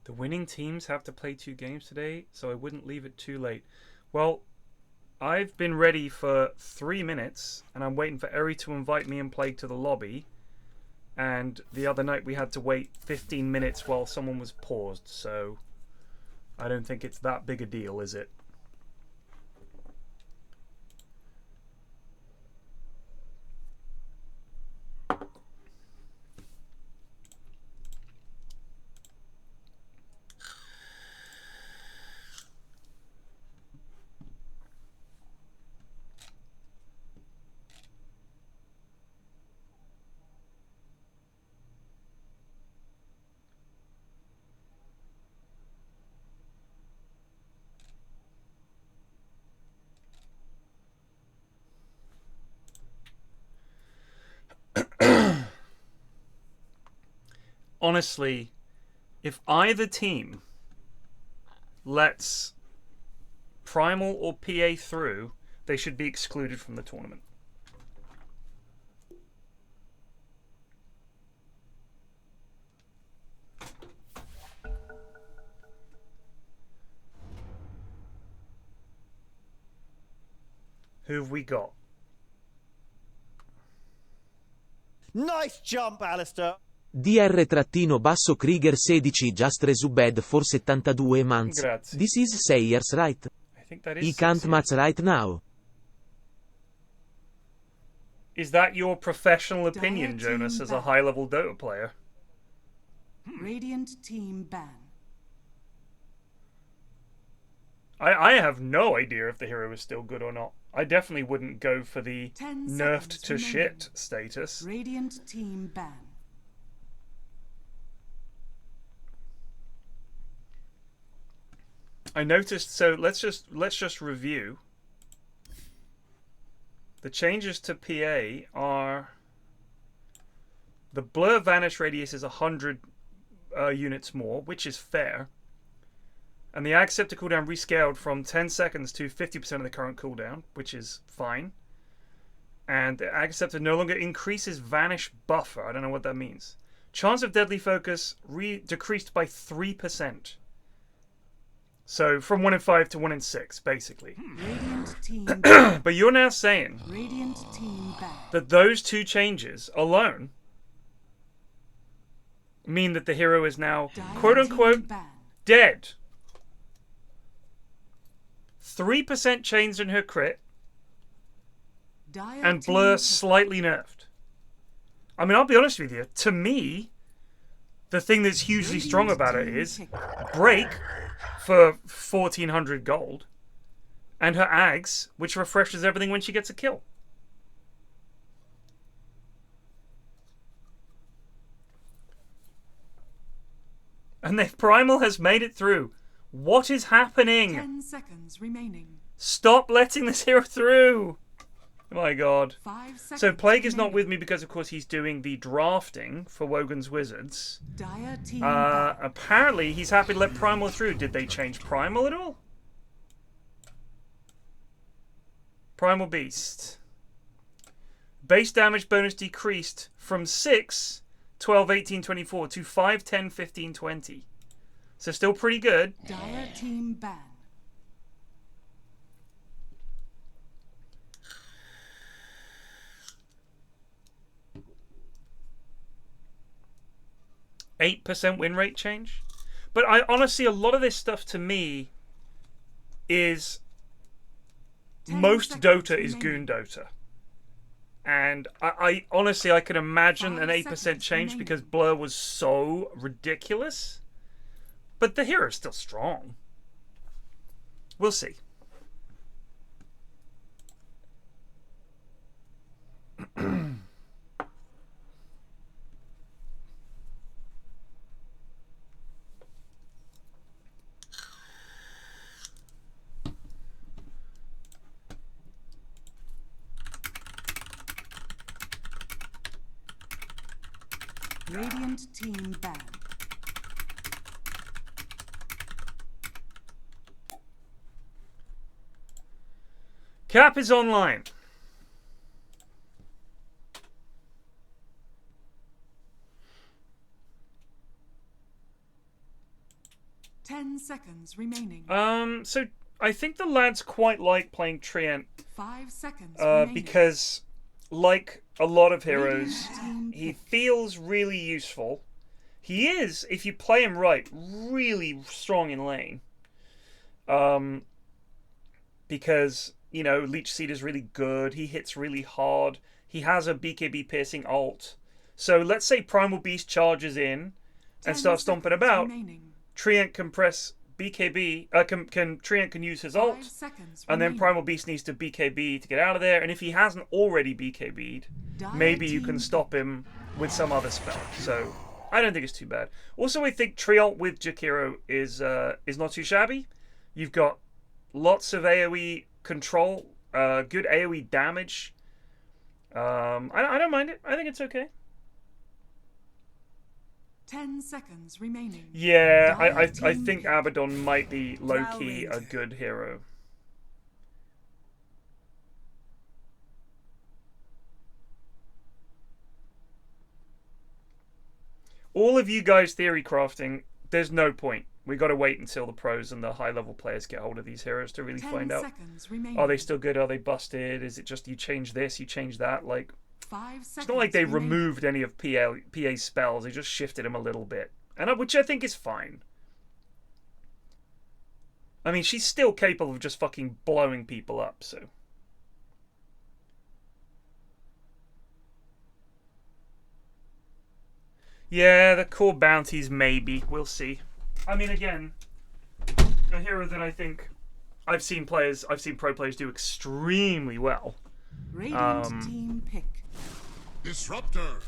The winning teams have to play 2 games today, so I wouldn't leave it too late. Well, I've been ready for 3 minutes, and I'm waiting for Eri to invite me and Plague to the lobby. And the other night we had to wait 15 minutes while someone was paused, so I don't think it's that big a deal, is it? Honestly, if either team lets Primal or PA through, they should be excluded from the tournament. Who have we got? Nice jump, Alistair. Dr-Krieger 16 just resubed for 72 months. Grazie. This is 6 years, right? I think that is He 6 can't years. match right now. Is that your professional opinion, Jonas, as a high-level Dota player? Radiant team ban. I have no idea if the hero is still good or not. I definitely wouldn't go for the 10 nerfed seconds to remaining. shit status. Radiant team ban. I noticed, so let's just review. The changes to PA are the blur vanish radius is 100 units more, which is fair. And the ag scepter cooldown rescaled from 10 seconds to 50% of the current cooldown, which is fine. And the ag scepter no longer increases vanish buffer. I don't know what that means. Chance of deadly focus decreased by 3%. So from 1 in 5 to 1 in 6, basically. Radiant team ban. But you're now saying Radiant team ban. that those 2 changes alone mean that the hero is now, quote unquote, dead. 3% change in her crit, and blur slightly nerfed. I mean, I'll be honest with you. To me, the thing that's hugely strong about it is break for 1400 gold, and her ags, which refreshes everything when she gets a kill. And if Primal has made it through, what is happening? 10 seconds remaining. Stop letting this hero through! Oh my god. 5 seconds So Plague is not remaining. with me because, of course, he's doing the drafting for Wogan's Wizards. Dire team ban. Apparently, he's happy to let Primal through. Did they change Primal at all? Primal Beast. Base damage bonus decreased from 6, 12, 18, 24 to 5, 10, 15, 20. So still pretty good. Dire team ban. %win rate change. But I honestly, a lot of this stuff to me is 10 most seconds Dota is remaining. Goon Dota. And I honestly, I could imagine 5 an 8% seconds change remaining. because Blur was so ridiculous. But the hero is still strong. We'll see. Radiant team ban. Cap is online. 10 seconds remaining. So I think the lads quite like playing Treant 5 seconds remaining. because, like a lot of heroes, Radiant team he pick. feels really useful. He is, if you play him right, really strong in lane. Because, you know, Leech Seed is really good. He hits really hard. He has a BKB piercing ult. So let's say Primal Beast charges in 10 and starts stomping seconds about. remaining. Treant can press BKB. Treant can use his 5 ult, seconds and then remaining. Primal Beast needs to BKB to get out of there. And if he hasn't already BKB'd, Dire maybe you can team stop him with some other spell. So I don't think it's too bad. Also, I think Treant with Jakiro is not too shabby. You've got lots of AoE control, good AoE damage. I don't mind it. I think it's okay. 10 seconds remaining. Yeah, I Dire think team Abaddon might be low-key a Dowling. good hero. All of you guys theory crafting, there's no point. We got to wait until the pros and the high-level players get hold of these heroes to really 10 find out. seconds remaining. Are they still good? Are they busted? Is it just you change this, you change that? Like, 5 seconds it's not like they remaining. removed any of PA's spells. They just shifted them a little bit, which I think is fine. I mean, she's still capable of just fucking blowing people up, so. Yeah, the core bounties, maybe. We'll see. I mean, again, a hero that I think I've seen pro players do extremely well. Radiant team pick. Disruptor.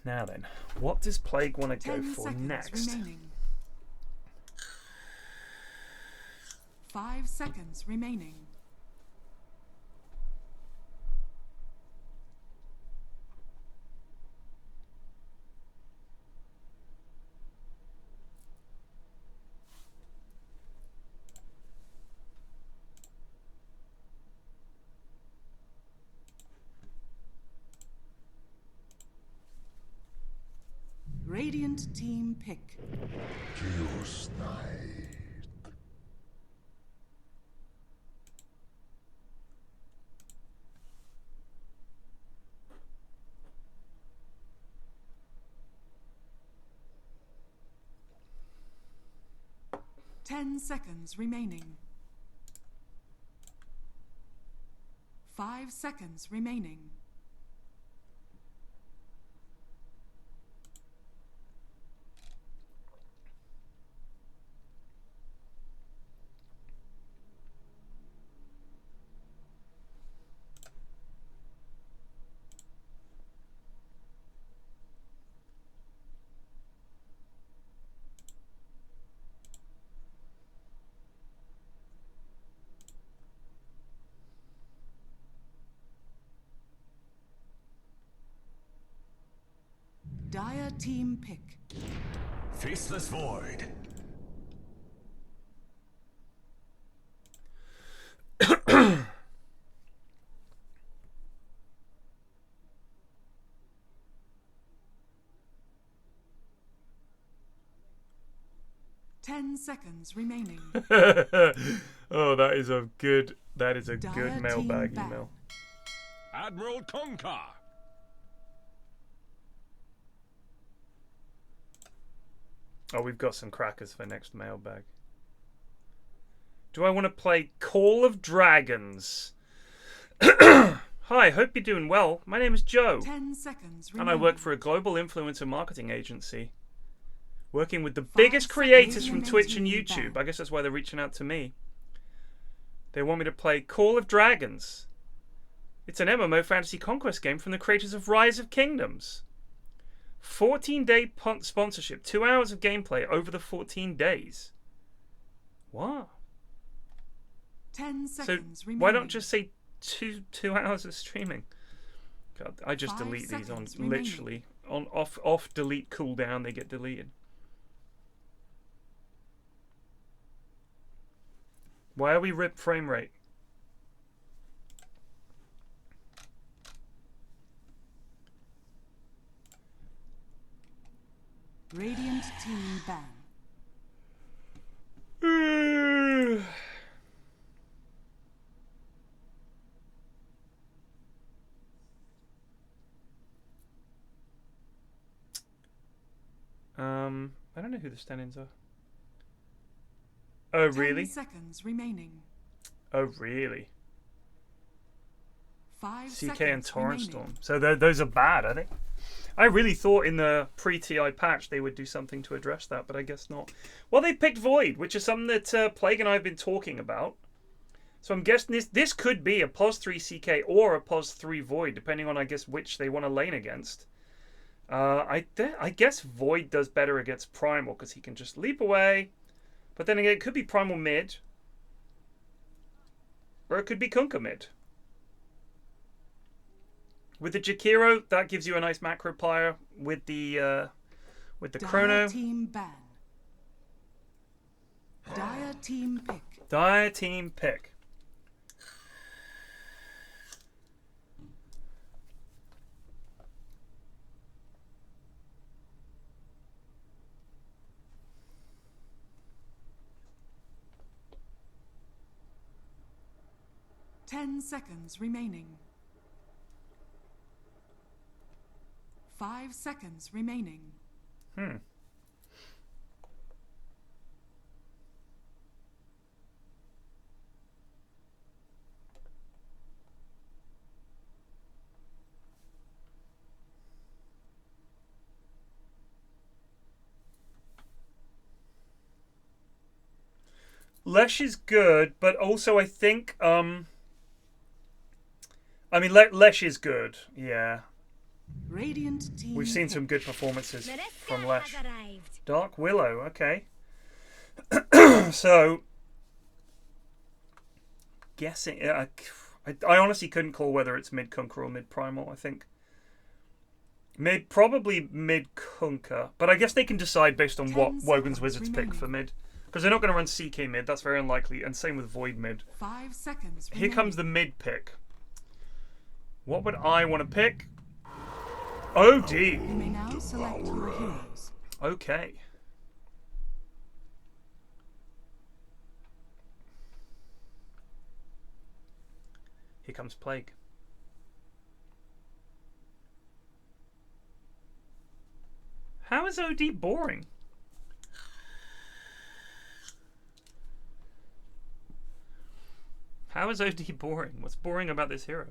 Now then, what does Plague want to go 10 for seconds next? remaining. 5 seconds remaining. Radiant team pick. Geosnight. Ten seconds remaining. 5 seconds remaining. Dire team pick. Faceless Void. Ten seconds remaining. Oh, that is a good Dire mailbag team email. Admiral Concar. Oh, we've got some crackers for next mailbag. Do I want to play Call of Dragons? Hi, hope you're doing well. My name is Joe, 10 seconds and remaining. I work for a global influencer marketing agency. Working with the 5 biggest creators from seconds Twitch and remaining. YouTube. I guess that's why they're reaching out to me. They want me to play Call of Dragons. It's an MMO fantasy conquest game from the creators of Rise of Kingdoms. 14-day sponsorship. 2 hours of gameplay over the 14 days. What? 10 So seconds remaining. why not just say two hours of streaming? God, I just 5 delete these on seconds remaining. literally on off delete cooldown. They get deleted. Why are we rip frame rate? Radiant team ban. I don't know who the stand-ins are. Oh, 10 really? seconds remaining. Oh, really? 5 CK and seconds Torrent remaining. Storm. So those are bad, are they? I really thought in the pre-TI patch they would do something to address that, but I guess not. Well, they picked Void, which is something that Plague and I have been talking about. So I'm guessing this could be a POS 3 CK or a POS 3 Void, depending on, I guess, which they want to lane against. I guess Void does better against Primal, because he can just leap away. But then again, it could be Primal mid. Or it could be Kunkka mid. With the Jakiro, that gives you a nice macro player with the Chrono. Dire team ban. Dire team pick. Dire team pick. Ten seconds remaining. 5 seconds remaining. Lesh is good, but also I think I mean Lesh is good, yeah. Radiant team. We've seen some good performances from Lesh. Dark Willow, okay. So guessing I honestly couldn't call whether it's mid Kunkka or mid Primal. I think probably mid Kunkka, but I guess they can decide based on what Wogan's Wizards pick for mid. Because they're not going to run CK mid, that's very unlikely, and same with Void mid. 5 seconds Here comes the mid pick. What would I want to pick? OD. You may now select your heroes. Okay. Here comes Plague. How is OD boring? How is OD boring? What's boring about this hero?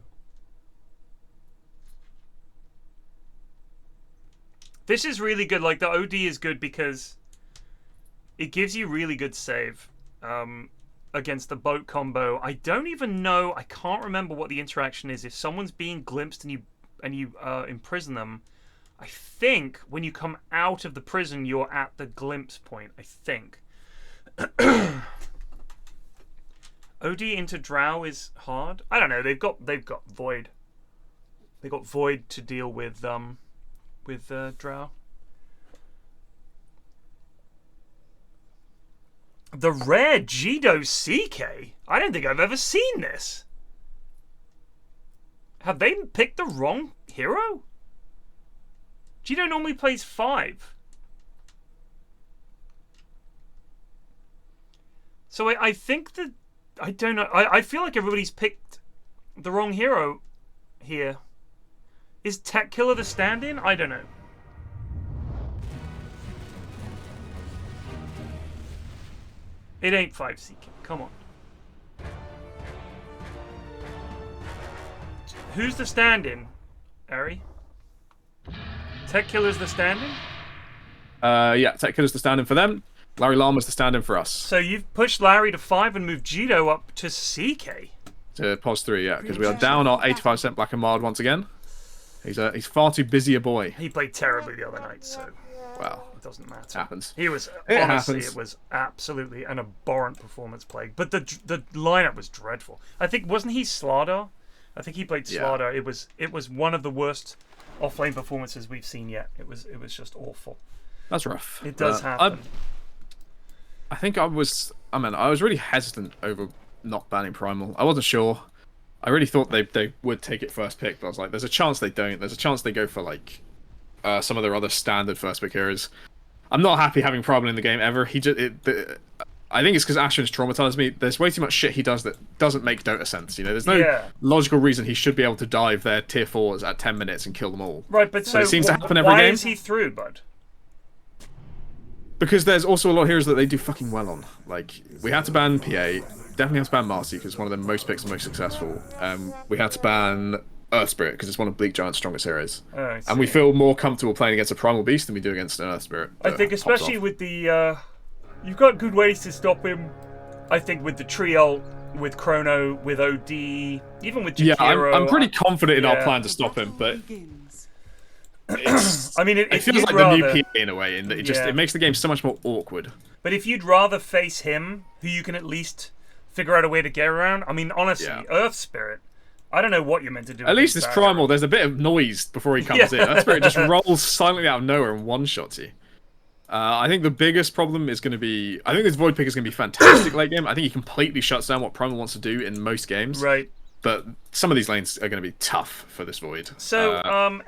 This is really good. Like, the OD is good because it gives you really good save against the boat combo. I don't even know. I can't remember what the interaction is. If someone's being glimpsed and you imprison them, I think when you come out of the prison, you're at the glimpse point. I think. OD into Drow is hard. I don't know. They've got Void. They got Void to deal with Drow. The rare Jido CK. I don't think I've ever seen this. Have they picked the wrong hero? Jido normally plays 5. So I think that I don't know. I feel like everybody's picked the wrong hero here. Is Tech Killer the stand-in? I don't know. It ain't 5 CK. Come on. Who's the stand-in, Ari? Tech Killer's the stand-in? Yeah, Tech Killer's the stand-in for them. Larry Lama's the stand-in for us. So you've pushed Larry to 5 and moved Jido up to CK. To POS 3, yeah, because we are down our 85% Black and Mild once again. He's far too busy a boy. He played terribly the other night, so well, it doesn't matter. Happens. He was It honestly, happens. it was absolutely an abhorrent performance, Plague. But the lineup was dreadful. I think wasn't he Slardar? I think he played Slardar. Yeah. It was one of the worst offlane performances we've seen yet. It was just awful. That's rough. It does happen. I think I was really hesitant over not banning Primal. I wasn't sure. I really thought they would take it first pick, but I was like, there's a chance they don't. There's a chance they go for like some of their other standard first pick heroes. I'm not happy having Primal in the game ever. I think it's because Ashwin's traumatized me. There's way too much shit he does that doesn't make Dota sense. You know, there's no logical reason he should be able to dive their tier 4s at 10 minutes and kill them all. Right, but so it seems to happen every why game. is he through, bud? Because there's also a lot of heroes that they do fucking well on. Like, we had to ban PA, definitely had to ban Marcy because one of the most picks and most successful. We had to ban Earth Spirit because it's one of Bleak Giant's strongest heroes. Oh, and we feel more comfortable playing against a Primal Beast than we do against an Earth Spirit. I think especially with the... you've got good ways to stop him. I think with the Tree with Chrono, with OD, even with Jakiro. Yeah, I'm pretty confident in our plan to stop him, but... I mean, it feels like the new PA in a way, in that it makes the game so much more awkward. But if you'd rather face him, who you can at least figure out a way to get around, I mean, honestly, Earth Spirit, I don't know what you're meant to do. At least this Primal, there's a bit of noise before he comes in. Earth Spirit just rolls silently out of nowhere and one-shots you. I think the biggest problem is going to be... I think this Void pick is going to be fantastic late game. I think he completely shuts down what Primal wants to do in most games. Right. But some of these lanes are going to be tough for this Void. So,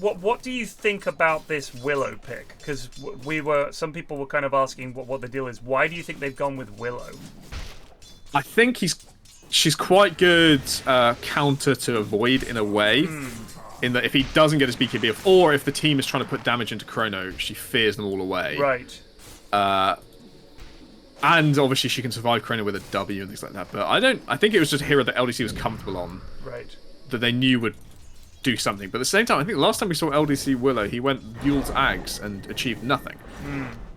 what do you think about this Willow pick? Because some people were kind of asking what the deal is. Why do you think they've gone with Willow? I think she's quite good counter to Void in a way. In that if he doesn't get his BKB off, or if the team is trying to put damage into Chrono, she fears them all away. Right. And obviously she can survive Chrono with a W and things like that. But I think it was just a hero that LDC was comfortable on. Right. That they knew would do something. But at the same time, I think the last time we saw LDC Willow, he went Yule's Ags and achieved nothing.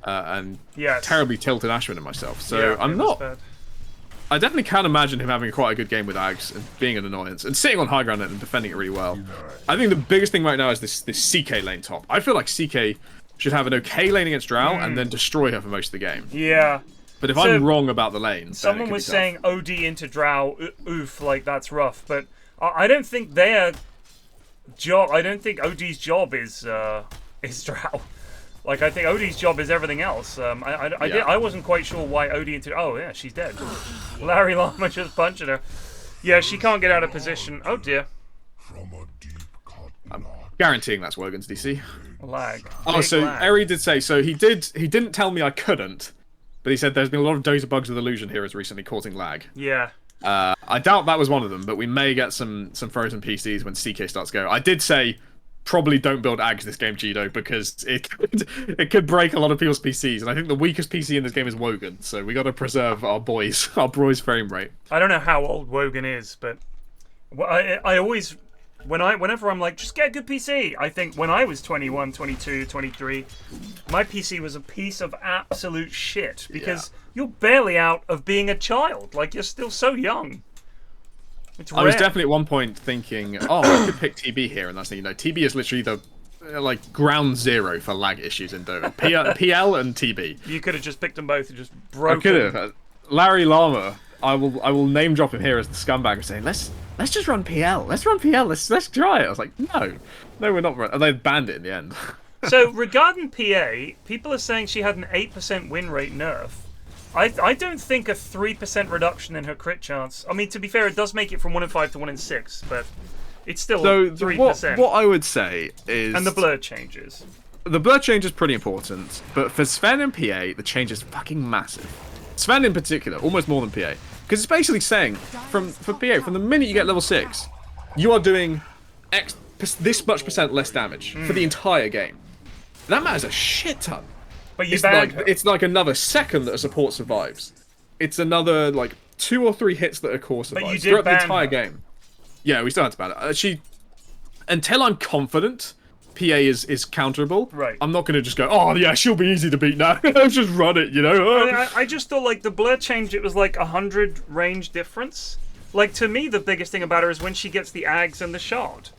And terribly tilted Ashwin and myself. So I'm not... I definitely can imagine him having quite a good game with Ags and being an annoyance and sitting on high ground and defending it really well. I think the biggest thing right now is this CK lane top. I feel like CK should have an okay lane against Drow and then destroy her for most of the game. Yeah. But if I'm wrong about the lane, someone was saying OD into Drow, oof, like that's rough. But I don't think their job. I don't think OD's job is Drow. Like, I think OD's job is everything else. I wasn't quite sure why OD into... Oh, yeah, she's dead. Larry Lama just punching her. Yeah, she can't get out of position. Oh, dear. I'm guaranteeing that's Wogan's DC. Lag. Oh, so lag. Eri did say... So he didn't tell me I couldn't, but he said there's been a lot of Dozer bugs with Illusion heroes recently causing lag. Yeah. I doubt that was one of them, but we may get some frozen PCs when CK starts go. I did say... Probably don't build Ags this game, Gido, because it could break a lot of people's PCs, and I think the weakest PC in this game is Wogan, so we got to preserve our boys' frame rate. I don't know how old Wogan is, but I always, whenever I'm like, just get a good PC, I think when I was 21, 22, 23, my PC was a piece of absolute shit, because you're barely out of being a child, like you're still so young. I was definitely at one point thinking, oh, I could pick TB here, and that's the TB is literally the like ground zero for lag issues in Dota. PL and TB. You could have just picked them both and just broken. I could have. Larry Lama, I will name drop him here as the scumbag and say, let's just run PL. Let's run PL. Let's try it. I was like, no, we're not. And they banned it in the end. So regarding PA, people are saying she had an 8% win rate nerf. I don't think a 3% reduction in her crit chance. I mean, to be fair, it does make it from 1 in 5 to 1 in 6, but it's still 3%. What I would say is... And the blur changes. The blur change is pretty important, but for Sven and PA, the change is fucking massive. Sven in particular, almost more than PA. Because it's basically saying, for PA, from the minute you get level 6, you are doing this much percent less damage for the entire game. That matters a shit ton. But it's like another second that a support survives. It's another like 2 or 3 hits that a core survives throughout the entire game. Yeah, we still had to ban it. Until I'm confident PA is counterable. Right. I'm not going to just go, oh yeah, she'll be easy to beat now. Just run it, you know. I just thought like the blur change. It was like 100 range difference. Like to me, the biggest thing about her is when she gets the Ags and the shard.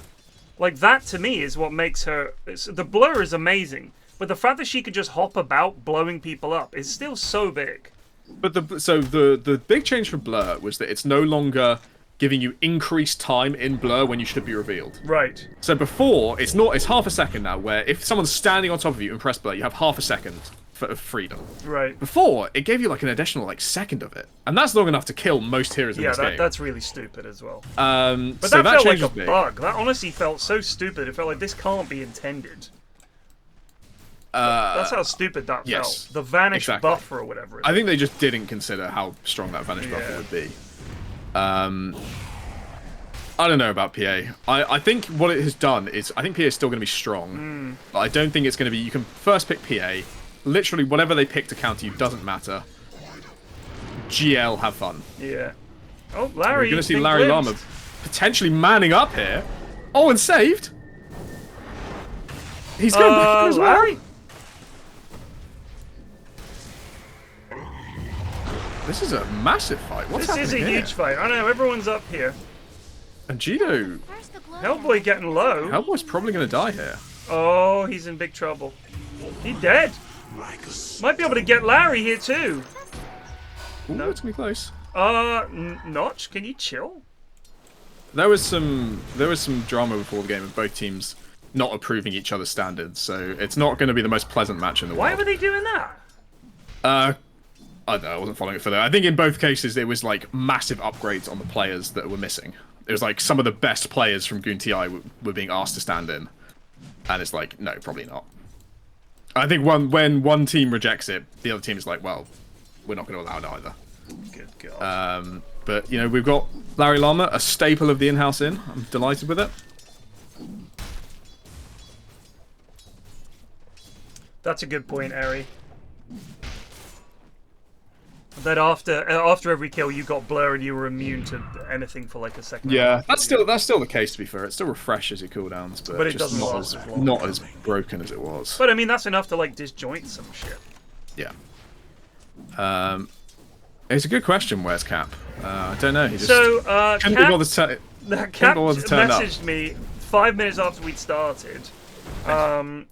Like that to me is what makes her. The blur is amazing. But the fact that she could just hop about blowing people up is still so big. But the big change for Blur was that it's no longer giving you increased time in Blur when you should be revealed. Right. So before, it's half a second now, where if someone's standing on top of you and press Blur, you have half a second of freedom. Right. Before, it gave you like an additional like second of it, and that's long enough to kill most heroes in Yeah, this game. that's really stupid as well. But But so that felt like changes a me. bug. That honestly felt so stupid. It felt like this can't be intended. That's how stupid that yes, felt. The vanish exactly. buffer or whatever. I think they just didn't consider how strong that vanish buffer would be. I don't know about PA. I think what it has done is, I think PA is still going to be strong. But I don't think it's going to be, you can first pick PA. Literally, whatever they pick to counter you doesn't matter. GL, have fun. Yeah. Oh, Larry. We're going to see been Larry glimpsed. Llama potentially manning up here. Oh, and saved. He's going back as well. Larry. This is a massive fight. What's This is a happening here? huge fight. I know, everyone's up here. And Gito, Hellboy getting low. Hellboy's probably going to die here. Oh, he's in big trouble. He's dead. Might be able to get Larry here too. Ooh, it's going to be close. Notch, can you chill? There was some drama before the game of both teams not approving each other's standards, so it's not going to be the most pleasant match in the Why world. were they doing that? I don't know, I wasn't following it for that. I think in both cases it was like massive upgrades on the players that were missing. It was like some of the best players from GTI were being asked to stand in. And it's like, no, probably not. I think when one team rejects it, the other team is like, well, we're not going to allow it either. Good God. But, you know, we've got Larry Llama, a staple of the in-house in. I'm delighted with it. That's a good point, Ari. That after every kill you got blur and you were immune to anything for like a second. Yeah, that's still the case, to be fair. It still refreshes your cooldowns, but it just doesn't not last as, as long. not as broken as it was. But I mean, that's enough to like disjoint some shit. Yeah. It's a good question. Where's Cap? I don't know. He just So, couldn't Cap, be bothered to- Cap couldn't be bothered to turn up. messaged me 5 minutes after we'd started,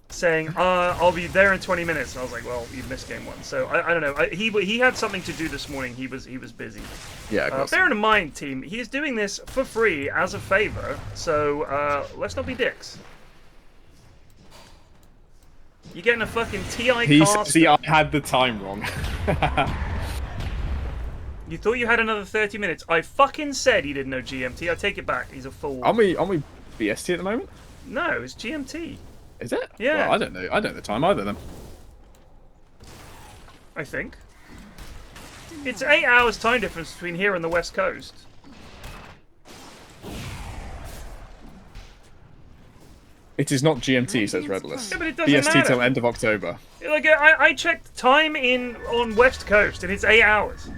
saying, "I'll be there in 20 minutes." And I was like, "Well, you've missed game one." So I don't know. He had something to do this morning. He was busy. Yeah, of course. Bearing in mind, team, he is doing this for free as a favor. So let's not be dicks. You're getting a fucking TI cast. See, I had the time wrong. You thought you had another 30 minutes. I fucking said he didn't know GMT. I take it back. He's a fool. Aren't we BST at the moment? No, it's GMT. Is it? Yeah. Well, I don't know. I don't know the time either then. I think. It's 8 hours time difference between here and the West Coast. It is not GMT, says Redless. Yeah, but it doesn't BST matter. till end of October. Like I checked time on West Coast and it's 8 hours.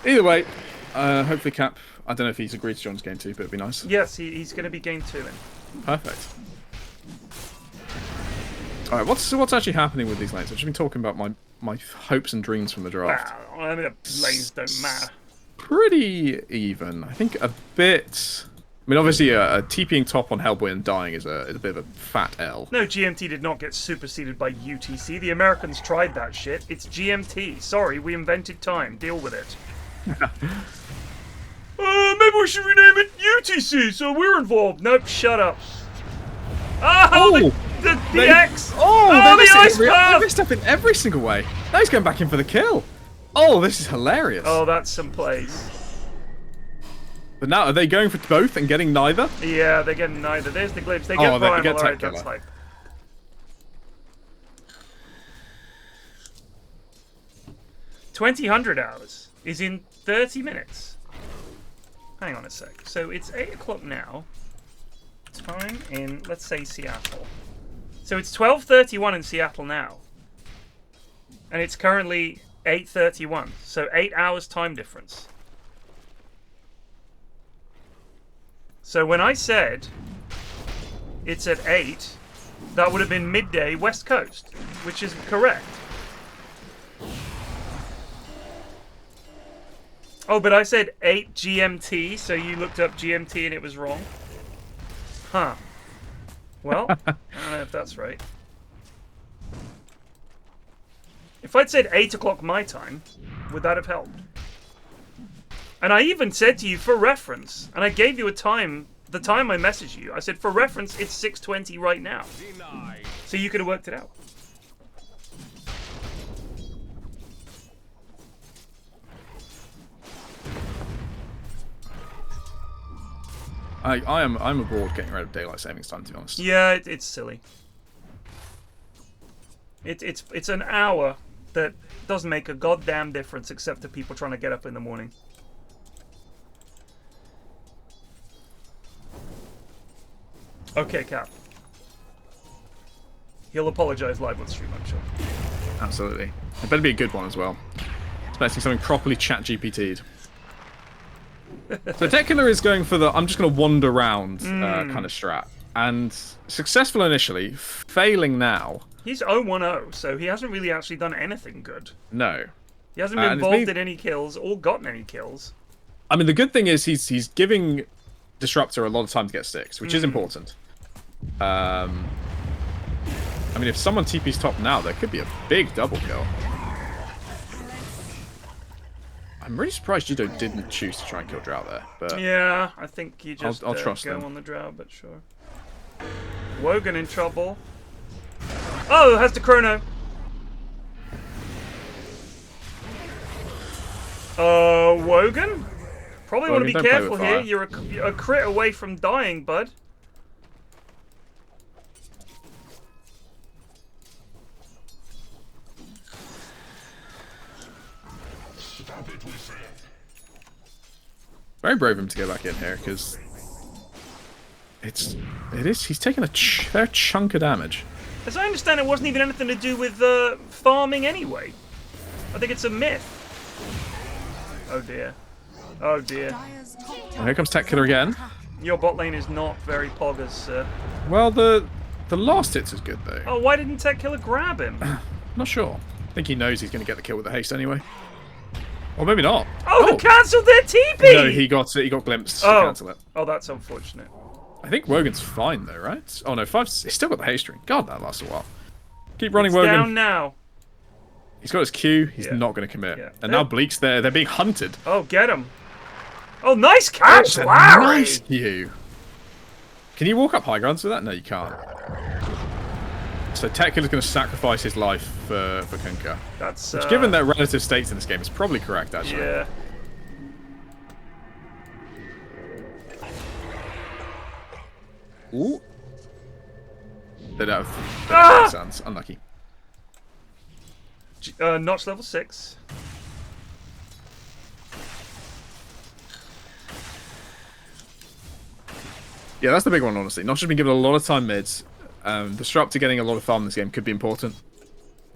Either way, hopefully Cap. I don't know if he's agreed to John's game too, but it'd be nice. Yes, he's going to be game 2 then. Perfect. All right, what's actually happening with these lanes? I've just been talking about my hopes and dreams from the draft. Wow, I mean, the lanes don't matter. Pretty even. I think a bit. I mean, obviously, TPing top on Hellboy and dying is a bit of a fat L. No, GMT did not get superseded by UTC. The Americans tried that shit. It's GMT. Sorry, we invented time. Deal with it. Maybe we should rename it UTC so we're involved. Nope, shut up. Oh, the X! Oh, the ice they path! missed up in every single way. Now he's going back in for the kill. Oh, this is hilarious. Oh, that's some plays. But now, are they going for both and getting neither? Yeah, they're getting neither. There's the glimpse. They Oh, get they primal. get Alright, tech that's killer. hype. 2000 hours is in 30 minutes. Hang on a sec. So it's 8 o'clock now. Time in, let's say, Seattle. So it's 12:31 in Seattle now. And it's currently 8:31. So 8 hours time difference. So when I said it's at 8, that would have been midday West Coast, which is correct. Oh, but I said 8 GMT, so you looked up GMT and it was wrong? Huh. Well, I don't know if that's right. If I'd said 8 o'clock my time, would that have helped? And I even said to you, for reference, and I gave you a time, the time I messaged you, I said, for reference, it's 6:20 right now. So you could have worked it out. I'm aboard getting rid of daylight savings time, to be honest. Yeah, it's silly. It's an hour that doesn't make a goddamn difference except to people trying to get up in the morning. Okay, Cap. He'll apologize live on stream, I'm sure. Absolutely. It better be a good one as well. Expecting something properly chat GPT'd. So Tech Killer is going for the I'm just going to wander around kind of strat. And successful initially, failing now. He's 0-1-0, so he hasn't really actually done anything good. No. He hasn't been involved in any kills or gotten any kills. I mean, the good thing is he's giving Disruptor a lot of time to get sticks, which is important. I mean, if someone TP's top now, there could be a big double kill. I'm really surprised Judo didn't choose to try and kill Drow there. But yeah, I think he just I'll trust go him. on the Drow, but sure. Wogan in trouble. Oh, has the chrono. Wogan? Probably want to be don't play careful with here. fire. You're a crit away from dying, bud. Very brave of him to go back in here, because he's taking a fair chunk of damage. As I understand, it wasn't even anything to do with farming anyway. I think it's a myth. Oh dear. Oh dear. Dire's top And tower here comes Tech Killer again. Your bot lane is not very poggers, sir. Well, the last hit's is good though. Oh, why didn't Tech Killer grab him? Not sure. I think he knows he's going to get the kill with the haste anyway. Or maybe not. Oh, they cancelled their TP! No, he got glimpsed to cancel it. Oh, that's unfortunate. I think Wogan's fine though, right? Oh no, he's still got the haste ring. God, that lasts a while. Keep running, It's Wogan. down now. He's got his Q. He's Yeah. not going to commit. Yeah. And now Bleak's there. They're being hunted. Oh, get him. Oh, nice catch, That's a Larry! nice Q. Can you walk up high grounds with that? No, you can't. So Tech Killer's going to sacrifice his life for Kunkka. That's Which, given their relative states in this game, is probably correct, actually. yeah. Ooh. They don't have sounds. Unlucky. Notch level 6. Yeah, that's the big one, honestly. Notch has been given a lot of time mids. Disruptor getting a lot of farm in this game could be important.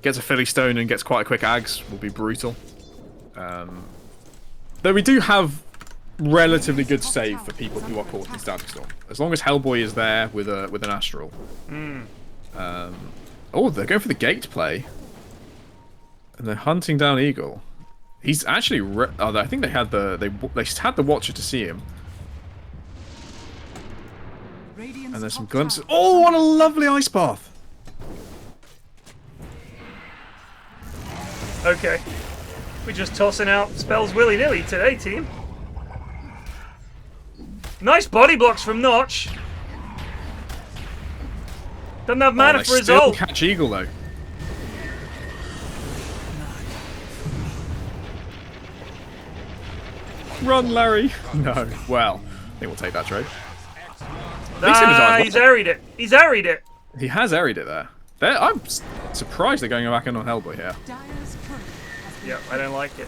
Gets a Philly Stone and gets quite a quick Ags will be brutal. Though we do have relatively good save for people who are caught in Static Storm. As long as Hellboy is there with an Astral. Oh, they're going for the gate play. And they're hunting down Eagle. He's actually... I think they had they had the Watcher to see him. And there's some glimpses. Oh, what a lovely ice path! Okay. We're just tossing out spells willy-nilly today, team. Nice body blocks from Notch. Doesn't have mana for his still ult. catch Eagle, though. Run, Larry! No. Well, I think we'll take that trade. He's airied it. He's airied it. He has airied it there. I'm surprised they're going back in on Hellboy here. Dire's turret has been Yep, I don't like it.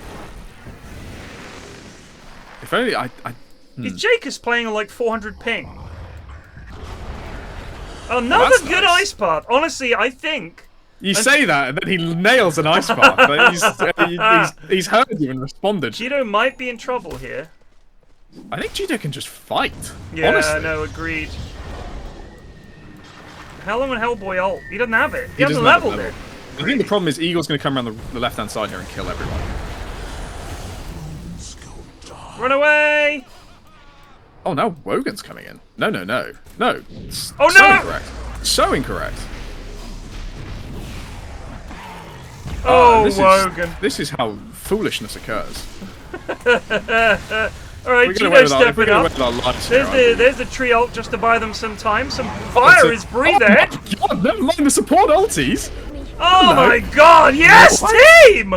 If only Is Jacobs playing on like 400 ping? Another That's good nice. ice path. Honestly, I think. You say that, and then he nails an ice path. But he's heard you and responded. Cheeto might be in trouble here. I think Judo can just fight. Yeah, honestly. no, agreed. How long will Hellboy ult? He doesn't have it. He hasn't doesn't have leveled level. it. I think the problem is Eagle's going to come around the left-hand side here and kill everyone. Run away! Oh, now Wogan's coming in. No. No. Oh, So no! incorrect. So incorrect. Oh, this Wogan. This is how foolishness occurs. All right, We're Gino gonna stepping up. There's There's the tree ult just to buy them some time. Some fire is breathed. Oh God, never mind the support ulties. Oh my God! Yes, team.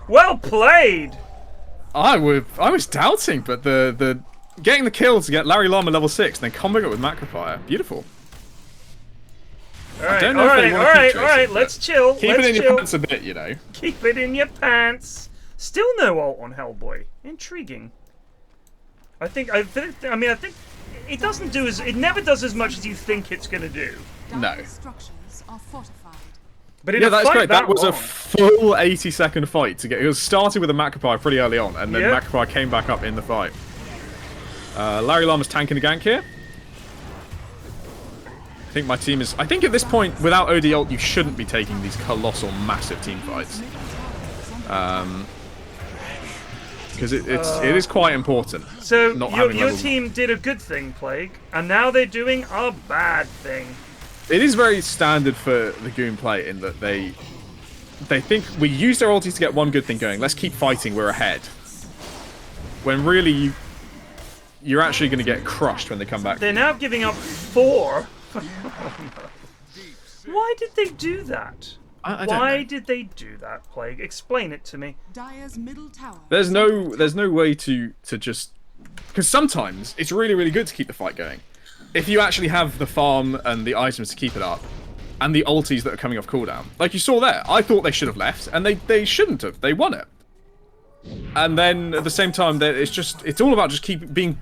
Well played. I was doubting, but the getting the kill to get Larry Llama level 6 and then comboing it with Macropire, beautiful. All right. Let's chill. Keep it in your pants a bit, you know. Keep it in your pants. Still no ult on Hellboy. Intriguing. I think it doesn't do it never does as much as you think it's gonna do. No. Dire structures are fortified. But in Yeah, a that's fight great. That was long, a full 80-second fight to get. It was started with a Macropire pretty early on, and then Macropire came back up in the fight. Larry Llama's tanking the gank here. I think my team is. I think at this point, without OD ult, you shouldn't be taking these colossal, massive team fights. Because it is quite important. So not your having team did a good thing, Plague, and now they're doing a bad thing. It is very standard for the Goon play in that they think we use their ultis to get one good thing going. Let's keep fighting. We're ahead. When really you're actually going to get crushed when they come back. They're now giving up 4. Oh, no. Why did they do that? I don't Why know. did they do that, Plague? Explain it to me. Dire's middle tower. There's no way to just because sometimes it's really really good to keep the fight going. If you actually have the farm and the items to keep it up, and the ultis that are coming off cooldown, like you saw there, I thought they should have left, and they shouldn't have. They won it. And then at the same time, it's all about just being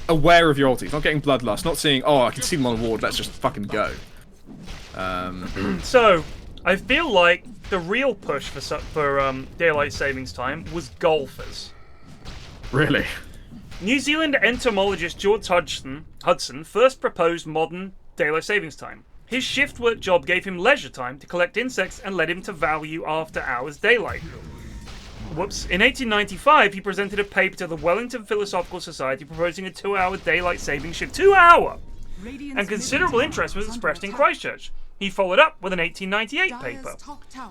aware of your ultis, not getting bloodlust, not seeing, oh, I can see them on a ward, let's just fucking go. So, I feel like the real push for daylight savings time was golfers. Really? New Zealand entomologist George Hudson first proposed modern daylight savings time. His shift work job gave him leisure time to collect insects and led him to value after hours daylight. Whoops. In 1895, he presented a paper to the Wellington Philosophical Society proposing a 2-hour daylight saving shift. 2 hour! And considerable interest was expressed in Christchurch. He followed up with an 1898 paper.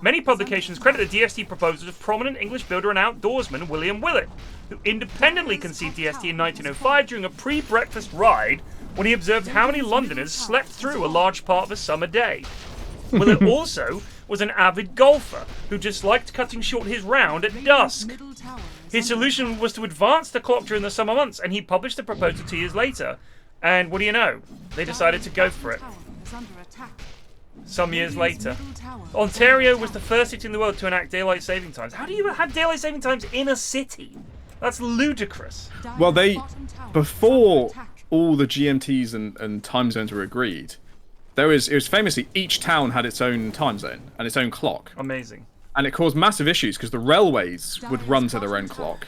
Many publications credit the DST proposal of prominent English builder and outdoorsman William Willett, who independently conceived DST in 1905 during a pre-breakfast ride when he observed how many Londoners slept through a large part of a summer day. Willett also was an avid golfer who just liked cutting short his round at dusk. His solution was to advance the clock during the summer months, and he published the proposal 2 years later. And what do you know? They decided to go for it. Some years later. Ontario was the first city in the world to enact daylight saving times. How do you have daylight saving times in a city? That's ludicrous. Well, before all the GMTs and time zones were agreed, it was famously each town had its own time zone and its own clock. Amazing. And it caused massive issues because the railways would run to their own clock.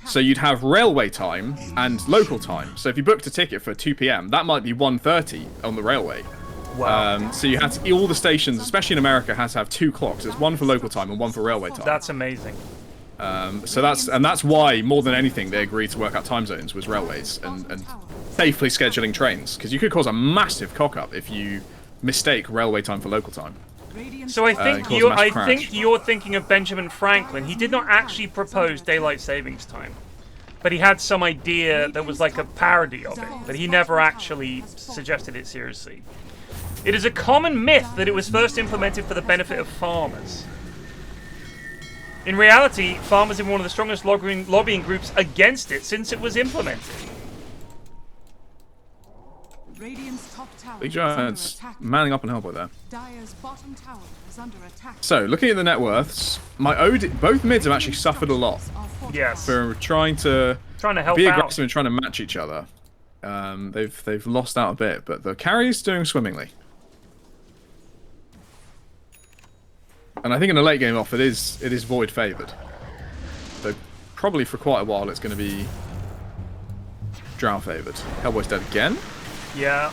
So you'd have railway time and local time. So if you booked a ticket for 2 p.m, that might be 1:30 on the railway. Wow. So you had to, all the stations, especially in America, had to have 2 clocks. There's one for local time and one for railway time. That's amazing. So that's why more than anything they agreed to work out time zones was railways and safely scheduling trains, because you could cause a massive cock up if you mistake railway time for local time. So I think you're thinking of Benjamin Franklin. He did not actually propose daylight savings time, but he had some idea that was like a parody of it, but he never actually suggested it seriously. It is a common myth that it was first implemented for the benefit of farmers. In reality, farmers have been one of the strongest lobbying groups against it since it was implemented. Big Giants manning up on Hellboy there. Dire's bottom tower is under attack. So, looking at the net worths, both mids have actually suffered a lot Yes. for trying to help be out. aggressive and trying to match each other. They've lost out a bit, but the carry's doing swimmingly. And I think in a late game off, it is Void favoured. So probably for quite a while, it's going to be Drow favoured. Hellboy's dead again. Yeah.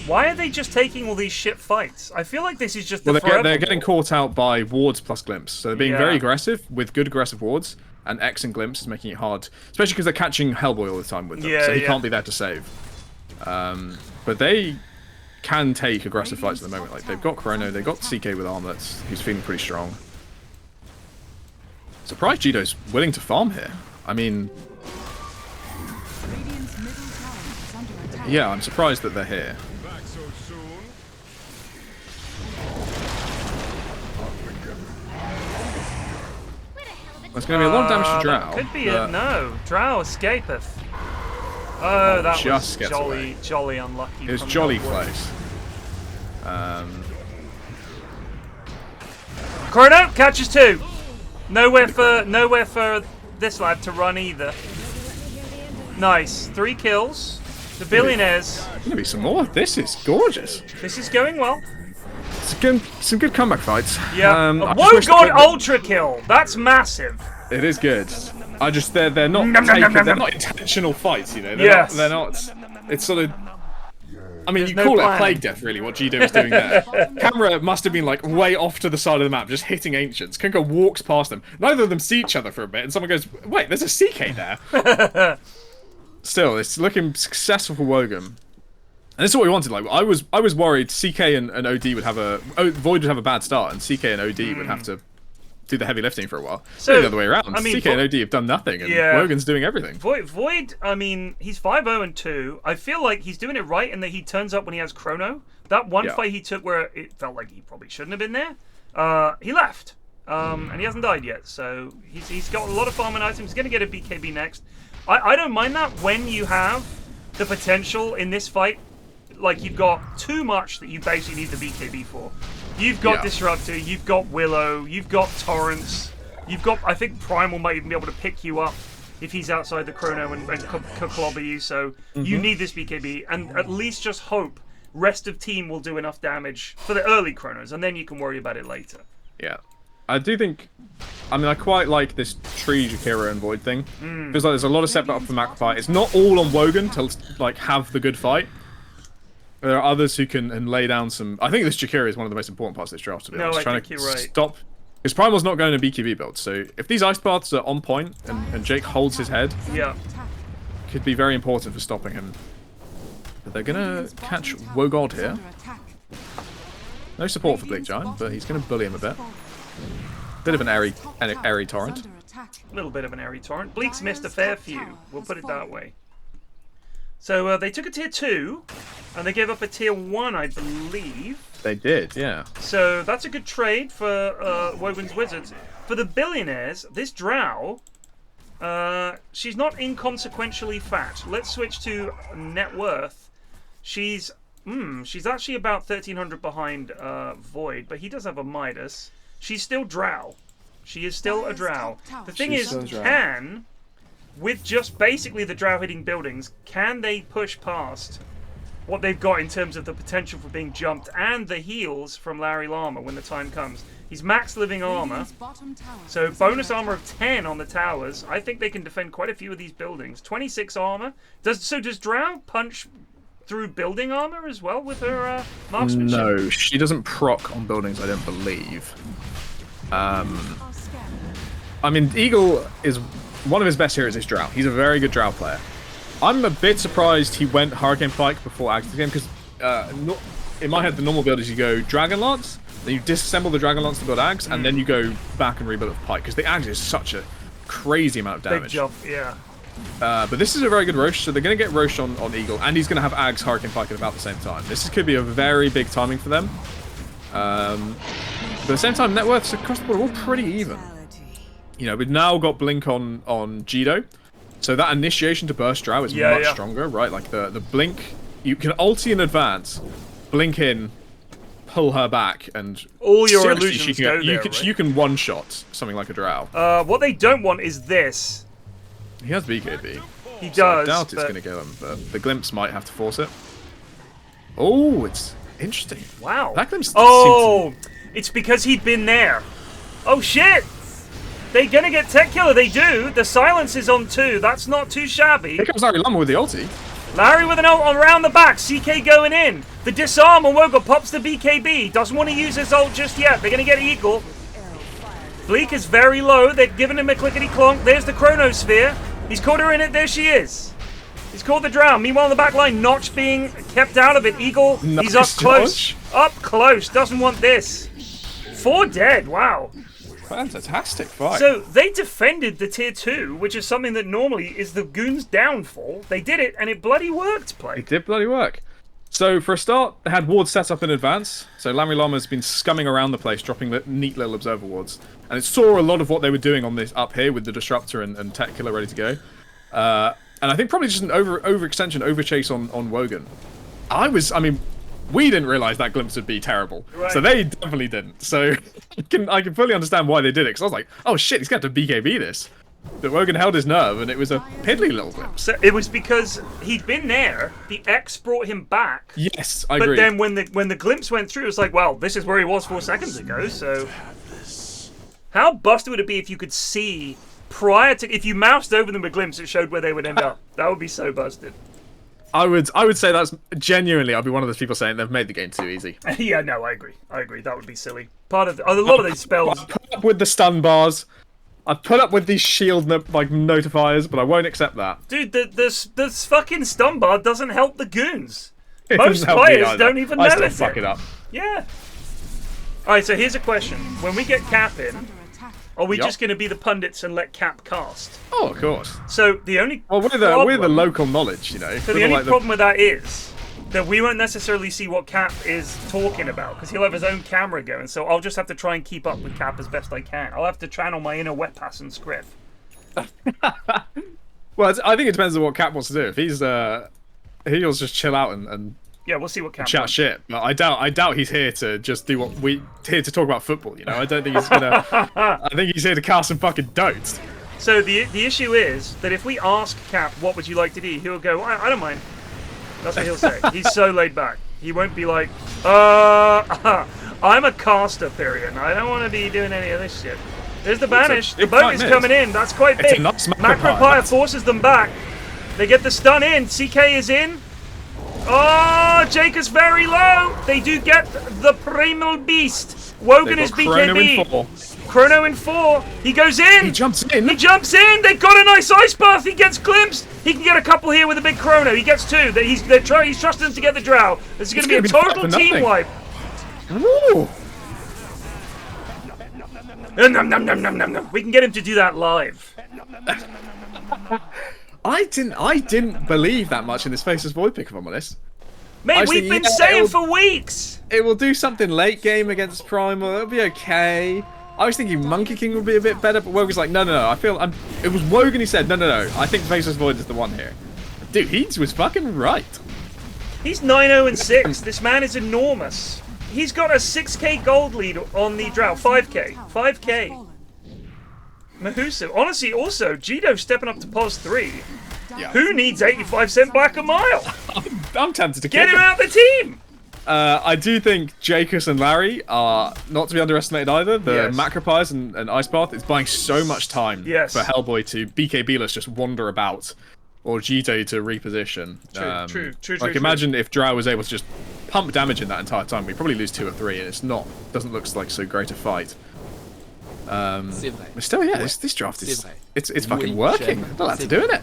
Why are they just taking all these shit fights? I feel like this is just they're getting caught out by wards plus glimpse. So they're being very aggressive with good aggressive wards, and X and glimpse is making it hard, especially because they're catching Hellboy all the time with them, so he can't be there to save. But can take aggressive fights at the moment. Like, they've got Chrono, they've got CK with armlets, who's feeling pretty strong. Surprised Jido's willing to farm here. I mean, Radiant's middle tower is under attack. yeah, I'm surprised that they're here. Back so soon. There's going to be a lot of damage to Drow. Could be but it. No, Drow escapeth. Oh, that just was gets away. jolly unlucky. It was from jolly that one. close. Chrono catches 2. Nowhere for this lad to run either. Nice, 3 kills. The billionaires. There's going to be some more. This is gorgeous. This is going well. Some good comeback fights. Yeah. I just wish Wogan that- ultra kill. That's massive. It is good. I just they're not Nom, nom, nom, taken, nom, they're nom. not intentional fights, you know. Yes. They're not. It's sort of. I mean, There's you no call it a plan. plague death, really. What Jido was doing there. Camera must have been like way off to the side of the map, just hitting ancients. Kunko walks past them. Neither of them see each other for a bit, and someone goes, "Wait, there's a CK there." Still, it's looking successful for Wogan. And this is what we wanted. Like, I was worried CK and OD would have Void would have a bad start, and CK and OD would have to do the heavy lifting for a while. So, The other way around. I mean, CK and OD have done nothing, and Yeah. Wogan's doing everything. Void, I mean, he's 5-0-2. I feel like he's doing it right in that he turns up when he has Chrono. That one Yeah. fight he took where it felt like he probably shouldn't have been there, he left. And he hasn't died yet, so he's got a lot of farming items. He's going to get a BKB next. I don't mind that when you have the potential in this fight. Like, you've got too much that you basically need the BKB for. You've got Yeah. Disruptor, you've got Willow, you've got Torrents, you've got, I think Primal might even be able to pick you up if he's outside the Chrono and clobber you, so you need this BKB, and at least just hope rest of team will do enough damage for the early Chronos, and then you can worry about it later. Yeah. I do think. I mean, I quite like this Tree, Jakira, and Void thing. Feels like there's a lot of setup for Macropie. It's not all on Wogan to like have the good fight. There are others who can lay down some. I think this Jakira is one of the most important parts of this draft. To be No, honest, I trying think to you're right. stop. Because Primal's not going to BKB build, so if these ice paths are on point and Jake holds his head, Yeah. could be very important for stopping him. But they're gonna catch Wogod here. No support for Bleak Giant, but he's gonna bully him a bit. Bit of an airy torrent. A little bit of an airy torrent. Bleak's missed a fair few, we'll put it that way. So they took a tier 2, and they gave up a tier 1, I believe. They did, yeah. So that's a good trade for Wogan's Wizards. For the billionaires, this Drow, she's not inconsequentially fat. Let's switch to net worth. She's actually about 1,300 behind Void, but he does have a Midas. She's still Drow. She is still a Drow. The thing She's is, still a Drow. can, with just basically the Drow hitting buildings, can they push past what they've got in terms of the potential for being jumped and the heals from Larry Llama when the time comes? He's max living armor, so bonus armor of 10 on the towers. I think they can defend quite a few of these buildings. 26 armor. Does Drow punch through building armor as well with her marksmanship? No, she doesn't proc on buildings, I don't believe. I mean, Eagle is one of his best heroes is Drow. He's a very good Drow player. I'm a bit surprised he went Hurricane Pike before Axe game, because in my head the normal build is you go Dragon Lance, then you disassemble the Dragon Lance to build Axe, and then you go back and rebuild it with Pike, because the Axe is such a crazy amount of damage. Big jump, yeah. But this is a very good Roche, so they're going to get Roche on Eagle, and he's going to have Axe, Hurricane Pike at about the same time. Could be a very big timing for them. But at the same time, net worths across the board are all pretty even. You know, we've now got Blink on Jido, so that initiation to burst Drow is much stronger, right? Like the Blink, you can ulti in advance, Blink in, pull her back, and all your seriously, illusions she go can, there, you can one-shot something like a Drow. What they don't want is this. He has BKB. He So I does, doubt it's but going to go him, but the Glimpse might have to force it. Oh, it's interesting. wow. That Glimpse Oh, it's because he'd been there. Oh shit! They're gonna get tech killer. They do. The silence is on 2. That's not too shabby. Here comes Larry Llama with the ulti. Larry with an ult around the back. CK going in. The disarm on Wogan pops the BKB. Doesn't want to use his ult just yet. They're gonna get Eagle. Bleak is very low. They're giving him a clickety clonk. There's the Chronosphere. He's caught her in it. There she is. He's caught the drow. Meanwhile, in the back line, Notch being kept out of it. Eagle, he's up Nice close. dodge. Up close. Doesn't want this. 4 dead. Wow. Fantastic fight. So they defended the tier 2, which is something that normally is the goons' downfall. They did it, and it bloody worked, Play. It did bloody work. So for a start, they had wards set up in advance. So Lamry Llama's been scumming around the place, dropping neat little observer wards. And it saw a lot of what they were doing on this up here with the Disruptor and Tech Killer ready to go. And I think probably just an overextension, overchase on Wogan. I mean, we didn't realise that glimpse would be terrible. Right. So they definitely didn't. So I can fully understand why they did it, because I was like, oh shit, he's going to have to BKB this. But Wogan held his nerve, and it was a piddly little glimpse. So it was because he'd been there, the X brought him back. Yes, I But agree. then when the glimpse went through, it was like, well, this is where he was 4 seconds ago, so... How busted would it be if you could see prior to... If you moused over them with glimpse, it showed where they would end up. That would be so busted. I would say that's genuinely, I'll be one of those people saying they've made the game too easy. Yeah, no, I agree. That would be silly. Part of a lot of these spells... I put up with the stun bars. I put up with these shield notifiers, but I won't accept that. Dude, the fucking stun bar doesn't help the goons. It Most doesn't help me players either. don't even I still notice fuck it up. Yeah. Alright, so here's a question. When we get Cap in, Under attack. are we Yup. just going to be the pundits and let Cap cast? Oh, of course. So the only Well, we're the local knowledge, you know. So the We're only like problem with that is that we won't necessarily see what Cap is talking about because he'll have his own camera going. So I'll just have to try and keep up with Cap as best I can. I'll have to channel my inner wet pass and script. Well, I think it depends on what Cap wants to do. If he'll just chill out and Yeah, we'll see what Cap chat wants. shit. But I doubt he's here to just do what here to talk about football. You know, I don't think he's gonna. I think he's here to cast some fucking dotes. So the issue is that if we ask Cap, what would you like to do, he'll go, I don't mind. That's what he'll say. He's so laid back. He won't be like, I'm a caster, Therian. I don't want to be doing any of this shit. There's the banish. The big boat fight, is mate. coming in. That's quite It's a big. nuts Macropire forces them back. They get the stun in. CK is in. Oh, Jake is very low. They do get the primal beast. Wogan They've is got Chrono in BKB. 4. Chrono in 4. He goes in. He jumps in. He jumps in. They've got a nice ice buff. He gets glimpsed. He can get a couple here with a big Chrono. He gets 2. He's trusting them to get the drow. This is going to be a It's gonna be total fight for team nothing. wipe. Woo! Nom, nom, nom, nom, nom, nom. We can get him to do that live. I didn't believe that much in this Faceless Void pick, if I'm honest. Mate, I was we've thinking, been yeah, saying it'll- for weeks. It will do something late game against Primal. It'll be okay. I was thinking Monkey King would be a bit better, but Wogan's like, no. It was Wogan who said, no. I think Faceless Void is the one here. Dude, he was fucking right. He's 9-0-6. This man is enormous. He's got a 6k gold lead on the drow. 5k. 5k. Fallen. Mahusa. Honestly, also, Jito stepping up to pos 3. Yeah. Who needs 85 cent black a mile? I'm tempted to Get kick him out of the team! I do think Jacobs and Larry are not to be underestimated either. The Yes. Macropires and Ice Path is buying so much time Yes. for Hellboy to BKB-less just wander about, or Jito to reposition. True. Like, imagine if Drow was able to just pump damage in that entire time. We'd probably lose 2 or 3, and doesn't look like so great a fight. C'est vrai. But still, yeah, this draft is C'est vrai. it's fucking Oui, working. j'aime. Not allowed to C'est do it.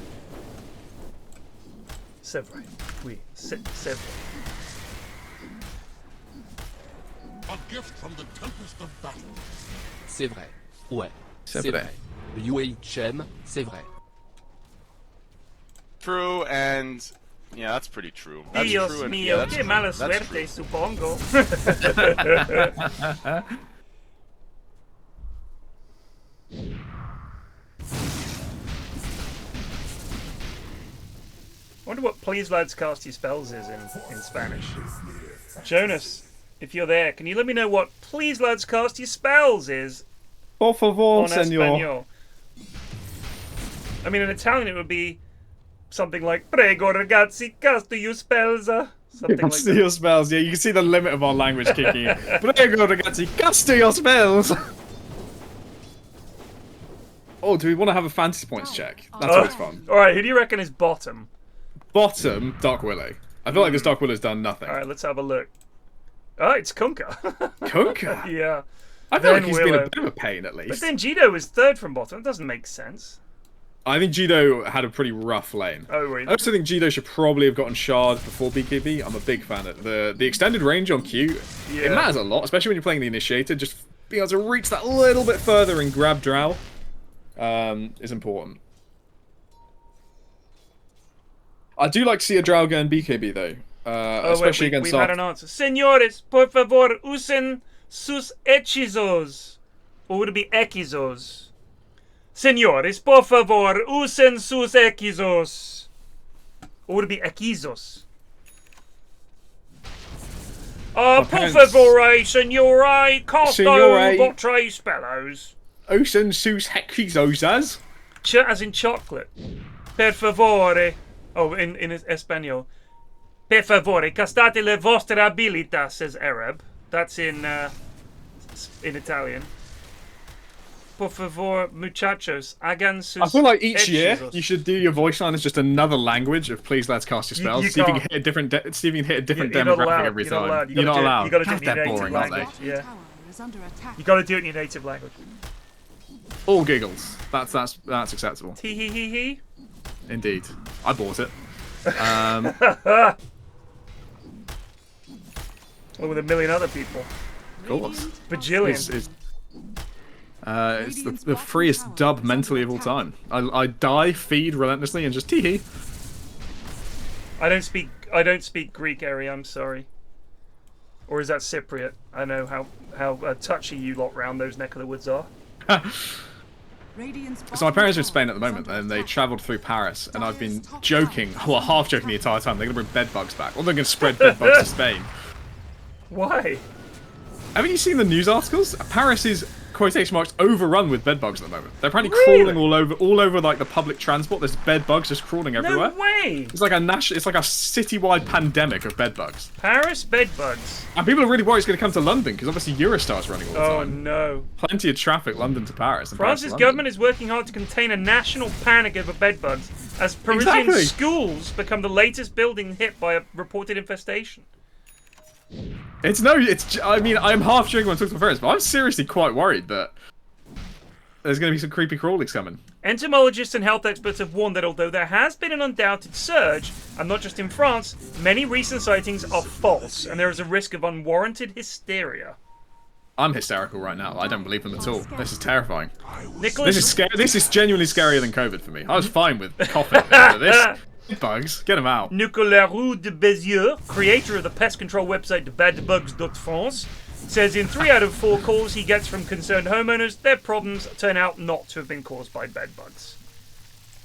C'est vrai. Oui, c'est vrai. A gift from the tempest of battle. C'est vrai. Ouais. C'est C'est vrai. vrai. UHM, c'est vrai. True, and yeah, that's pretty true. That's Dios true, and mío, yeah, that's qué true. mala That's suerte, true. supongo. I wonder what please lads cast your spells is in Spanish. Jonas, if you're there, can you let me know what please lads cast your spells is Por favor, on senor. Espanol? I mean, in Italian it would be something like Prego ragazzi, cast your spells. Something like Cast that. your spells. Yeah, you can see the limit of our language kicking in. Prego, ragazzi, cast your spells. Oh, do we want to have a fantasy points check? That's always fun. Alright, who do you reckon is bottom? Bottom, Dark Willow. I feel like this Dark Willow's done nothing. Alright, let's have a look. Oh, it's Kunkka. Kunkka? Yeah. I feel like Then he's been Willow. a bit of a pain, at But least. then Jito is third from bottom. It doesn't make sense. I think Jido had a pretty rough lane. Oh, wait. I also think Jido should probably have gotten Shard before BKB. I'm a big fan of the extended range on Q. Yeah. It matters a lot, especially when you're playing the Initiator. Just being able to reach that little bit further and grab Drow is important. I do like to see a Drow go in BKB though, especially against. We've had an answer. Señores, por favor, usen sus hechizos. Or would it be hechizos? Señores, por favor, usen sus hechizos. Or would it be hechizos? Por favor, señora, casto votrais bellows. Usen sus hechizos. As in chocolate. Per favore. Oh, in Espanol. Per favore, castate le vostre abilità, says Arab. That's in Italian. Por favor, muchachos, hagan sus I feel like each year hechizos. you should do your voice line as just another language of please let's cast your spells. You See if you can can't. hit a different see if you can hit a different You're not demographic allowed. every You're not time. allowed. You're not allowed. You gotta do God, it in your they're native boring, aren't they? language. Yeah. Tower is under attack. You gotta do it in your native language. All giggles. That's acceptable. Tee hee hee hee. Indeed. I bought it. Or with a million other people. Of course. Bajillion. It's the freest dub mentally of all time. I die, feed relentlessly, and just tee-hee. I don't speak Greek, Ari, I'm sorry. Or is that Cypriot? I know how touchy you lot round those neck of the woods are. So my parents are in Spain at the moment, and they travelled through Paris, and I've been joking, well, half joking the entire time, they're going to bring bedbugs back. Or they're going to spread bedbugs to Spain. Why? Haven't you seen the news articles? Paris is, quotation marks, overrun with bedbugs at the moment. They're apparently Really? crawling all over like the public transport. There's bedbugs just crawling everywhere. No way! It's like a citywide pandemic of bedbugs. Paris bedbugs. And people are really worried it's going to come to London, because obviously Eurostar's running all the Oh time. no. Plenty of traffic, London to Paris. And Paris France's to London. government is working hard to contain a national panic over bedbugs as Parisian Exactly. schools become the latest building hit by a reported infestation. I mean, I'm half joking when I talk to my parents, but I'm seriously quite worried that there's going to be some creepy crawlies coming. Entomologists and health experts have warned that although there has been an undoubted surge, and not just in France, many recent sightings are false, and there is a risk of unwarranted hysteria. I'm hysterical right now. I don't believe them at all. This is terrifying. Nicholas, This is scary. This is genuinely scarier than COVID for me. I was fine with coughing, but this bugs, get them out. Nicolas Roux de Bézieux, creator of the pest control website badbugs.france, says in 3 out of 4 calls he gets from concerned homeowners, their problems turn out not to have been caused by bedbugs.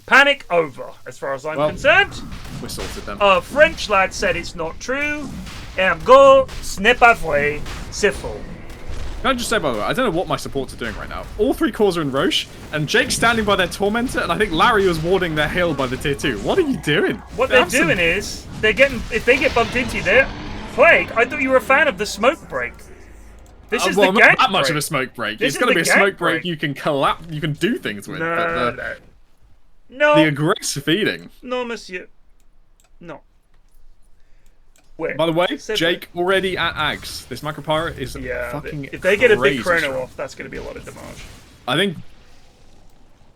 Panic over, as far as I'm concerned. We're sorted then. A French lad said it's not true. Ergo, ce n'est pas vrai, c'est faux. Can I just say, by the way, I don't know what my supports are doing right now. All 3 cores are in Roche, and Jake's standing by their Tormentor, and I think Larry was warding their hill by the tier 2. What are you doing? What they're doing is, if they get bumped into there, Plague, I thought you were a fan of the smoke break. This is the not gank that much break. of a smoke break. This It's is got to the be a gank smoke break break. you can collapse, you can do things with. No, but no. the aggressive feeding. No, monsieur. No. Wait. By the way, Separate. Jake already at Ags. This Macropyre is fucking if they get a big crazy chrono strong. off, that's going to be a lot of damage. I think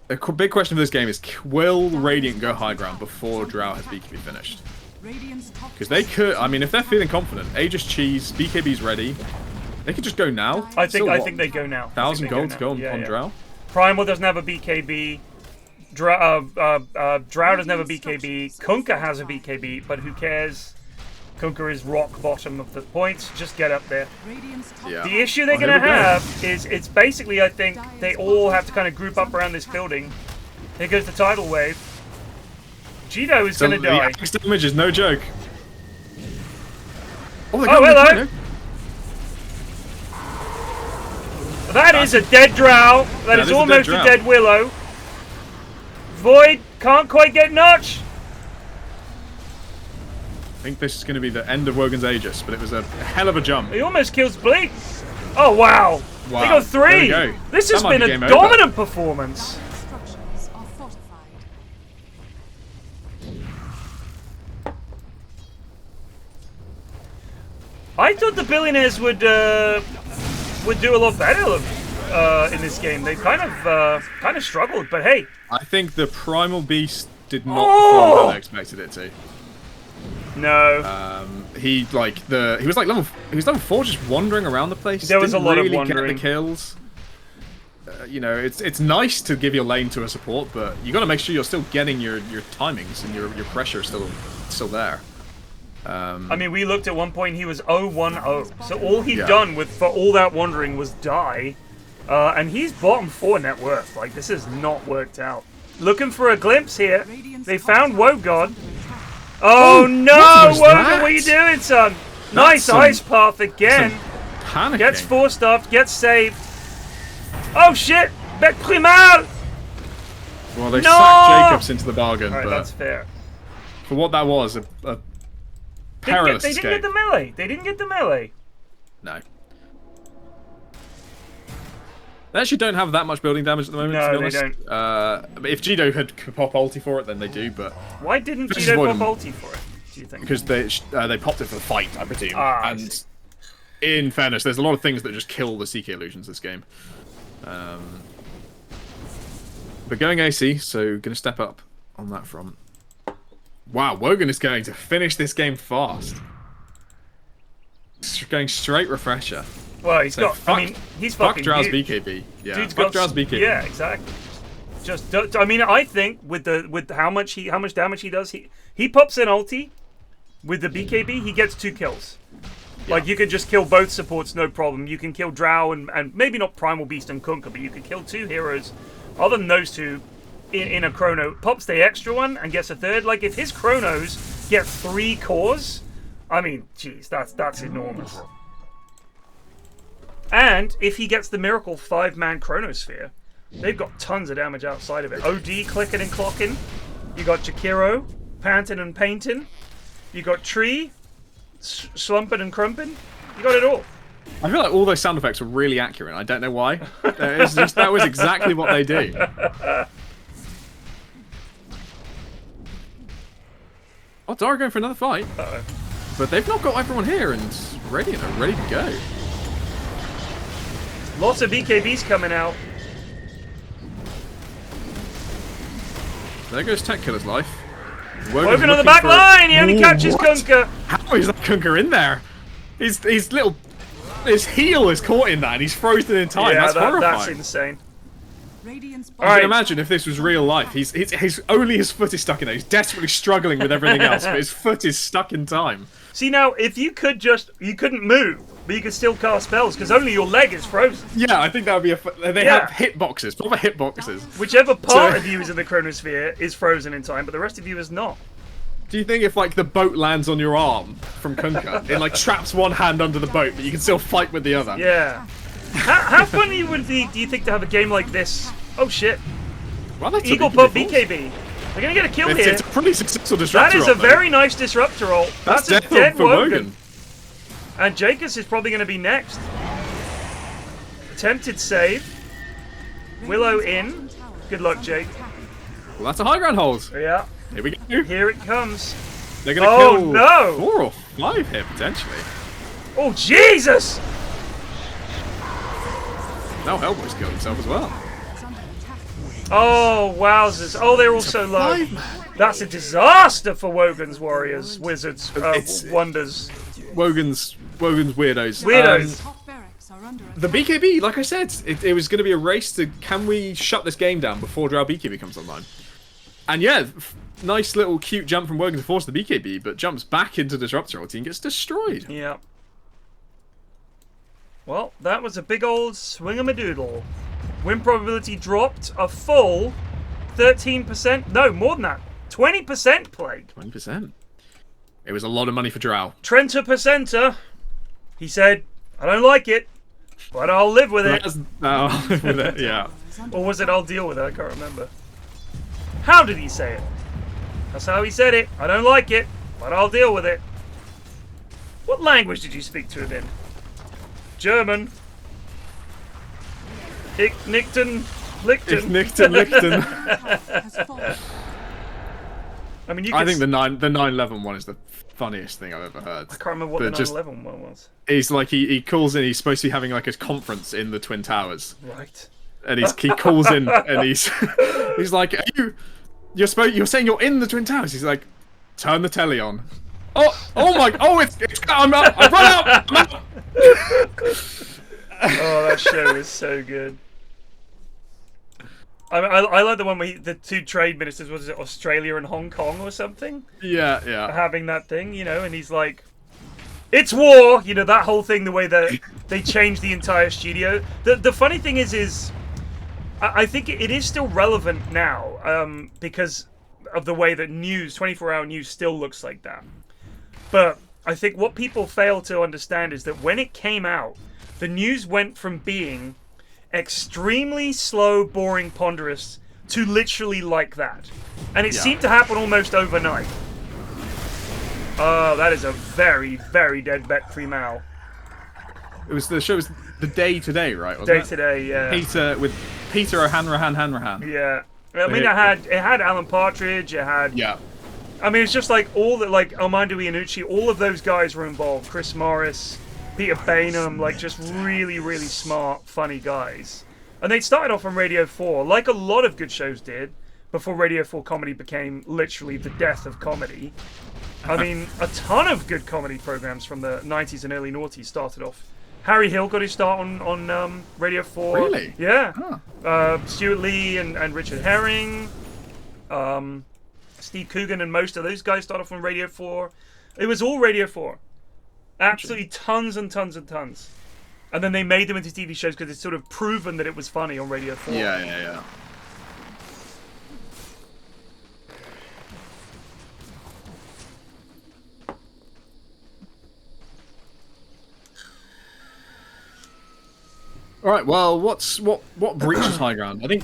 a big question for this game is, will Radiant go high ground before Drow has BKB finished? Because they could, I mean, if they're feeling confident, Aegis Cheese, BKB's ready, they could just go now. I think they go now. 1,000 gold to go on Yeah. Drow. Primal doesn't have a BKB. Drow doesn't have a BKB. Kunkka has a BKB, but who cares? Kunkka is rock bottom of the points. Just get up there. Yeah. The issue they're Well, going to here we go. have is it's basically, I think, they all have to kind of group up around this building. Here goes the tidal wave. Jido is So going to the die. axe damage is no joke. Oh, they're Oh, going hello. to That is a dead Drow. That is is a dead almost a Drow. dead Willow. Void can't quite get Notch. I think this is going to be the end of Wogan's Aegis, but it was a hell of a jump. He almost kills Bleak. Oh, wow. Wow. They got 3. There we go. This That has might been be a game over. dominant performance. Structures are fortified. I thought the billionaires would do a lot better in this game. They kind of struggled, but hey, I think the Primal Beast did not Oh! perform how I expected it to. No. He was level 4, just wandering around the place. There was Didn't a lot of really wandering. get the kills. You know, it's nice to give your lane to a support, but you got to make sure you're still getting your timings and your pressure is still there. I mean, we looked at one point, he was 0-1-0. So all he'd Yeah. done for all that wandering was die. And he's bottom 4 net worth. Like, this has not worked out. Looking for a glimpse here. They found Wogan. Oh no! what was Wogan, that? what are you doing, son? Nice some- ice path again. Panicking. Gets 4-stuffed, gets saved. Oh shit! Bec Primal! Well, they No! sacked Jacobs into the bargain, Alright, but that's fair. for what that was, a perilous They didn't escape. get the melee. They didn't get the melee. No. They actually don't have that much building damage at the moment, No, to be they honest. But if Jido could pop ulti for it, then they do, but... Why didn't Just Jido avoid pop them. ulti for it, do you think? Because they popped it for the fight, I presume. Ah, I and see. in fairness, there's a lot of things that just kill the CK illusions this game. But going AC, so gonna step up on that front. Wow, Wogan is going to finish this game fast. Going straight refresher. Well, he's So got. fuck- I mean, he's Fuck fucking Drow's huge. BKB. Yeah, Dude's fuck got Drow's BKB. Yeah, exactly. Just, I mean, I think with how much damage he does, he pops an ulti with the BKB, he gets 2 kills. Like, you can just kill both supports, no problem. You can kill Drow and maybe not Primal Beast and Kunkka, but you can kill 2 heroes. Other than those 2, in a chrono, pops the extra one and gets a 3rd. Like, if his chronos get 3 cores, I mean, jeez, that's enormous. And if he gets the miracle 5-man chronosphere, they've got tons of damage outside of it. OD clicking and clocking. You got Jakiro, panting and painting. You got Tree, slumping and crumping. You got it all. I feel like all those sound effects were really accurate. I don't know why. It's just that was exactly what they do. Oh, Dara going for another fight. Uh-oh. But they've not got everyone here and ready to go. Lots of BKBs coming out. There goes Tech Killer's life. Wogan on the back line. He only catches Kunkka. How is that Kunkka in there? His heel is caught in that and he's frozen in time. Yeah, That's that's horrifying. insane. Radiant's All I right. can imagine if this was real life. He's only his foot is stuck in there. He's desperately struggling with everything else, but his foot is stuck in time. See, now, if you couldn't move, but you could still cast spells, because only your leg is frozen. Yeah, I think that would be they Yeah. have hitboxes, proper hitboxes. Whichever part So- of you is in the chronosphere is frozen in time, but the rest of you is not. Do you think if like the boat lands on your arm from Kunkka, it like traps one hand under the boat, but you can still fight with the other? Yeah. How funny would it be, do you think, to have a game like this? Oh shit. Well, that's Eagle pop BKB. They're gonna get a kill here. It's a pretty successful That disruptor. is a ult, though. very nice disruptor ult. That's a definitely dead for Wogan. And Jacobs is probably gonna be next. Attempted save. Willow in. Good luck, Jake. Well, that's a high ground hold. Yeah. Here we go. Here it comes. They're gonna Oh, kill no. 4 or 5 here potentially. Oh Jesus! Now Hellboy's killed himself as well. Oh wowzers! Oh, they're all so low. That's a disaster for Wogan's warriors, wizards, wonders, Wogan's weirdos. weirdos. top barracks are under The BKB, like I said, it was going to be a race to can we shut this game down before Drow BKB comes online. And yeah, nice little cute jump from Wogan to force the BKB, but jumps back into Disruptor ulti and gets destroyed. Yeah. Well, that was a big old swingamadoodle. Win probability dropped a full 13%. No, more than that. 20% played. 20%. It was a lot of money for Drow. Trenta percenter. He said, I don't like it, but I'll live with it. With it, yeah. Or was it I'll deal with it? I can't remember. How did he say it? That's how he said it. I don't like it, but I'll deal with it. What language did you speak to him in? German. Ich nickten, lickten. Ich nickten, lickten. has fallen. I mean, you I could think the 9/11 one is the funniest thing I've ever heard. I can't remember what the 9/11 one was. He's like he calls in. He's supposed to be having like his conference in the Twin Towers, Right. and he calls in, and he's like, you're saying you're in the Twin Towers? He's like, turn the telly on. I'm out. I've run out. I'm out. Oh, that show is so good. I like the one where the two trade ministers, was it Australia and Hong Kong or something? Yeah. Having that thing, you know, and he's like, it's war! You know, that whole thing, the way that they changed the entire studio. The funny thing is I think it is still relevant now, because of the way that 24-hour news still looks like that. But I think what people fail to understand is that when it came out, the news went from being extremely slow, boring, ponderous to literally like that. And it seemed to happen almost overnight. Oh, that is a very, very dead bet free Mal. The show was The Day Today, right? Day Today, yeah. Peter O'Hanrahan. Yeah. I mean, it had Alan Partridge, it had... Yeah. I mean, it's just like all that, like Armando Iannucci, all of those guys were involved. Chris Morris, Peter Bainham, like just really, really smart, funny guys. And they started off on Radio 4, like a lot of good shows did, before Radio 4 comedy became literally the death of comedy. I mean, a ton of good comedy programs from the 90s and early noughties started off. Harry Hill got his start on Radio 4. Really? Yeah. Huh. Stuart Lee and Richard Herring. Steve Coogan and most of those guys started off on Radio 4. It was all Radio 4. Absolutely tons and tons and tons. And then they made them into TV shows because it's sort of proven that it was funny on Radio 4. Yeah. All right. Well, what breaches high ground? I think.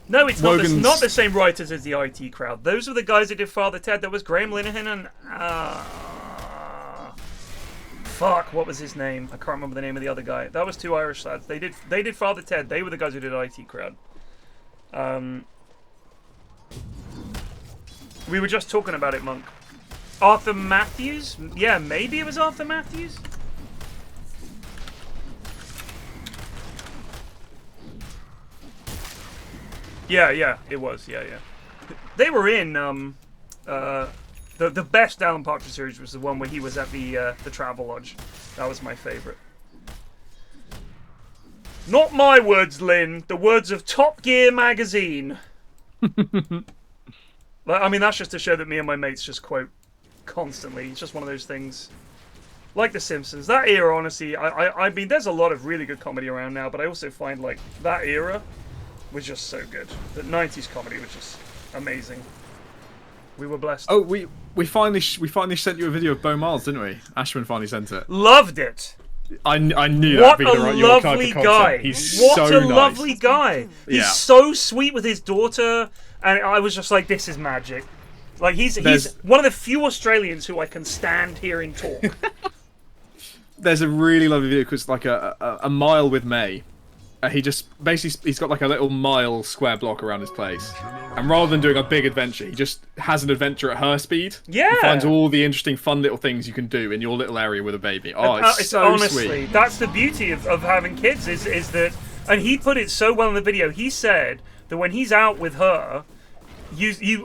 No, it's not. Wogan's... not the same writers as the IT crowd. Those were the guys that did Father Ted. That was Graham Linehan and fuck, what was his name? I can't remember the name of the other guy. That was two Irish lads. They did Father Ted. They were the guys who did IT crowd. We were just talking about it, Monk. Arthur Matthews? Yeah, maybe it was Arthur Matthews. Yeah, it was. Yeah. They were in the best Alan Partridge series was the one where he was at the Travel Lodge. That was my favorite. Not my words, Lynn. The words of Top Gear magazine. I mean, that's just to show that me and my mates just quote constantly. It's just one of those things. Like The Simpsons. That era, honestly, I mean, there's a lot of really good comedy around now, but I also find, like, that era was just so good. The 90s comedy was just amazing. We were blessed. Oh, we finally sent you a video of Bo Miles, didn't we? Ashman finally sent it. Loved it. I knew what that would be a your kind lovely of content. guy. He's what so a nice. lovely guy. He's so sweet with his daughter, and I was just like, this is magic. Like he's one of the few Australians who I can stand hearing talk. There's a really lovely video because like a mile with May. He just basically he's got like a little mile square block around his place, and rather than doing a big adventure, he just has an adventure at her speed. Yeah, he finds all the interesting, fun little things you can do in your little area with a baby. Oh, it's so honestly, sweet. That's the beauty of having kids is that, and he put it so well in the video. He said that when he's out with her,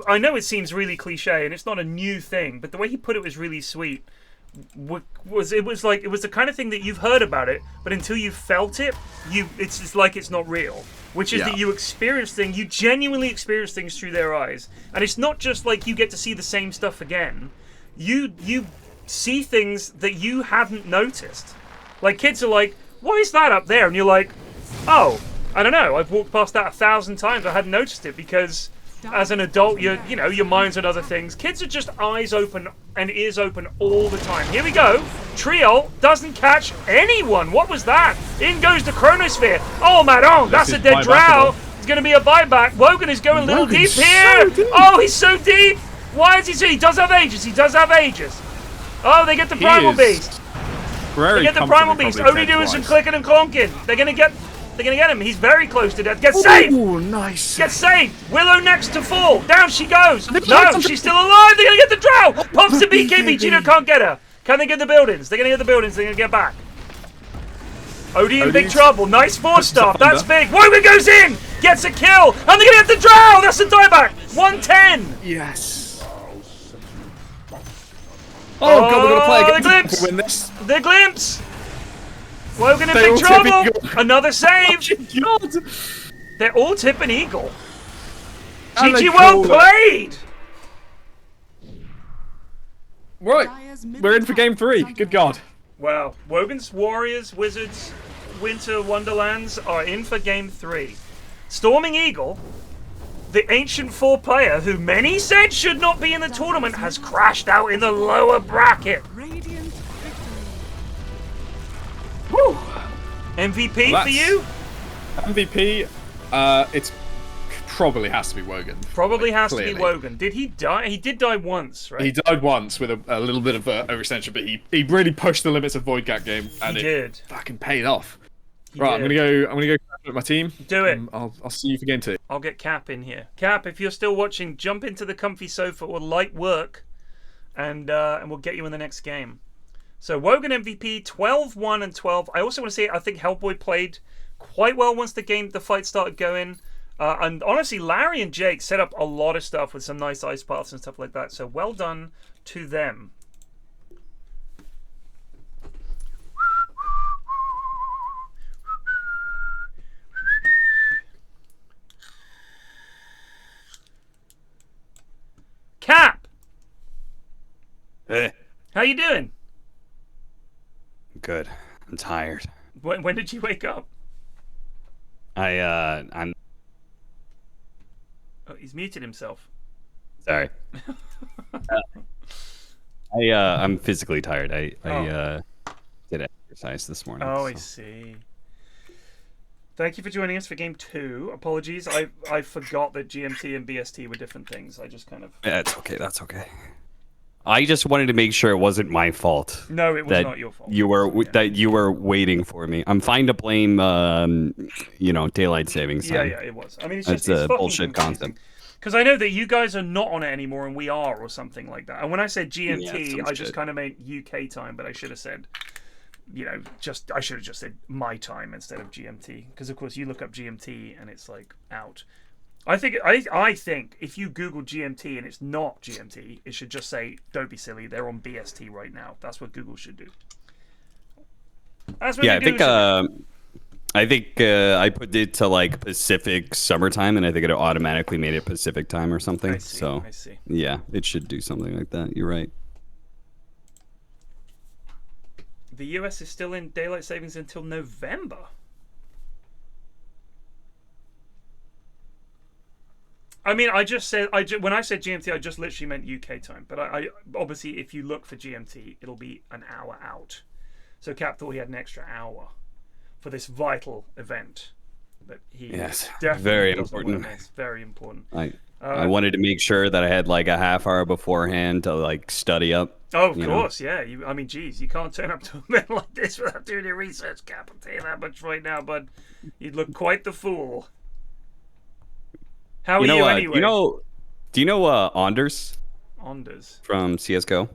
I know it seems really cliche and it's not a new thing, but the way he put it was really sweet. It was the kind of thing that you've heard about it, but until you felt it, it's just like it's not real. Which is that you genuinely experience things through their eyes, and it's not just like you get to see the same stuff again. You see things that you hadn't noticed. Like kids are like, "What is that up there?" And you're like, "Oh, I don't know. I've walked past that 1,000 times. I hadn't noticed it because." As an adult, your mind's on other things. Kids are just eyes open and ears open all the time. Here we go. Trio doesn't catch anyone. What was that? In goes the Chronosphere. Oh, Madon, that's a dead drow. It's going to be a buyback. Wogan is going a little deep here. So deep. Oh, he's so deep. Why is he so? He does have Aegis. Oh, they get the Primal Beast. They get the Primal Beast. Only doing some clicking and clonking. They're going to get him. He's very close to death. Get saved! Oh, nice. Get saved! Willow next to fall. Down she goes. No, she's still alive. They're going to get the drow. Pops the BKB. Cheeto can't get her. Can they get the buildings? They're going to get the buildings. They're going to get back. OD in big OD's trouble. Nice force stuff. That's under. big. Wogan goes in. Gets a kill. And they're going to get the drow. That's a dieback. 110. Yes. Oh, God, we're going to play the against glimpse. to win this. The glimpse. Wogan in They all big tip trouble. Eagle. Another save. God. They're all tipping Eagle. And they GG, well call it. played. Right. Dire's We're in for game 3. Good God. Well, Wogan's Warriors, Wizards, Winter Wonderlands are in for game 3. Storming Eagle, the ancient 4-player who many said should not be in the tournament, has crashed out in the lower bracket. Radiant victory. Woo! MVP Well, for you? MVP, it's probably has to be Wogan. Probably Like, has to be clearly. Wogan. Did he die? He did die once, right? He died once with a little bit of overextension, but he really pushed the limits of Void Gap game, and He it did. fucking paid off. He Right, did. I'm gonna go with my team. Do it. I'll see you for game 2. I'll get Cap in here. Cap, if you're still watching, jump into the comfy sofa or light work, and we'll get you in the next game. So Wogan MVP, 12-1 and 12. I also want to say I think Hellboy played quite well once the fight started going. And honestly, Larry and Jake set up a lot of stuff with some nice ice paths and stuff like that. So well done to them. Cap, Hey, how you doing? good. I'm tired. When did you wake up? I'm Oh, he's muted himself. sorry. I'm physically tired. I did exercise this morning. Oh, I so. see. Thank you for joining us for game 2. Apologies, I forgot that GMT and BST were different things. I just kind of... Yeah, it's okay. That's okay. I just wanted to make sure it wasn't my fault. No, it was that not your fault. You were Yeah. that you were waiting for me. I'm fine to blame, daylight savings Yeah, time. yeah, it was. I mean, it's That's just it's a fucking bullshit concept. Because I know that you guys are not on it anymore and we are, or something like that. And when I said GMT, Yeah, I some just shit. kind of meant UK time, but I should have said, I should have just said my time instead of GMT. Because of course you look up GMT and it's like out. I think if you Google GMT and it's not GMT, it should just say, "Don't be silly, they're on BST right now." That's what Google should do. That's what Yeah, Google should do. I think I put it to like Pacific summertime, and I think it automatically made it Pacific time or something. I see, So I see. yeah, it should do something like that. You're right. The US is still in daylight savings until November. I mean, I just said when I said GMT, I just literally meant UK time. But I obviously, if you look for GMT, it'll be an hour out. So Cap thought he had an extra hour for this vital event that he Yes, definitely very doesn't want important. to miss. Very important. I wanted to make sure that I had like a half hour beforehand to like study up. Oh, of you know? course, yeah. I mean, geez, you can't turn up to an event like this without doing your research, Cap. I'll tell you that much right now, bud. You'd look quite the fool. How are you anyway? Do you know Anders Anders. from CS:GO?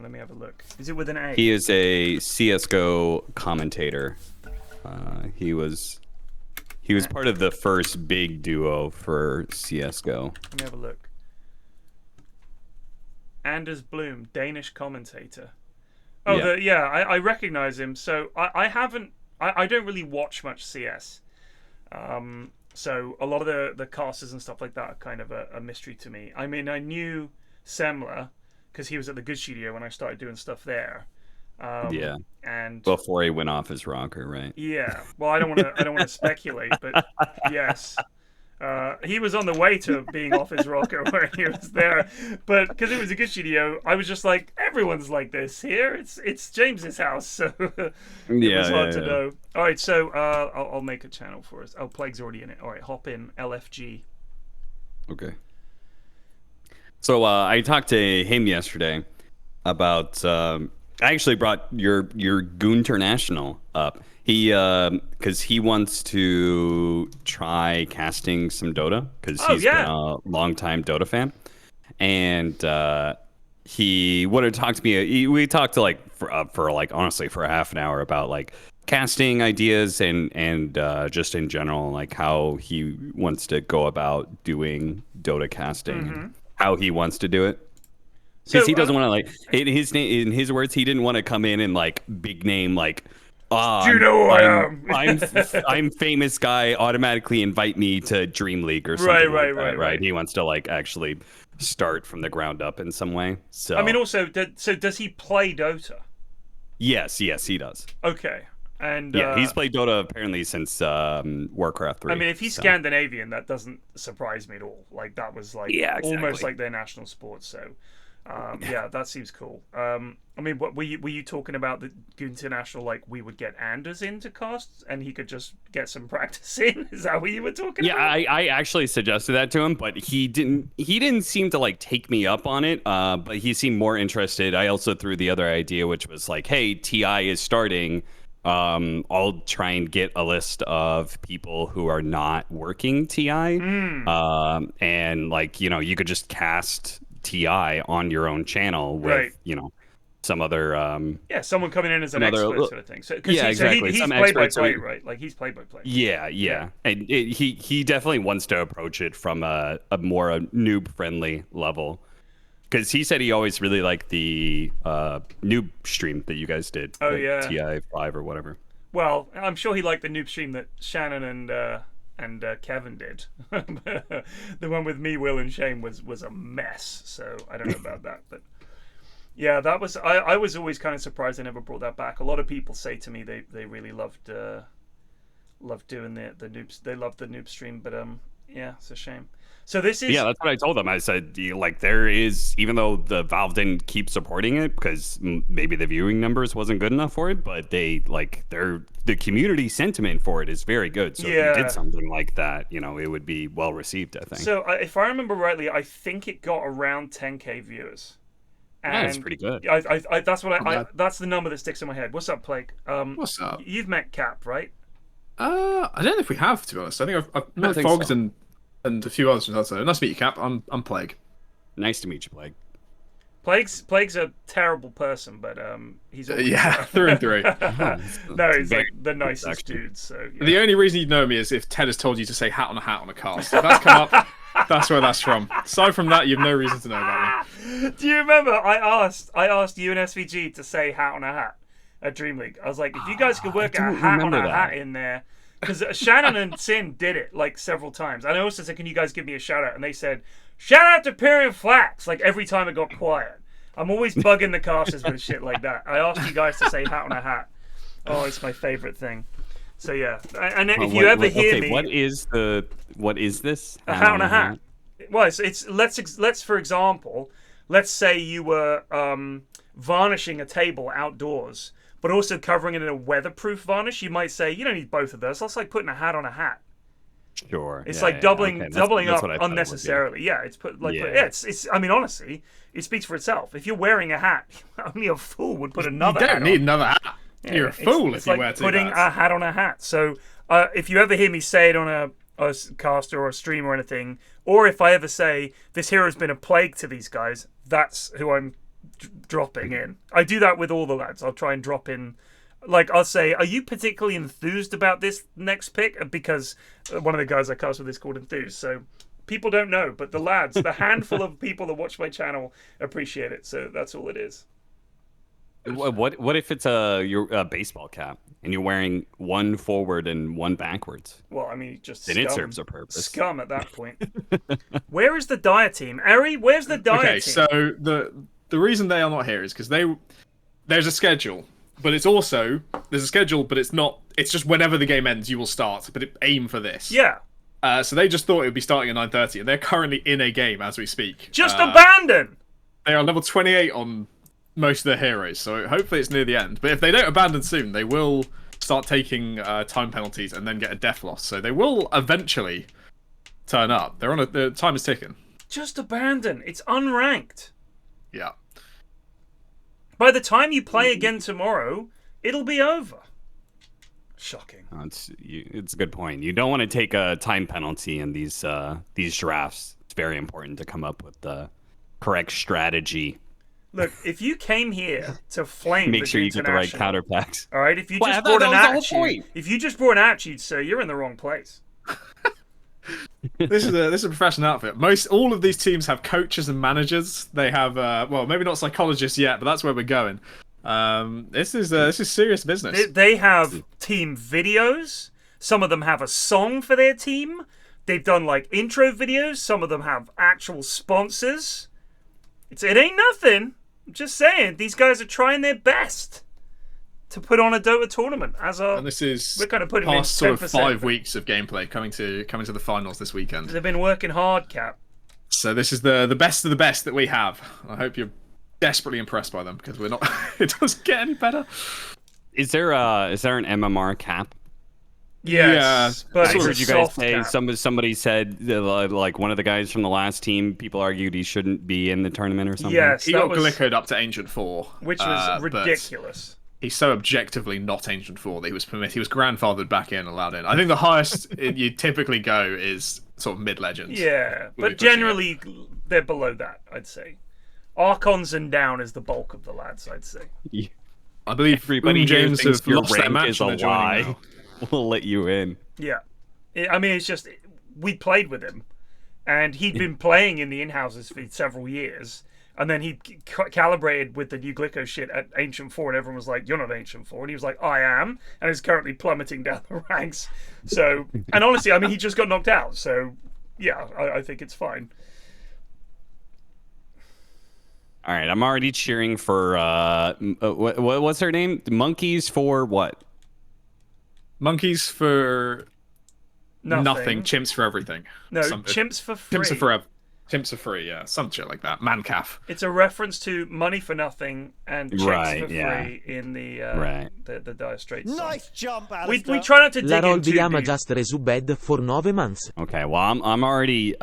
Let me have a look. Is it with an A? He is a CS:GO commentator. He was part of the first big duo for CS:GO. Let me have a look. Anders Bloom, Danish commentator. Oh, Yeah. I recognize him. So I don't really watch much CS. So a lot of the casters and stuff like that are kind of a mystery to me. I mean, I knew Semler because he was at the Good Studio when I started doing stuff there. Yeah. And Before he went off his rocker, right? yeah, well, I don't want to speculate, but yes, he was on the way to being off his rocker when he was there. But because it was a Good Studio, I was just like, everyone's like this here. It's James's house, so it was hard to know. All right, so I'll make a channel for us. Oh, Plague's already in it. All right, hop in LFG. Okay. So I talked to him yesterday about. I actually brought your Goonternational up. He because he wants to try casting some Dota because he's been a longtime Dota fan, and he wanted to talk to me. We talked to like for like honestly for half an hour about like casting ideas and just in general, like how he wants to go about doing Dota casting, and how he wants to do it. Because he doesn't want to, like, in his words, he didn't want to come in and like big name like, do you know who I am? I'm famous guy. Automatically invite me to Dream League or something. Right. He wants to like actually start from the ground up in some way. So I mean, also, so does he play Dota? Yes, he does. Okay. And yeah, he's played Dota apparently since Warcraft 3. I mean, if he's Scandinavian, that doesn't surprise me at all. Like, that was like almost like their national sport. So, yeah, that seems cool. I mean, what were you talking about the international? Like, we would get Anders into casts, and he could just get some practice in. Is that what you were talking about? Yeah, I actually suggested that to him, but he didn't seem to like take me up on it. But he seemed more interested. I also threw the other idea, which was like, hey, TI is starting. I'll try and get a list of people who are not working TI, and like, you know, you could just cast TI on your own channel with you know, some other someone coming in as an expert sort of thing. So, exactly. He's play by play, right? Like, he's play by play. Yeah. And he definitely wants to approach it from a more noob friendly level. Because he said he always really liked the noob stream that you guys did. Oh, yeah. TI5 or whatever. Well, I'm sure he liked the noob stream that Shannon and Kevin did. The one with me, Will, and Shane was a mess. So I don't know about that. But yeah, that was... I was always kind of surprised they never brought that back. A lot of people say to me they really loved doing the noobs. They loved the noob stream. But yeah, it's a shame. So this is... Yeah, that's what I told them. I said, like, there is, even though the Valve didn't keep supporting it because maybe the viewing numbers wasn't good enough for it, but they, like, the community sentiment for it is very good. So if you did something like that, you know, it would be well received, I think. So if I remember rightly, I think it got around 10K viewers. And that's pretty good. That's the number that sticks in my head. What's up, Plague? What's up? You've met Cap, right? I don't know if we have, to be honest. I think I've met Fogs and a few others from outside. Nice to meet you, Cap. I'm Plague. Nice to meet you, Plague. Plague's a terrible person, but he's through and through. No, he's like the nicest dude. So yeah. The only reason you'd know me is if Ted has told you to say hat on a cast. If that's come up, that's where that's from. Aside from that, you have no reason to know about me. Do you remember I asked you and SVG to say hat on a hat at Dream League? I was like, if you guys could work a hat on a hat in there. Because Shannon and Sin did it like several times. And I also said, can you guys give me a shout out? And they said, shout out to PFlax. Like every time it got quiet. I'm always bugging the casters with shit like that. I asked you guys to say hat on a hat. Oh, it's my favorite thing. So yeah. And if you ever hear me... What is this? A hat on a hat. Well, let's for example, let's say you were varnishing a table outdoors, but also covering it in a weatherproof varnish. You might say, you don't need both of those. That's like putting a hat on a hat. Sure. It's like doubling up unnecessarily. Yeah, it's put like it's. I mean, honestly, it speaks for itself. If you're wearing a hat, only a fool would put another. You don't need another hat. Yeah, you're a fool if you wear two putting a hat on a hat. So if you ever hear me say it on a caster or a stream or anything, or if I ever say this hero's been a plague to these guys, that's who I'm dropping in. I do that with all the lads. I'll try and drop in, like, I'll say, are you particularly enthused about this next pick? Because one of the guys I cast with is called Enthused. So people don't know, but the lads, the handful of people that watch my channel appreciate it. So that's all it is. What if it's your baseball cap and you're wearing one forward and one backwards? Well, I mean, just then it serves a purpose. Scum at that point. Where is the Dire team, Ari? Where's the Dire team? Okay, so the reason they are not here is because there's a schedule, but there's a schedule, but it's not. It's just whenever the game ends, you will start. But aim for this. Yeah. So they just thought it would be starting at 9:30, and they're currently in a game as we speak. Just abandon. They are level 28 on most of their heroes, so hopefully it's near the end. But if they don't abandon soon, they will start taking time penalties and then get a death loss. So they will eventually turn up. The time is ticking. Just abandon. It's unranked. Yeah. By the time you play again tomorrow, it'll be over. Shocking. It's a good point. You don't want to take a time penalty in these drafts. It's very important to come up with the correct strategy. Look, if you came here to flame Make the sure you get the right International, counter packs. all right, if you Well, just I thought brought an that was the whole attitude, point. if you just brought an attitude, sir, you're in the wrong place. This is a professional outfit. All of these teams have coaches and managers. They have well, maybe not psychologists yet, but that's where we're going. This is serious business. They have team videos. Some of them have a song for their team. They've done like intro videos. Some of them have actual sponsors. It ain't nothing. I'm just saying, these guys are trying their best to put on a Dota tournament. And this is we're kind of putting past in sort 10%, of 5 weeks of gameplay coming to the finals this weekend. They've been working hard, Cap. So this is the best of the best that we have. I hope you're desperately impressed by them because we're not. It doesn't get any better. Is there an MMR cap? Yes, but I it's heard a you guys soft say cap. somebody said like one of the guys from the last team. People argued he shouldn't be in the tournament or something. Yes, He that got was, Glickoed up to Ancient 4, which was but ridiculous. He's so objectively not Ancient 4 that he was grandfathered back in, allowed in. I think the highest you typically go is sort of mid legends. Yeah, We'll be but pushing generally they're below that, I'd say. Archons and down is the bulk of the lads, I'd say. I believe Everybody Boom here James thinks have your lost their rank match is and a they're joining lie. now. We'll let you in. Yeah. I mean, it's just, we played with him, and he'd been playing in the in-houses for several years, and then he calibrated with the new Glicko shit at Ancient 4, and everyone was like, you're not Ancient 4, and he was like, I am, and is currently plummeting down the ranks. So, and honestly, I mean, he just got knocked out, so, yeah, I think it's fine. All right, I'm already cheering for what's her name? Monkeys for what? Monkeys for Nothing. Chimps for everything. No, chimps for free. Chimps are forever. Chimps are free, yeah. Some shit like that. Mancaf. It's a reference to money for nothing and chimps Right, for yeah. free in the the Dire Straits song. Nice jump, We Alistair. try not to La dig in roll too di Yama deep. just resubbed for 9 months. Okay, well I'm already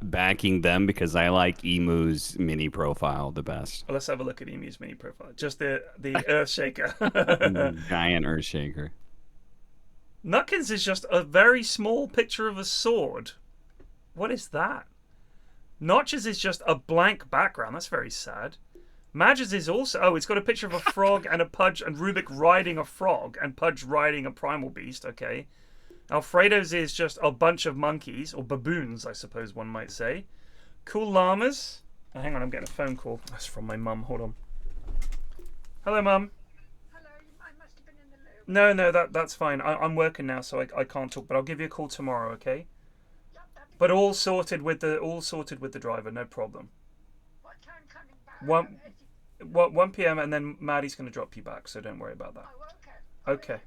backing them because I like Emu's mini profile the best. Well, let's have a look at Emu's mini profile. Just the Earthshaker. Giant Earthshaker. Nutkins is just a very small picture of a sword. What is that? Notches is just a blank background. That's very sad. Madge's is also... Oh, it's got a picture of a frog and a Pudge and Rubik riding a frog and Pudge riding a primal beast. Okay. Alfredo's is just a bunch of monkeys, or baboons, I suppose one might say. Cool llamas. Oh, hang on, I'm getting a phone call. That's from my mum. Hold on. Hello, mum. No, that's fine. I'm working now, so I can't talk. But I'll give you a call tomorrow, okay? But all sorted with the driver, no problem. What time coming back? 1 p.m. and then Maddie's going to drop you back, so don't worry about that. Oh, Okay. Is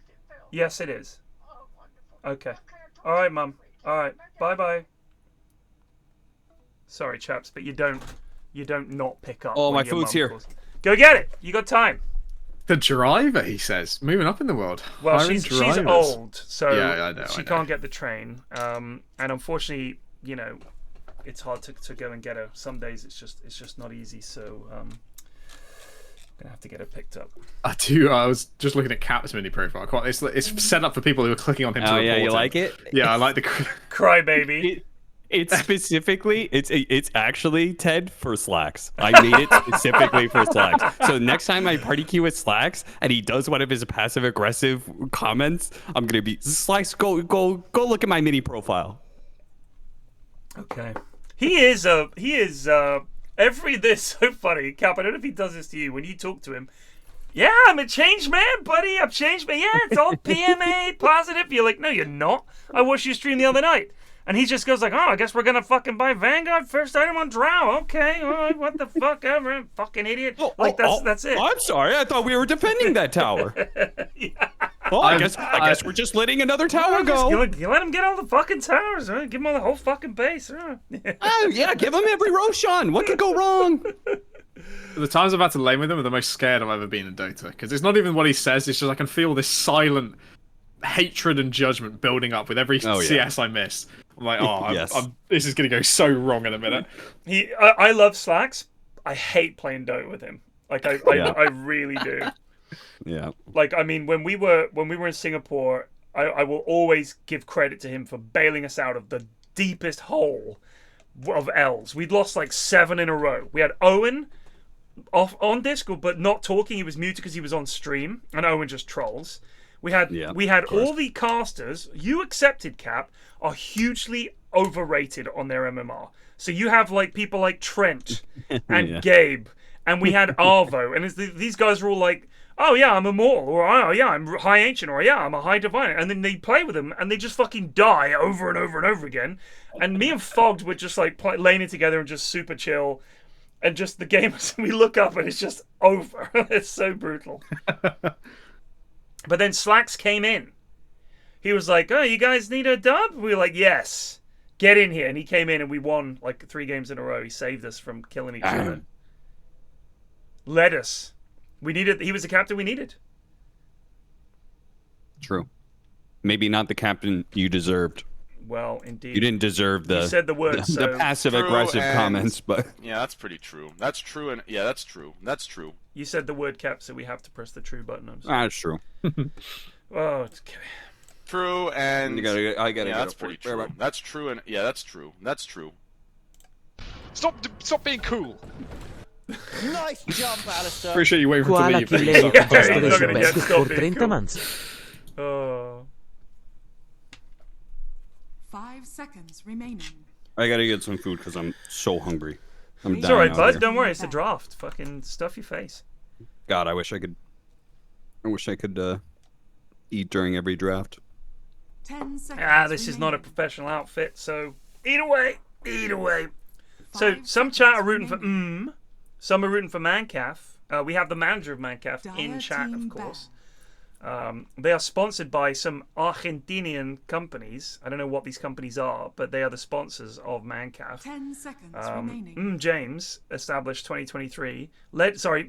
it Phil? Yes, it is. Oh, wonderful. Okay. I'll talk All to right, you mum. next week. All right. Okay. Bye. Sorry, chaps, but you don't not pick up. Oh, when my your food's mum here. calls. Go get it. You got time. The driver, he says. Moving up in the world. Well, Hiring she's drivers. old, so Yeah, I know, she I know. can't get the train. And unfortunately, it's hard to go and get her. Some days it's just not easy. So gonna have to get her picked up. I was just looking at Cap's mini profile. It's set up for people who are clicking on him to Oh report yeah, you him. like it? Yeah, I like the. Crybaby. It's specifically, it's actually Ted for Slacks. I made it specifically for Slacks. So next time I party queue with Slacks and he does one of his passive aggressive comments, I'm gonna be Slacks. Go look at my mini profile. Okay. He is this so funny, Cap. I don't know if he does this to you when you talk to him. Yeah, I'm a changed man, buddy. I'm changed man. Yeah, it's all PMA positive. You're like, no, you're not. I watched your stream the other night. And he just goes like, oh, I guess we're gonna fucking buy Vanguard first item on Drow. Okay, all right, what the fuck ever, fucking idiot. That's it. I'm sorry, I thought we were defending that tower. Well, I guess we're just letting another tower go. You let him get all the fucking towers. Right? Give him all the whole fucking base. Oh yeah, give him every Roshan. What could go wrong? The times I've had to lane with him are the most scared I've ever been in Dota. Because it's not even what he says, it's just I can feel this silent hatred and judgment building up with every CS I miss. I'm like, oh, Yes. this is going to go so wrong in a minute. I love Slacks. I hate playing Dota with him. Like, I really do. Yeah. Like, I mean, when we were in Singapore, I will always give credit to him for bailing us out of the deepest hole of L's. We'd lost like 7 in a row. We had Owen, off on Discord, but not talking. He was muted because he was on stream, and Owen just trolls. We had all the casters. You accepted, Cap, are hugely overrated on their MMR. So you have like people like Trent and Gabe, and we had Arvo, and these guys are all like, oh yeah, I'm immortal, or oh yeah, I'm high ancient, or yeah, I'm a high divine, and then they play with them, and they just fucking die over and over and over again. And me and Fogged were just like laning together and just super chill, and just the game, we look up and it's just over. It's so brutal. But then Slacks came in. He was like, oh, you guys need a dub? We were like, yes, get in here. And he came in and we won like 3 games in a row. He saved us from killing each other. Led us. He was the captain we needed. True. Maybe not the captain you deserved. Well, indeed. You didn't deserve the, you said the word, the passive-aggressive comments, but... Yeah, that's pretty true. That's true, and yeah, that's true. That's true. You said the word, Cap, so we have to press the true button. That's true. Oh, it's okay. True, and... I gotta yeah, that's pretty true. That's true, and yeah, that's true. That's true. Stop being cool. Nice jump, Alistair. Appreciate you waiting for Qua to la leave. Chileno che posta le subeste por 30 months. 5 seconds remaining. I gotta get some food because I'm so hungry. I'm It's dying alright, out bud. here. Don't worry, it's a draft. Fucking stuff your face. God, I wish I could eat during every draft. 10 seconds. This is not a professional outfit, so eat away. Eat away. So some chat are rooting for some are rooting for Mancaf. We have the manager of Mancaf in chat, of course. They are sponsored by some Argentinian companies. I don't know what these companies are, but they are the sponsors of Mancaf. 10 seconds remaining. James, established 2023.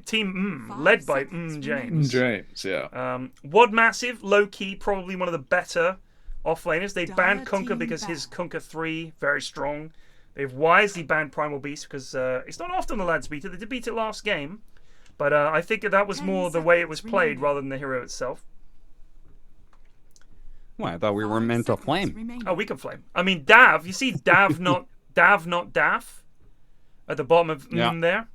Team led by James. James, yeah. WOD Massive, low key, probably one of the better offlaners. They banned Kunkka because his Kunkka 3 very strong. They've wisely banned Primal Beast because it's not often the lads beat it. They did beat it last game. But I think that was more the way it was played rather than the hero itself. Well, I thought we were meant to flame. Oh, we can flame. I mean, Dav. You see Dav, not Daff, at the bottom of there.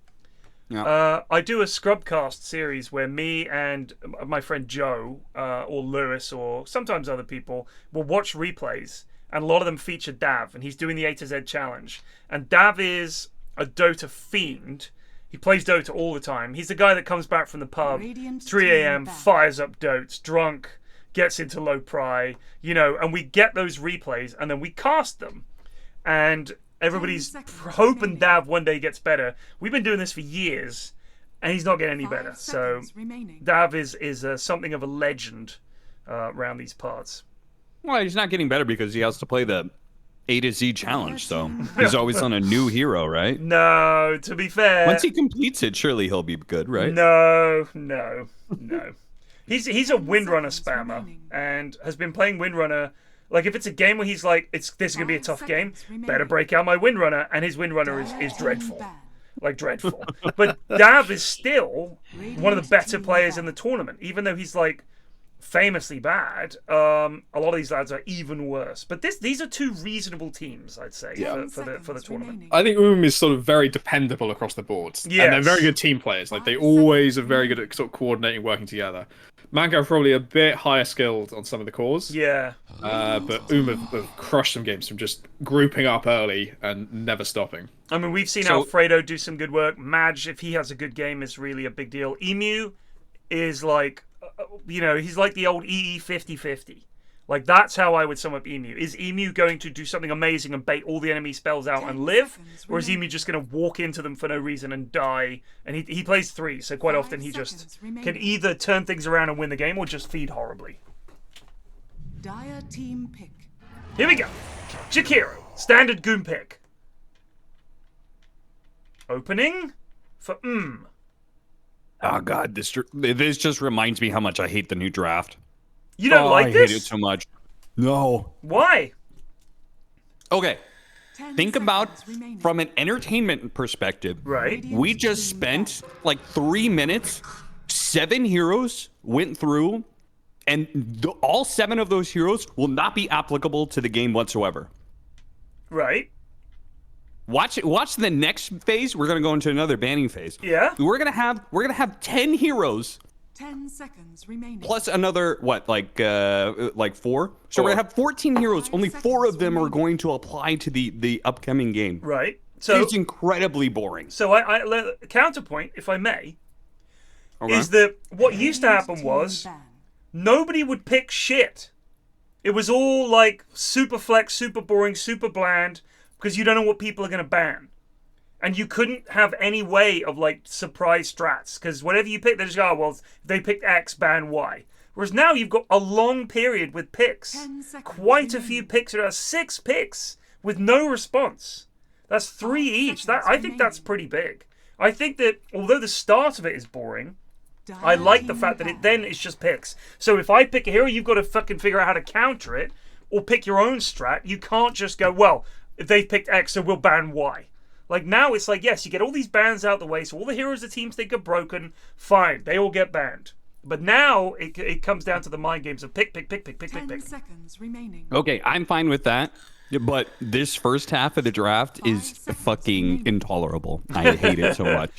Yeah. I do a Scrubcast series where me and my friend Joe, or Lewis, or sometimes other people will watch replays, and a lot of them feature Dav, and he's doing the A to Z challenge. And Dav is a Dota fiend. He plays Dota all the time. He's the guy that comes back from the pub, 3 a.m., fires up Dotes, drunk, gets into low pry, and we get those replays and then we cast them. And everybody's hoping Dav one day gets better. We've been doing this for years and he's not getting any better. So Dav is something of a legend around these parts. Well, he's not getting better because he has to play the A to Z challenge, so he's always on a new hero, right? No, to be fair. Once he completes it, surely he'll be good, right? No. He's a Windrunner spammer and has been playing Windrunner. Like, if it's a game where he's like, this is going to be a tough game, better break out my Windrunner, and his Windrunner is dreadful. Like, dreadful. But Dav is still one of the better players in the tournament, even though he's, like, famously bad. A lot of these lads are even worse. But these are 2 reasonable teams, I'd say, for the tournament. I think is sort of very dependable across the board. Yes. And they're very good team players. Like, they always are very good at sort of coordinating, working together. Mango are probably a bit higher skilled on some of the cores. Yeah. But have crushed some games from just grouping up early and never stopping. I mean, we've seen Alfredo do some good work. Madge, if he has a good game, is really a big deal. Emu is like, he's like the old EE 50-50. Like, that's how I would sum up Emu. Is Emu going to do something amazing and bait all the enemy spells out and live? Or is Emu just going to walk into them for no reason and die? And he plays 3, so quite often he just can either turn things around and win the game or just feed horribly. Dire team pick. Here we go. Jakiro, standard goon pick. Opening for Oh god, this just reminds me how much I hate the new draft. You don't like this? I hate it so much. No. Why? Okay. Think about from an entertainment perspective. Right. We just spent like 3 minutes, 7 heroes went through, and all 7 of those heroes will not be applicable to the game whatsoever. Right. Watch the next phase. We're gonna go into another banning phase. Yeah. We're gonna have 10 heroes 10 seconds remaining. plus another like 4. So we're gonna have 14 heroes. 5 Only 4 of seconds them are remaining. going to apply to the upcoming game. Right. So It's incredibly boring. So I counterpoint, if I may, Okay. is that what used to happen was Ban. nobody would pick shit. It was all like super flex, super boring, super bland, because you don't know what people are going to ban. And you couldn't have any way of like surprise strats, because whatever you pick, they just go, oh, well, if they picked X, ban Y. Whereas now you've got a long period with picks. 10 seconds Quite a few remaining. picks. There are 6 picks with no response. That's 3 each. I think that's pretty big. I think that although the start of it is boring, I like the fact that it then it's just picks. So if I pick a hero, you've got to fucking figure out how to counter it or pick your own strat. You can't just go, well, if they've picked X, so we'll ban Y. Like now it's like, yes, you get all these bans out the way, so all the heroes the teams think are broken, fine, they all get banned. But now it comes down to the mind games of pick. 10 seconds remaining. Okay, I'm fine with that. But this first half of the draft is 5 seconds fucking remaining. intolerable. I hate it so much.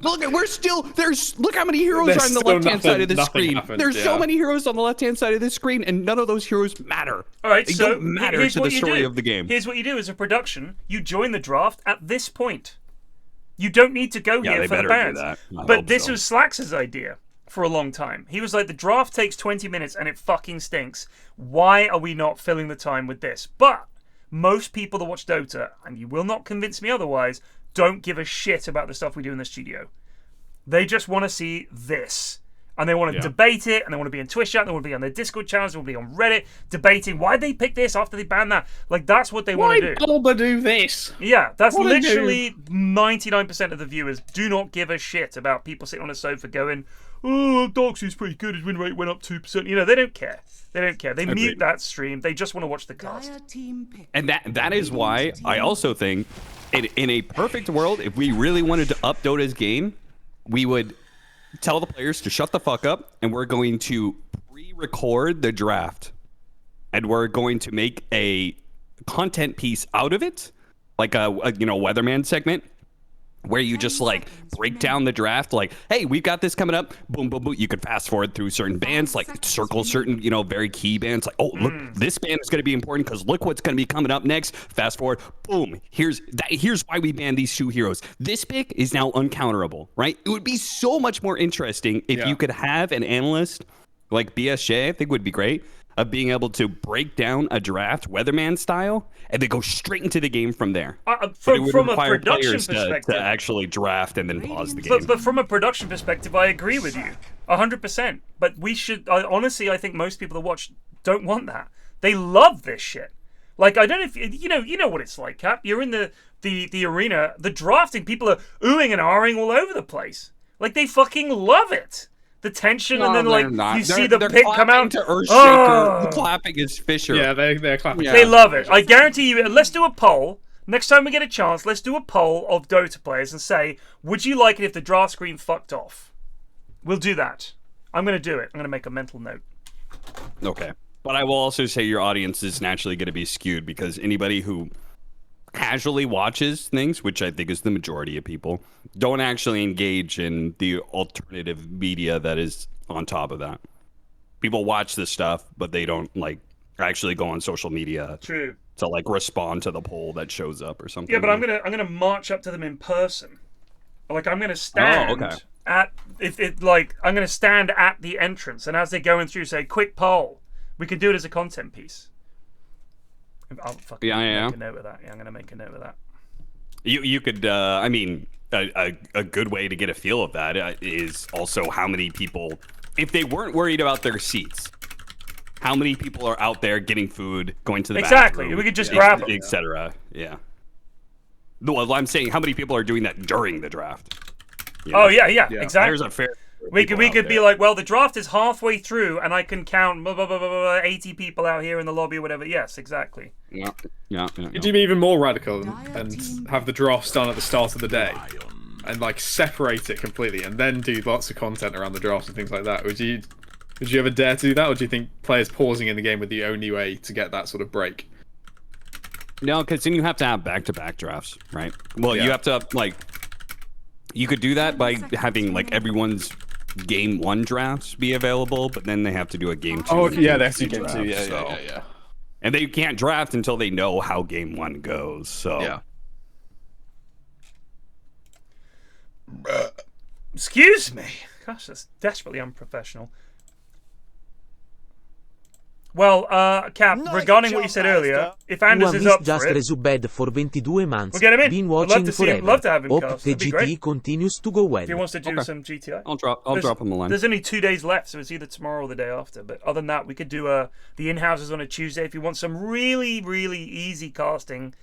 Look, look how many heroes There's are on the still left-hand side of the nothing screen. happened, There's so yeah. many heroes on the left-hand side of the screen, and none of those heroes matter. All right, They so don't matter here's to what the you story do. of the game. Here's what you do as a production. You join the draft at this point. You don't need to go Yeah, here they for the better do bans. that. I But hope this so. was Slax's idea for a long time. He was like, the draft takes 20 minutes and it fucking stinks. Why are we not filling the time with this? But most people that watch Dota, and you will not convince me otherwise, don't give a shit about the stuff we do in the studio. They just want to see this. And they want to debate it, and they want to be in Twitch chat, they want to be on their Discord channels, they want to be on Reddit, debating why they pick this after they ban that. Like, that's what they want to do. Bulba do this? Yeah, that's What do they literally 99% of the viewers do not give a shit about people sitting on a sofa going, oh, Darkseid's pretty good, his win rate went up 2%. You know, they don't care. They don't care. They mute that stream. They just want to watch the cast. Dire team pick. And that is why I also think, in a perfect world, if we really wanted to up Dota's game, we would tell the players to shut the fuck up, and we're going to pre-record the draft, and we're going to make a content piece out of it, like a weatherman segment, where you just like break down the draft, like, hey, we've got this coming up, boom, boom, boom. You could fast forward through certain bands, like circle certain, very key bands, like, oh, look, this band is going to be important because look what's going to be coming up next. Fast forward, boom. Here's why we banned these 2 heroes. This pick is now uncounterable, right? It would be so much more interesting if you could have an analyst like BSJ, I think would be great, of being able to break down a draft weatherman style and then go straight into the game from there. From a require production players perspective. to actually draft and then pause the game. But from a production perspective, I agree with you 100%. But we should honestly, I think most people that watch don't want that. They love this shit. Like, I don't know if you know what it's like, Cap. You're in the arena, the drafting, people are oohing and ahhing all over the place. Like, they fucking love it. The tension, and then like you see the pick come out. To Earthshaker. The clapping is Fisher. Yeah, they're clapping. They love it. I guarantee you. Let's do a poll. Next time we get a chance, let's do a poll of Dota players and say, would you like it if the draft screen fucked off? We'll do that. I'm going to do it. I'm going to make a mental note. Okay. But I will also say your audience is naturally going to be skewed because anybody who casually watches things, which I think is the majority of people, don't actually engage in the alternative media that is on top of that. People watch this stuff, but they don't like actually go on social media True. to like respond to the poll that shows up or something. Yeah, but I'm gonna march up to them in person. Like, I'm gonna stand at I'm gonna stand at the entrance, and as they're going through, say, quick poll. We can do it as a content piece. I'll fucking make a note of that. Yeah, I'm gonna make a note of that. You could, I mean, a good way to get a feel of that is also how many people, if they weren't worried about their seats, how many people are out there getting food, going to the bathroom, we could just grab them, etc. Yeah. Well, I'm saying how many people are doing that during the draft. Oh yeah, exactly. There's a fair. We could be like, well, the draft is halfway through, and I can count 80 people out here in the lobby or whatever. Yes, exactly. Yeah. Could you be even more radical and have the drafts done at the start of the day, and like separate it completely, and then do lots of content around the drafts and things like that? Would you ever dare to do that, or do you think players pausing in the game would be the only way to get that sort of break? No, because then you have to have back-to-back drafts, right? Well, Yeah. you have to like. You could do that by having like everyone's game 1 drafts be available, but then they have to do a game 2. Oh and yeah, game that's 3 game draft, 2. Yeah, so- yeah. And they can't draft until they know how game 1 goes. So Yeah. Excuse me. Gosh, that's desperately unprofessional. Well, Cap, Nice regarding what you jump, said earlier, Alistair. if Anders is One up just for it, resubbed for 22 months. We'll get him in. Been I'd love watching to see him. forever. Love to have him Hope cast. the That'd be GT great. continues to go well. if he wants to do Okay. some GTI. I'll drop him a line. There's only 2 days left, so it's either tomorrow or the day after. But other than that, we could do the in-houses on a Tuesday if you want some really, really easy casting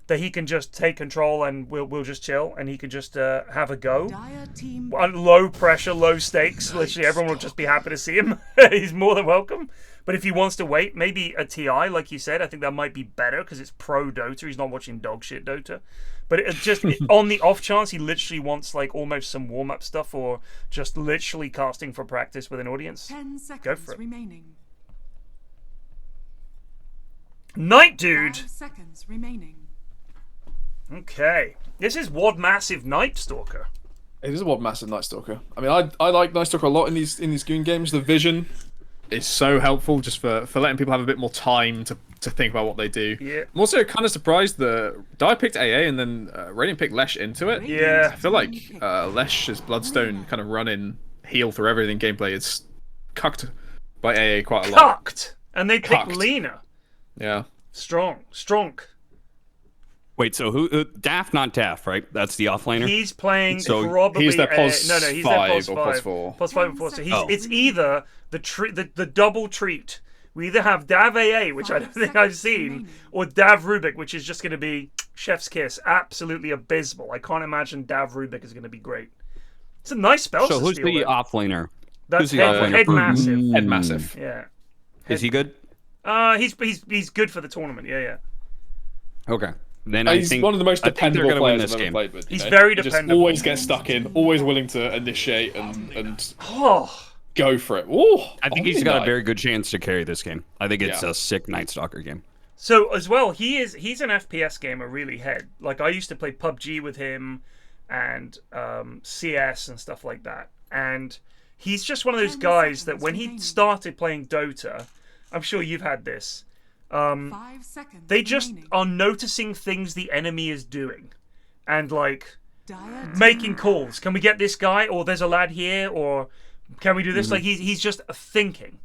that he can just take control and we'll just chill and he can just have a go. Dire team Low pressure, low stakes. Literally, everyone will just be happy to see him. He's more than welcome. But if he wants to wait, maybe a TI, like you said, I think that might be better because it's pro Dota. He's not watching dog shit Dota. But it just on the off chance he literally wants like almost some warm up stuff or just literally casting for practice with an audience. 10 seconds Go for it. remaining. Night Dude. 5 seconds remaining. Okay, this is WOD Massive Night Stalker. It is a WoD massive Night Stalker. I mean, I like Night Stalker a lot in these Goon games. The vision is so helpful just for letting people have a bit more time to think about what they do. Yeah. I'm also kind of surprised that Dai picked AA and then Radiant picked Lesh into it. Yeah. I feel like Lesh's Bloodstone kind of running heal through everything gameplay is cucked by AA quite a lot. Cucked. And they picked Cucked. Lena. Yeah. Strong. Wait, so who? Daft, not Daft, right? That's the offlaner. He's playing So probably he's their plus no, he's 5 their plus or 5. plus 4. Plus 5 or 4. So he's, Oh. it's either the double treat. We either have Dav AA, which I don't think I've seen, or Dav Rubik, which is just going to be chef's kiss. Absolutely abysmal. I can't imagine Dav Rubik is going to be great. It's a nice spell. So who's steal, the though. offlaner? That's who's the head, offlaner head for- massive. Head massive. Yeah. Is he good? He's good for the tournament. Yeah. Okay. Then I He's think one of the most I think they're dependable gonna win players this I've ever game. played with. He's very He just dependable. always gets stuck in, always willing to initiate and Oh. go for it. Ooh, I think he's got a very good chance to carry this game. I think it's a sick Night Stalker game. So as well, he's an FPS gamer, really head. Like I used to play PUBG with him, and CS and stuff like that. And he's just one of those 10 guys that seconds when he remaining. started playing Dota, I'm sure you've had this. 5 seconds They just remaining. are noticing things the enemy is doing, and like Dire making calls. Can we get this guy? Or there's a lad here? Or can we do this? Like he's just thinking,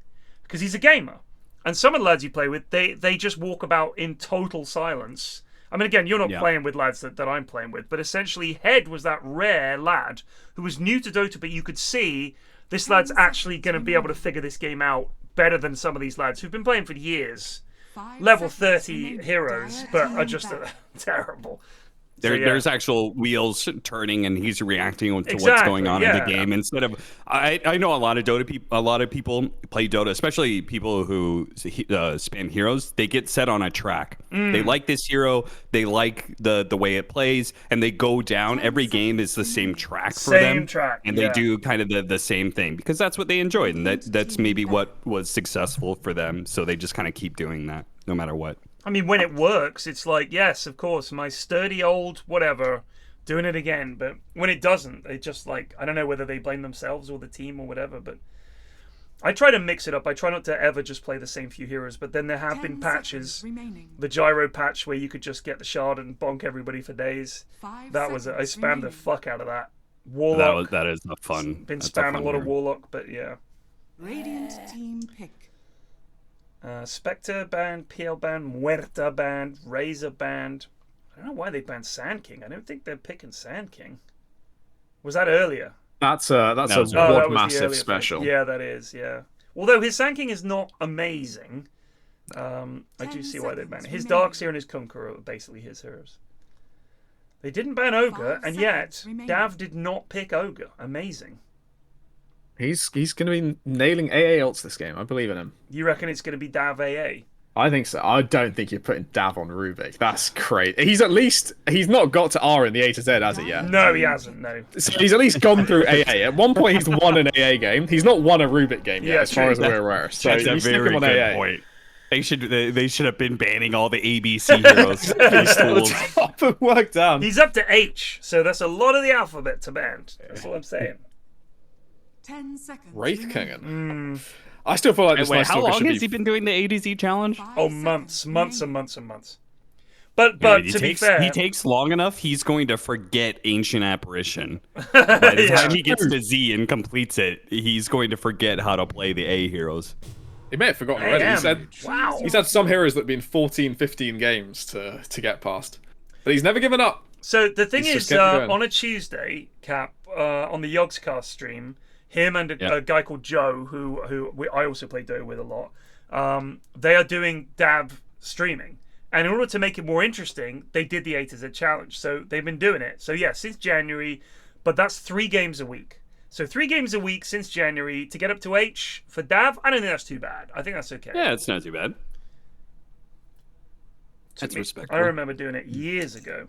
because he's a gamer. And some of the lads you play with, they just walk about in total silence. I mean, again, you're not playing with lads that I'm playing with, but essentially, Head was that rare lad who was new to Dota, but you could see this lad's actually going to be able to figure this game out better than some of these lads who've been playing for years. 5 Level seconds 30 remaining. heroes, Dire but team are just back. terrible. So, There's actual wheels turning, and he's reacting to what's Exactly, going on in yeah. the game. Instead of, I know a lot of Dota people. A lot of people play Dota, especially people who spam heroes. They get set on a track. They like this hero. They like the way it plays, and they go down. Every game is the same track for Same them, track, and yeah. they do kind of the same thing because that's what they enjoyed, and that's maybe what was successful for them. So they just kind of keep doing that, no matter what. I mean, when it works, it's like, yes, of course, my sturdy old whatever, doing it again. But when it doesn't, they just like, I don't know whether they blame themselves or the team or whatever. But I try to mix it up. I try not to ever just play the same few heroes. But then there have 10 been patches, seconds remaining. the gyro patch where you could just get the shard and bonk everybody for days. 5 That was it. I seconds spammed the remaining. fuck out of that. Warlock. That is a fun. Been that's spamming fun a lot of hero. Warlock, but yeah. Radiant team pick. Spectre banned, PL banned, Muerta banned, Razor banned. I don't know why they banned Sand King. I don't think they're picking Sand King. Was that earlier? That's No, a that that WoD was the massive earlier special. thing. Yeah, that is, yeah. Although his Sand King is not amazing, I do 10 see why they banned it. His seconds Darkseer and his Conqueror are basically his heroes. They didn't ban Ogre, 5 and yet seconds remaining. Dav did not pick Ogre. Amazing. He's going to be nailing AA ults this game. I believe in him. You reckon it's going to be Dav AA? I think so. I don't think you're putting Dav on Rubik. That's great. He's not got to R in the A to Z, has he yet? No, he hasn't, no. So he's at least gone through AA. At one point, he's won an AA game. He's not won a Rubik game yet, Yeah, as far true. as we're aware. So That's you a stick very him on good AA. point. They should have been banning all the ABC heroes. These tools. Top and work down. He's up to H, so that's a lot of the alphabet to ban. That's all I'm saying. 10 seconds. Wraith remaining. King. I still feel like this Wait, Night how Stalker long should has be... he been doing the ADZ challenge? 5 Oh, seconds months and remaining. months and months. But He to be fair, he takes long enough. He's going to forget Ancient Apparition. By the Yeah. time he gets to Z and completes it, he's going to forget how to play the A heroes. He may have forgotten already. He said wow. he's had some heroes that have been 14, 15 games to get past. But he's never given up. So the thing He's is, just kept going. on a Tuesday, Cap, on the Yogscast stream, him and a guy called Joe, I also play Dota with a lot, they are doing dab streaming. And in order to make it more interesting, they did the A to Z challenge. So they've been doing it. So yeah, since January, but that's 3 games a week. So 3 games a week since January to get up to H for Dav. I don't think that's too bad. I think that's okay. Yeah, it's not too bad. That's I respectable. remember doing it years ago.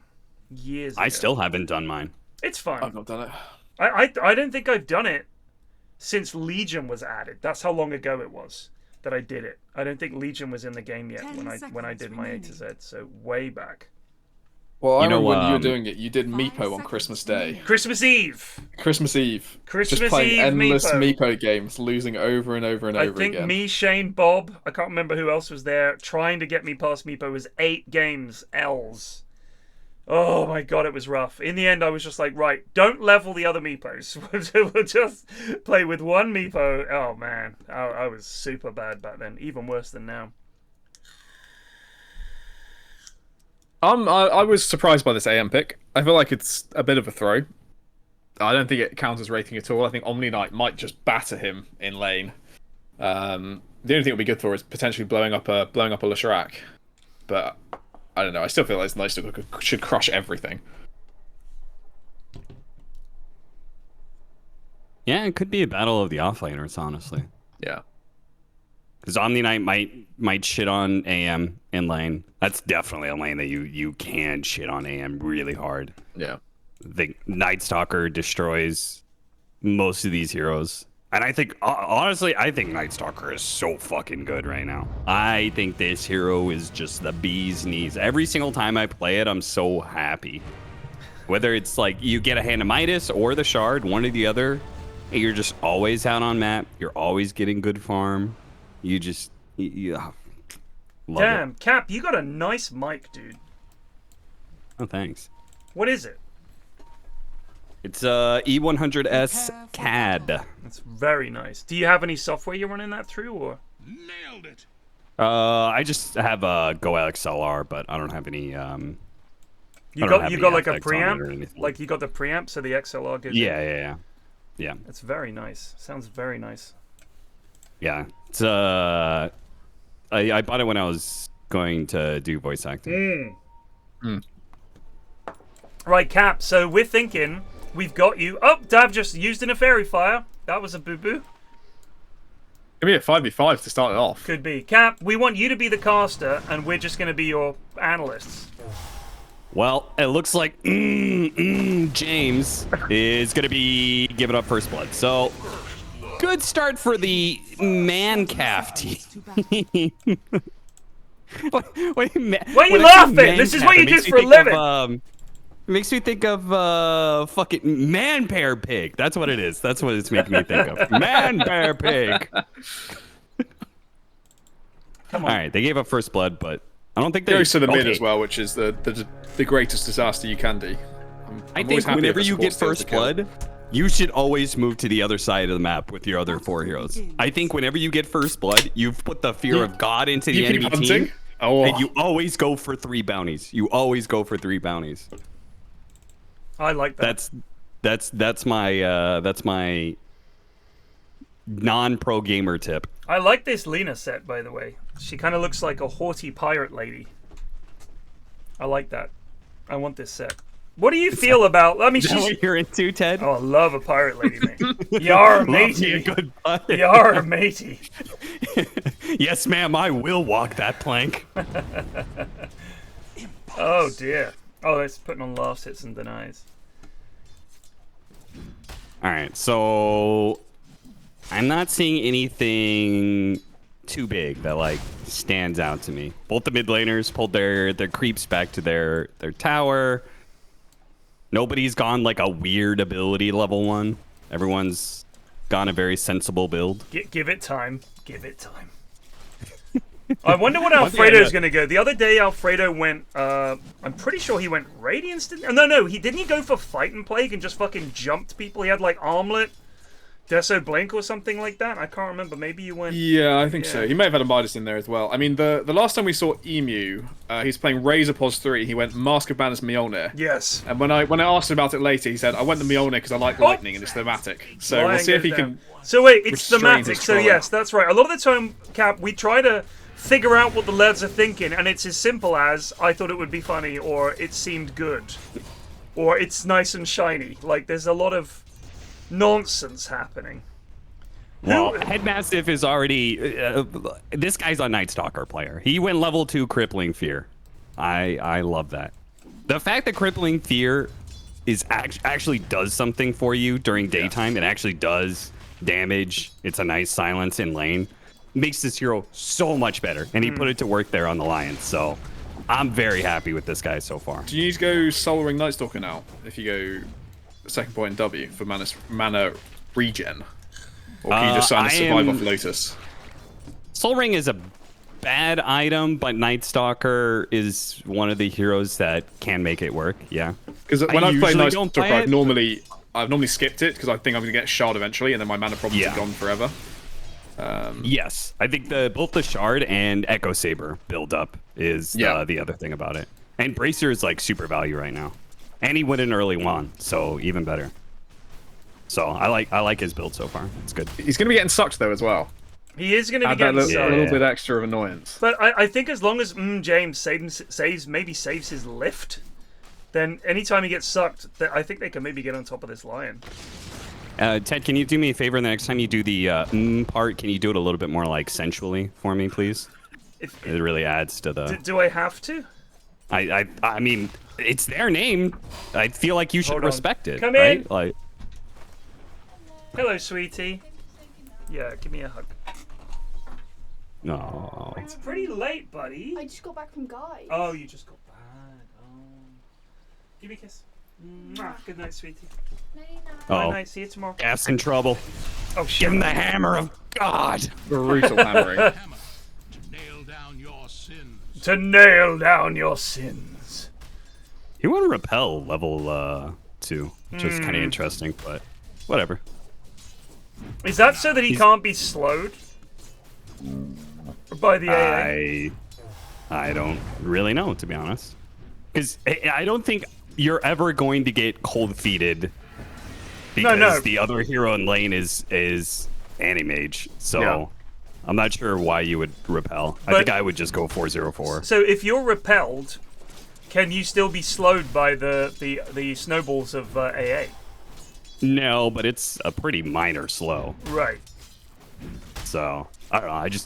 I still haven't done mine. It's fun. I've not done it. I don't think I've done it since Legion was added. That's how long ago it was that I did it. I don't think Legion was in the game yet 10 when I seconds did my A to Z. So way back. Well, I You know, remember when you were doing it, you did 5 Meepo on seconds Christmas Day. Christmas Eve. Christmas Eve. Christmas Just playing Eve endless Meepo. Meepo games, losing over and over and I over think again. me, Shane, Bob, I can't remember who else was there, trying to get me past Meepo was 8 games L's. Oh my god, it was rough. In the end, I was just like, right, don't level the other Meepos. We'll just play with one Meepo. Oh man, I was super bad back then, even worse than now. I was surprised by this AM pick. I feel like it's a bit of a throw. I don't think it counts as rating at all. I think Omni Knight might just batter him in lane. The only thing it'll be good for is potentially blowing up a Leshrac. But I don't know. I still feel like Night Stalker should crush everything. Yeah, it could be a battle of the offlaners, honestly. Yeah. Because Omni Knight might shit on AM in lane. That's definitely a lane that you can shit on AM really hard. Yeah. The Night Stalker destroys most of these heroes. And I think, honestly, I think Night Stalker is so fucking good right now. I think this hero is just the bee's knees. Every single time I play it, I'm so happy. Whether it's like you get a Hand of Midas or the Shard, one or the other, you're just always out on map. You're always getting good farm. You just, love Damn, it. Cap, you got a nice mic, dude. Oh, thanks. What is it? It's E100S CAD. That's very nice. Do you have any software you're running that through, or? Nailed it. I just have a Go XLR, but I don't have any. You got like a effects on it or preamp, anything. like you got the preamp, so the XLR gives. Yeah. It's very nice. Sounds very nice. Yeah, it's I bought it when I was going to do voice acting. Right, Cap. So we're thinking we've got you. Oh, Dav just used in a fairy fire. That was a boo boo. Give me a 5v5 to start it off. Could be. Cap, we want you to be the caster, and we're just going to be your analysts. Well, it looks like James is going to be giving up first blood. So, good start for the man calf team. Why are you laughing? This is what you do for a living. It makes me think of fucking man bear pig. That's what it is. That's what it's making me think of. Man bear pig. Come on. All right, they gave up first blood, but I don't think they Goes to the mid okay. as well, which is the greatest disaster you can do. I I'm always think happy whenever if a you get support first steals the kill. blood, you should always move to the other side of the map with your other 4 heroes. I think whenever you get first blood, you've put the fear of God into the You keep enemy hunting? team, Oh. and you always go for 3 bounties. You always go for 3 bounties. I like that. That's my non-pro gamer tip. I like this Lena set, by the way. She kind of looks like a haughty pirate lady. I like that. I want this set. What do you feel about? I mean, Is that she's. what you're into, Ted? Oh, I love a pirate lady, mate. Yar, Love me a matey. good butt. Yar, matey. Yes, ma'am. I will walk that plank. Oh dear. Oh, it's putting on laughs, hits, and denies. All right, so I'm not seeing anything too big that like stands out to me. Both the mid laners pulled their creeps back to their tower. Nobody's gone like a weird ability level 1. Everyone's gone a very sensible build. Give it time. Give it time. I wonder what Alfredo's going to go. The other day, Alfredo went. I'm pretty sure he went Radiance. No. He didn't. He go for Fight and Plague and just fucking jumped people. He had like Armlet, Deso Blink, or something like that. I can't remember. Maybe you went. Yeah, I think so. He may have had a Midas in there as well. I mean, the last time we saw Emu, he's playing Razor Pos 3. He went Mask of Madness Mjolnir. Yes. And when I asked him about it later, he said, "I went the Mjolnir because I like lightning and it's thematic." So we'll see if he can. So wait, it's restrain thematic. his So trolling. yes, that's right. A lot of the time, Cap, we try to figure out what the lads are thinking, and it's as simple as I thought it would be funny, or it seemed good, or it's nice and shiny. Like there's a lot of nonsense happening. Well, Headmastiff is already. This guy's a Night Stalker player. He went level 2 Crippling Fear. I love that. The fact that Crippling Fear is actually does something for you during daytime. It actually does damage. It's a nice silence in lane. Makes this hero so much better, and he put it to work there on the Lions. So I'm very happy with this guy so far. Do you need to go Soul Ring Night Stalker now? If you go second point in W for mana regen, or can you just sign a survive off Lotus? Soul Ring is a bad item, but Night Stalker is one of the heroes that can make it work. Yeah. Because when I've played Night don't Stalker, play I've normally skipped it because I think I'm going to get Shard eventually, and then my mana problems are gone forever. Yes, I think both the Shard and Echo Saber build up is the other thing about it. And Bracer is like super value right now, and he went in early 1, so even better. So I like his build so far. It's good. He's going to be getting sucked though as well. He is going to be Add that getting a little bit extra of annoyance. But I think as long as James saves his lift, then anytime he gets sucked, I think they can maybe get on top of this Lion. Ted, can you do me a favor? The next time you do the part, can you do it a little bit more like sensually for me, please? It really adds to the. Do I have to? I mean, it's their name. I feel like you should respect it. Come right? in. Like. Hello, sweetie. Yeah, give me a hug. No. It's pretty late, buddy. I just got back from Guy. Oh, you just got back. Oh. Give me a kiss. Mwah. Good night, sweetie. Oh. Night. See you tomorrow. Gas in trouble. Oh, shit. Give him the hammer of God. Brutal hammering. To nail down your sins. He won Repel level 2, which is kind of interesting, but whatever. Is that so that he can't be slowed by the AA? I don't really know, to be honest. Because I don't think you're ever going to get cold-feeted because the other hero in lane is Animage. So I'm not sure why you would repel. I think I would just go 404. So if you're repelled, can you still be slowed by the snowballs of AA? No, but it's a pretty minor slow. Right. So I don't know.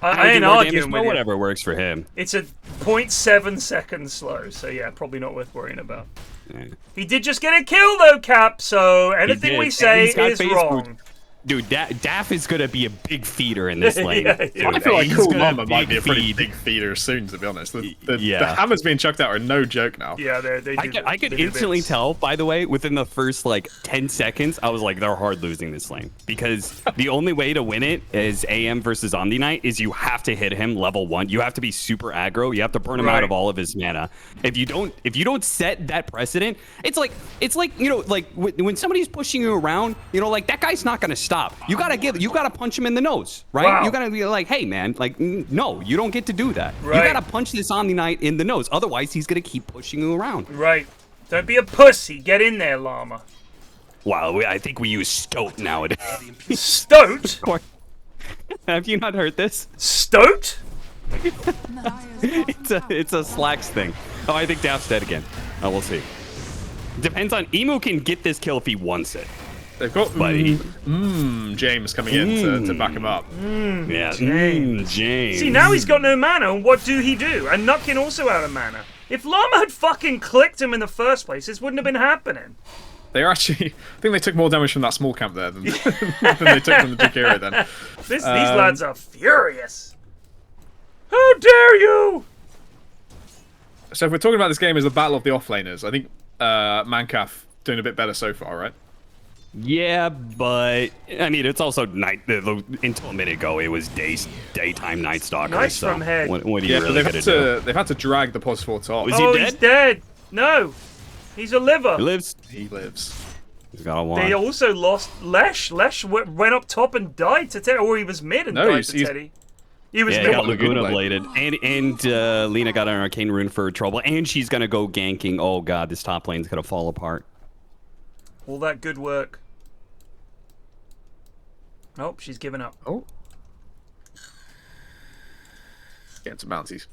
I ain't arguing with you. Whatever works for him. It's a 0.7 second slow, so yeah, probably not worth worrying about. Yeah. He did just get a kill though, Cap. So anything we say is wrong. Dude, Daff is gonna be a big feeder in this lane. I feel like Cool Mama might be a pretty big feeder soon, to be honest. The hammers being chucked out are no joke now. Yeah, they do. I could instantly tell, by the way, within the first like 10 seconds, I was like, they're hard losing this lane. Because the only way to win it is AM versus Omni Knight is you have to hit him level 1. You have to be super aggro. You have to burn him out of all of his mana. If you don't set that precedent, it's like like when somebody's pushing you around, like that guy's not gonna stop. You gotta punch him in the nose, right? Wow. You gotta be like, hey man, like no, you don't get to do that. Right. You gotta punch this Omni Knight in the nose, otherwise he's gonna keep pushing you around. Right. Don't be a pussy. Get in there, llama. Wow, I think we use Stoat nowadays. Stoat? Have you not heard this? Stoat? it's a Slacks thing. Oh, I think Daft's dead again. Oh, we'll see. Depends on Emu can get this kill if he wants it. They've got James coming in to back him up. James. See, now he's got no mana, and what do he do? And Nukin also out of mana. If Llama had fucking clicked him in the first place, this wouldn't have been happening. They're actually. I think they took more damage from that small camp there than, than they took from the big hero. Then These lads are furious. How dare you! So if we're talking about this game as the battle of the offlaners, I think Mancaf doing a bit better so far, right? Yeah, but I mean, it's also night. Until a minute ago, it was daytime Night Stalker. Nice so from head. What are you really they've gonna had do? they've had to drag the pos 4 top. Was he He's dead. No, he's a liver. He lives. He lives. He's got a one. They also lost Lesh. Lesh went up top and died to Teddy, or he was mid and died to Teddy. He was Yeah, mid. he got Laguna bladed, and Lena got an arcane rune for trouble, and she's gonna go ganking. Oh god, this top lane's gonna fall apart. All that good work. Nope, she's given up. Oh. Getting some bounties.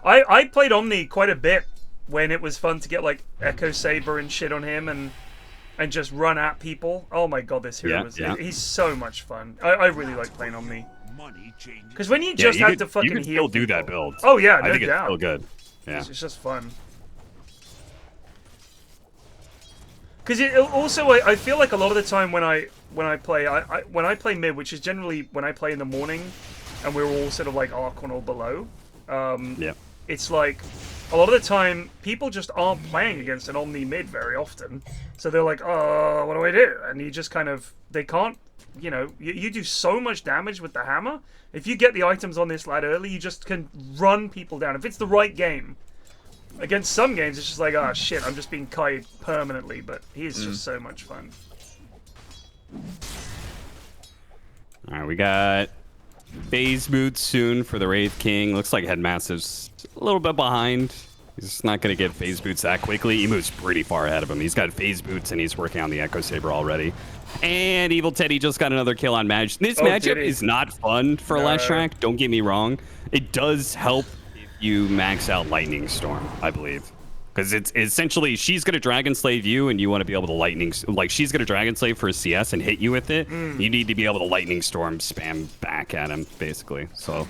I played Omni quite a bit when it was fun to get like Echo Saber and shit on him and just run at people. Oh my god, this hero he's so much fun. I really like playing Omni. Because when you just have to fucking you can heal still do that build. Oh yeah, I think doubt. it's still good. Yeah, it's just fun. Because also I feel like a lot of the time when I play mid, which is generally when I play in the morning, and we're all sort of like Archon or below. It's like a lot of the time people just aren't playing against an Omni mid very often, so they're like, oh, what do I do? And you just kind of they can't. You know, you do so much damage with the hammer. If you get the items on this lad early, you just can run people down. If it's the right game. Against some games, it's just like, oh shit, I'm just being kited permanently, but he is just so much fun. Alright, we got phase boots soon for the Wraith King. Looks like Headmaster's a little bit behind. He's not going to get phase boots that quickly. He moves pretty far ahead of him. He's got phase boots and he's working on the Echo Saber already. And Evil Teddy just got another kill on Madge. This matchup is not fun for Leshrac, don't get me wrong. It does help if you max out Lightning Storm, I believe. Because it's essentially, she's going to Dragon Slave you and you want to be able to Lightning... Like, she's going to Dragon Slave for a CS and hit you with it. You need to be able to Lightning Storm spam back at him, basically. So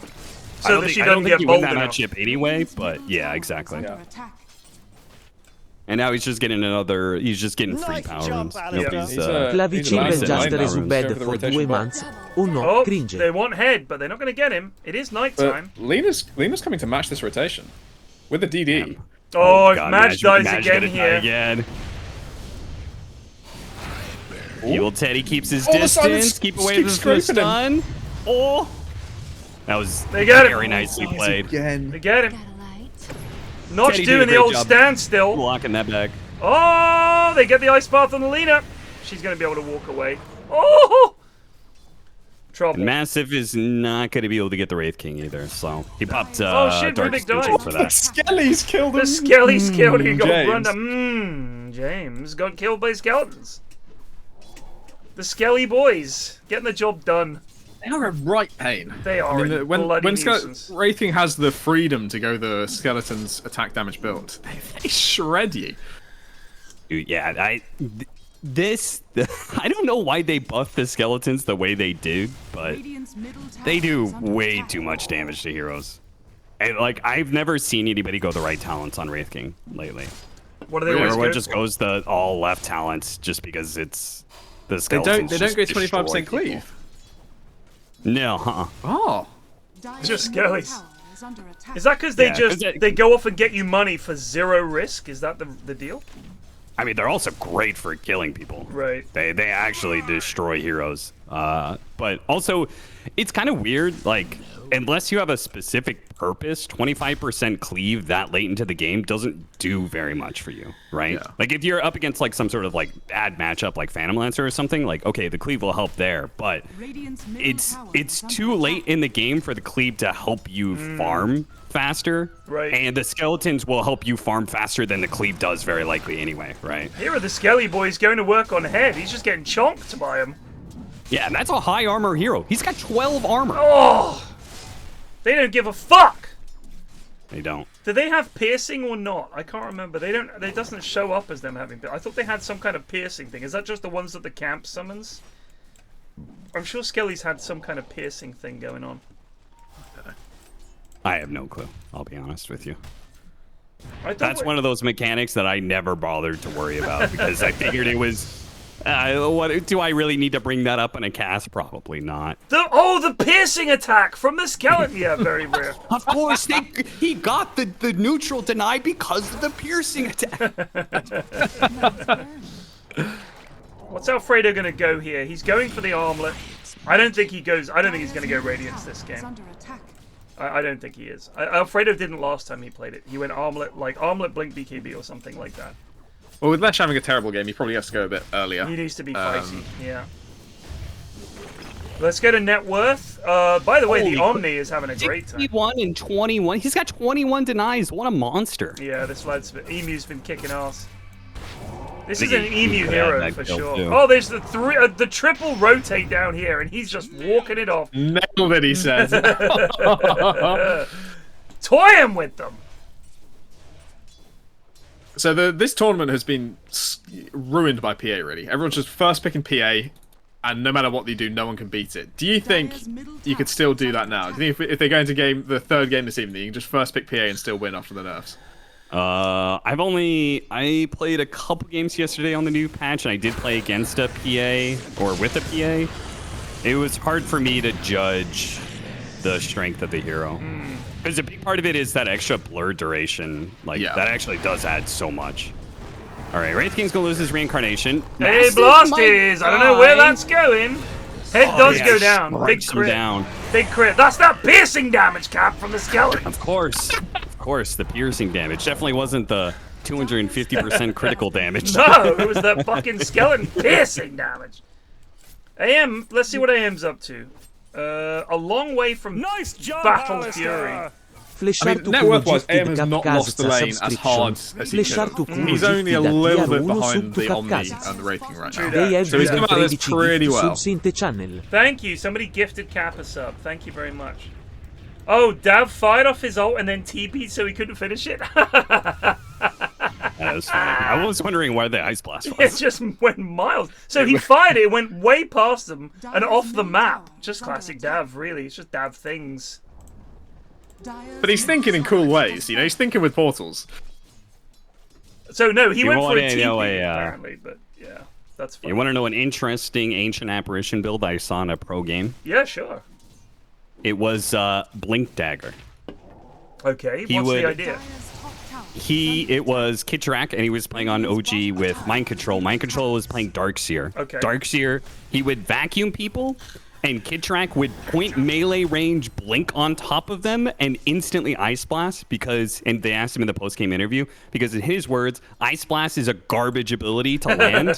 I don't think you win that matchup anyway, but yeah, exactly. Under attack. And now he's just getting another. He's just getting free power runes. Nobody's. Clavicin just resubbed for 2 months. Oh no, cringe. They want head, but they're not going to get him. It is night time. Lena's coming to match this rotation with the DD. Oh, if Madge dies again here. Again. Evil Teddy keeps his distance. Keep away with the stun. Oh, that was very nicely played. They get him. Notch Teddy doing the old standstill. Blocking that back. Oh, they get the ice bath on the Lena. She's going to be able to walk away. Oh! Trouble. And Massive is not going to be able to get the Wraith King either, so he popped oh shit, Dark Rubik Extinction died. for that. Skelly's killed him. The Skelly's killed him. He got James. run down. James got killed by skeletons. The Skelly boys getting the job done. They are a right pain. They are a bloody nuisance. Wraithing has the freedom to go the skeleton's attack damage build, they shred you. Dude, yeah, I don't know why they buffed the skeletons the way they did, but they do way too much damage to heroes. And like, I've never seen anybody go the right talents on Wraith King lately. What do they always Everyone go just for? goes the all left talents just because it's the skeletons. They don't go 25% cleave. No, Oh. Just Skellies. Is that because they they go off and get you money for 0 risk? Is that the deal? I mean, they're also great for killing people. Right. They actually destroy heroes. But also, it's kind of weird. Like, unless you have a specific purpose, 25% cleave that late into the game doesn't do very much for you, right? Yeah. Like, if you're up against like some sort of like bad matchup, like Phantom Lancer or something, like okay, the cleave will help there. But it's too late in the game for the cleave to help you farm faster, right? And the skeletons will help you farm faster than the cleave does, very likely anyway, right? Here are the Skelly boys going to work on head. He's just getting chonked by him. Yeah, and that's a high armor hero. He's got 12 armor. Oh, they don't give a fuck. They don't. Do they have piercing or not? I can't remember. They don't. It doesn't show up as them having. I thought they had some kind of piercing thing. Is that just the ones that the camp summons? I'm sure Skelly's had some kind of piercing thing going on. I have no clue. I'll be honest with you. That's one of those mechanics that I never bothered to worry about because I figured it was. What do I really need to bring that up in a cast? Probably not. The piercing attack from the skeleton. Yeah, very rare. Of course, he got the neutral denied because of the piercing attack. What's Alfredo gonna go here? He's going for the armlet. I don't think he goes. I don't think he's gonna go Radiance this game. I don't think he is. Alfredo didn't last time he played it. He went armlet, like armlet blink BKB or something like that. Well, with Lesh having a terrible game, he probably has to go a bit earlier. He needs to be feisty, yeah. Let's go to net worth. By the way, the Omni is having a great time. 61 and 21. He's got 21 denies. What a monster. Yeah, this lad's Emu's been kicking ass. This is an Emu hero for sure. Too. Oh, there's the triple rotate down here, and he's just walking it off. Nailed it, he says. Toy him with them. So this tournament has been ruined by PA, really. Everyone's just first picking PA, and no matter what they do, no one can beat it. Do you think you could still do that now? Do you think if they go into the third game this evening, you can just first pick PA and still win after the nerfs? I played a couple games yesterday on the new patch, and I did play against a PA, or with a PA. It was hard for me to judge the strength of the hero. Because a big part of it is that extra blur duration. Like, that actually does add so much. All right, Wraith King's going to lose his reincarnation. Hey, Blasties! I don't know where that's going. Head does go down. Big crit. Big crit. That's that piercing damage, Cap, from the skeleton. Of course. Of course, the piercing damage. Definitely wasn't the 250% critical damage. No, it was that fucking skeleton piercing damage. AM, let's see what AM's up to. A long way from Battle Fury. I mean, net worth-wise, AM has not lost the lane as hard as he could. He's only a little bit behind the Omni and the Wraith King right now. So he's come out of this pretty well. Thank you. Somebody gifted Cap a sub. Thank you very much. Oh, Dav fired off his ult and then TP'd so he couldn't finish it. That was funny. I was wondering why the Ice Blast was. It just went miles. So he fired it, went way past them and off the map. Just classic Dav, really. It's just Dav things. But he's thinking in cool ways, you know? He's thinking with portals. So, no, he went for a TP, apparently, but yeah, that's fine. You want to know an interesting Ancient Apparition build I saw in a pro game? Yeah, sure. It was Blink Dagger. Okay, what's the idea? It was Kitrak, and he was playing on OG with Mind Control. Mind Control was playing Darkseer. Okay. Darkseer, he would vacuum people, and Kitrak would point melee range Blink on top of them and instantly Ice Blast and they asked him in the post-game interview, because in his words, Ice Blast is a garbage ability to land.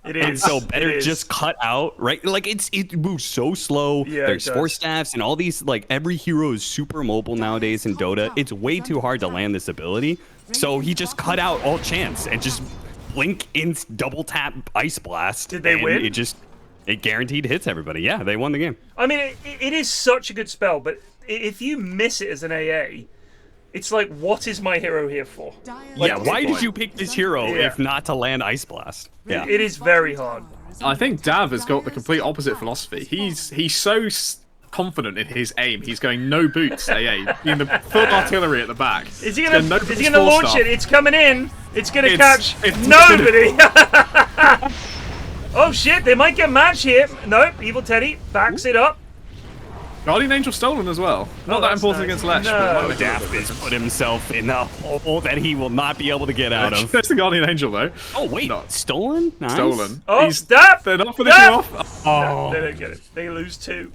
It is. And so better just cut out, right? Like, it moves so slow. Yeah, there's Force Staffs and all these, like, every hero is super mobile nowadays in Dota. It's way too hard to land this ability. So he just cut out all chance and just Blink in double tap Ice Blast. Did they win? It guaranteed hits everybody. Yeah, they won the game. I mean, it is such a good spell, but if you miss it as an AA, it's like, what is my hero here for? Like, why did you pick this hero if not to land Ice Blast? Yeah, it is very hard. I think Dav has got the complete opposite philosophy. He's so confident in his aim. He's going no boots AA, in the full artillery at the back. Is he gonna launch it? It's coming in. It's gonna catch nobody. Oh shit, they might get match here. Nope, Evil Teddy backs it up. Guardian Angel stolen as well. Not that important against Lesh. No. Daft has put himself in a hole that he will not be able to get out of. That's the Guardian Angel though. Oh wait, stolen? Nice. Stolen. Oh, Daft! They're not finishing off. Oh. No, they don't get it. They lose 2.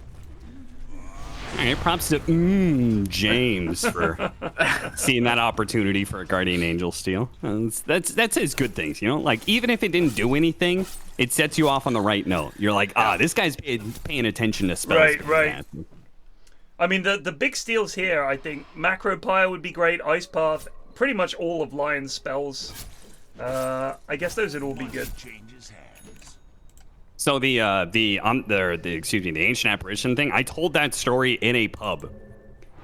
Alright, props to James for seeing that opportunity for a Guardian Angel steal. That says good things, you know? Like, even if it didn't do anything, it sets you off on the right note. You're like, this guy's paying attention to spells. Right. I mean, the big steals here, I think, Macro Pyre would be great, Ice Path, pretty much all of Lion's spells. I guess those would all be good. So the Ancient Apparition thing, I told that story in a pub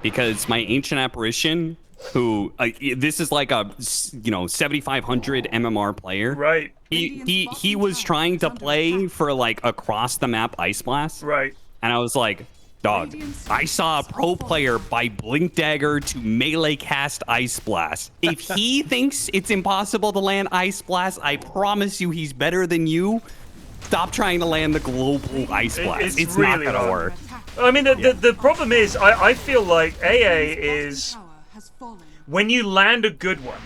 because my Ancient Apparition, who this is like a 7,500 MMR player, right? He was trying to play for like across the map Ice Blast, right? And I was like, Dog, I saw a pro player buy Blink Dagger to melee cast Ice Blast. If he thinks it's impossible to land Ice Blast, I promise you he's better than you. Stop trying to land the global Ice Blast. It's really not gonna work. I mean, the problem is, I feel like AA is, when you land a good one,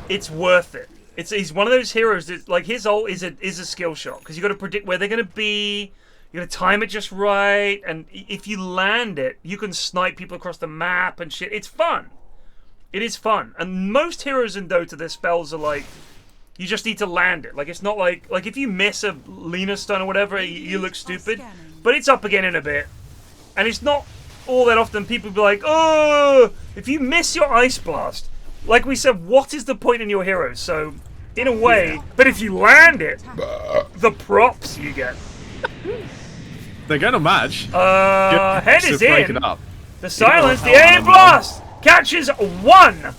it's worth it. He's one of those heroes that, like, his ult is a skill shot, because you got to predict where they're going to be. You gotta time it just right, and if you land it, you can snipe people across the map and shit. It's fun. It is fun. And most heroes in Dota, their spells are like, you just need to land it. Like, it's not like if you miss a Lena stun or whatever, you look stupid. But it's up again in a bit. And it's not all that often people be like, oh, if you miss your Ice Blast, like we said, what is the point in your hero? So, in a way, but if you land it, the props you get. They're going to match. Head is break in. it up. The silence, the AA blast catches one.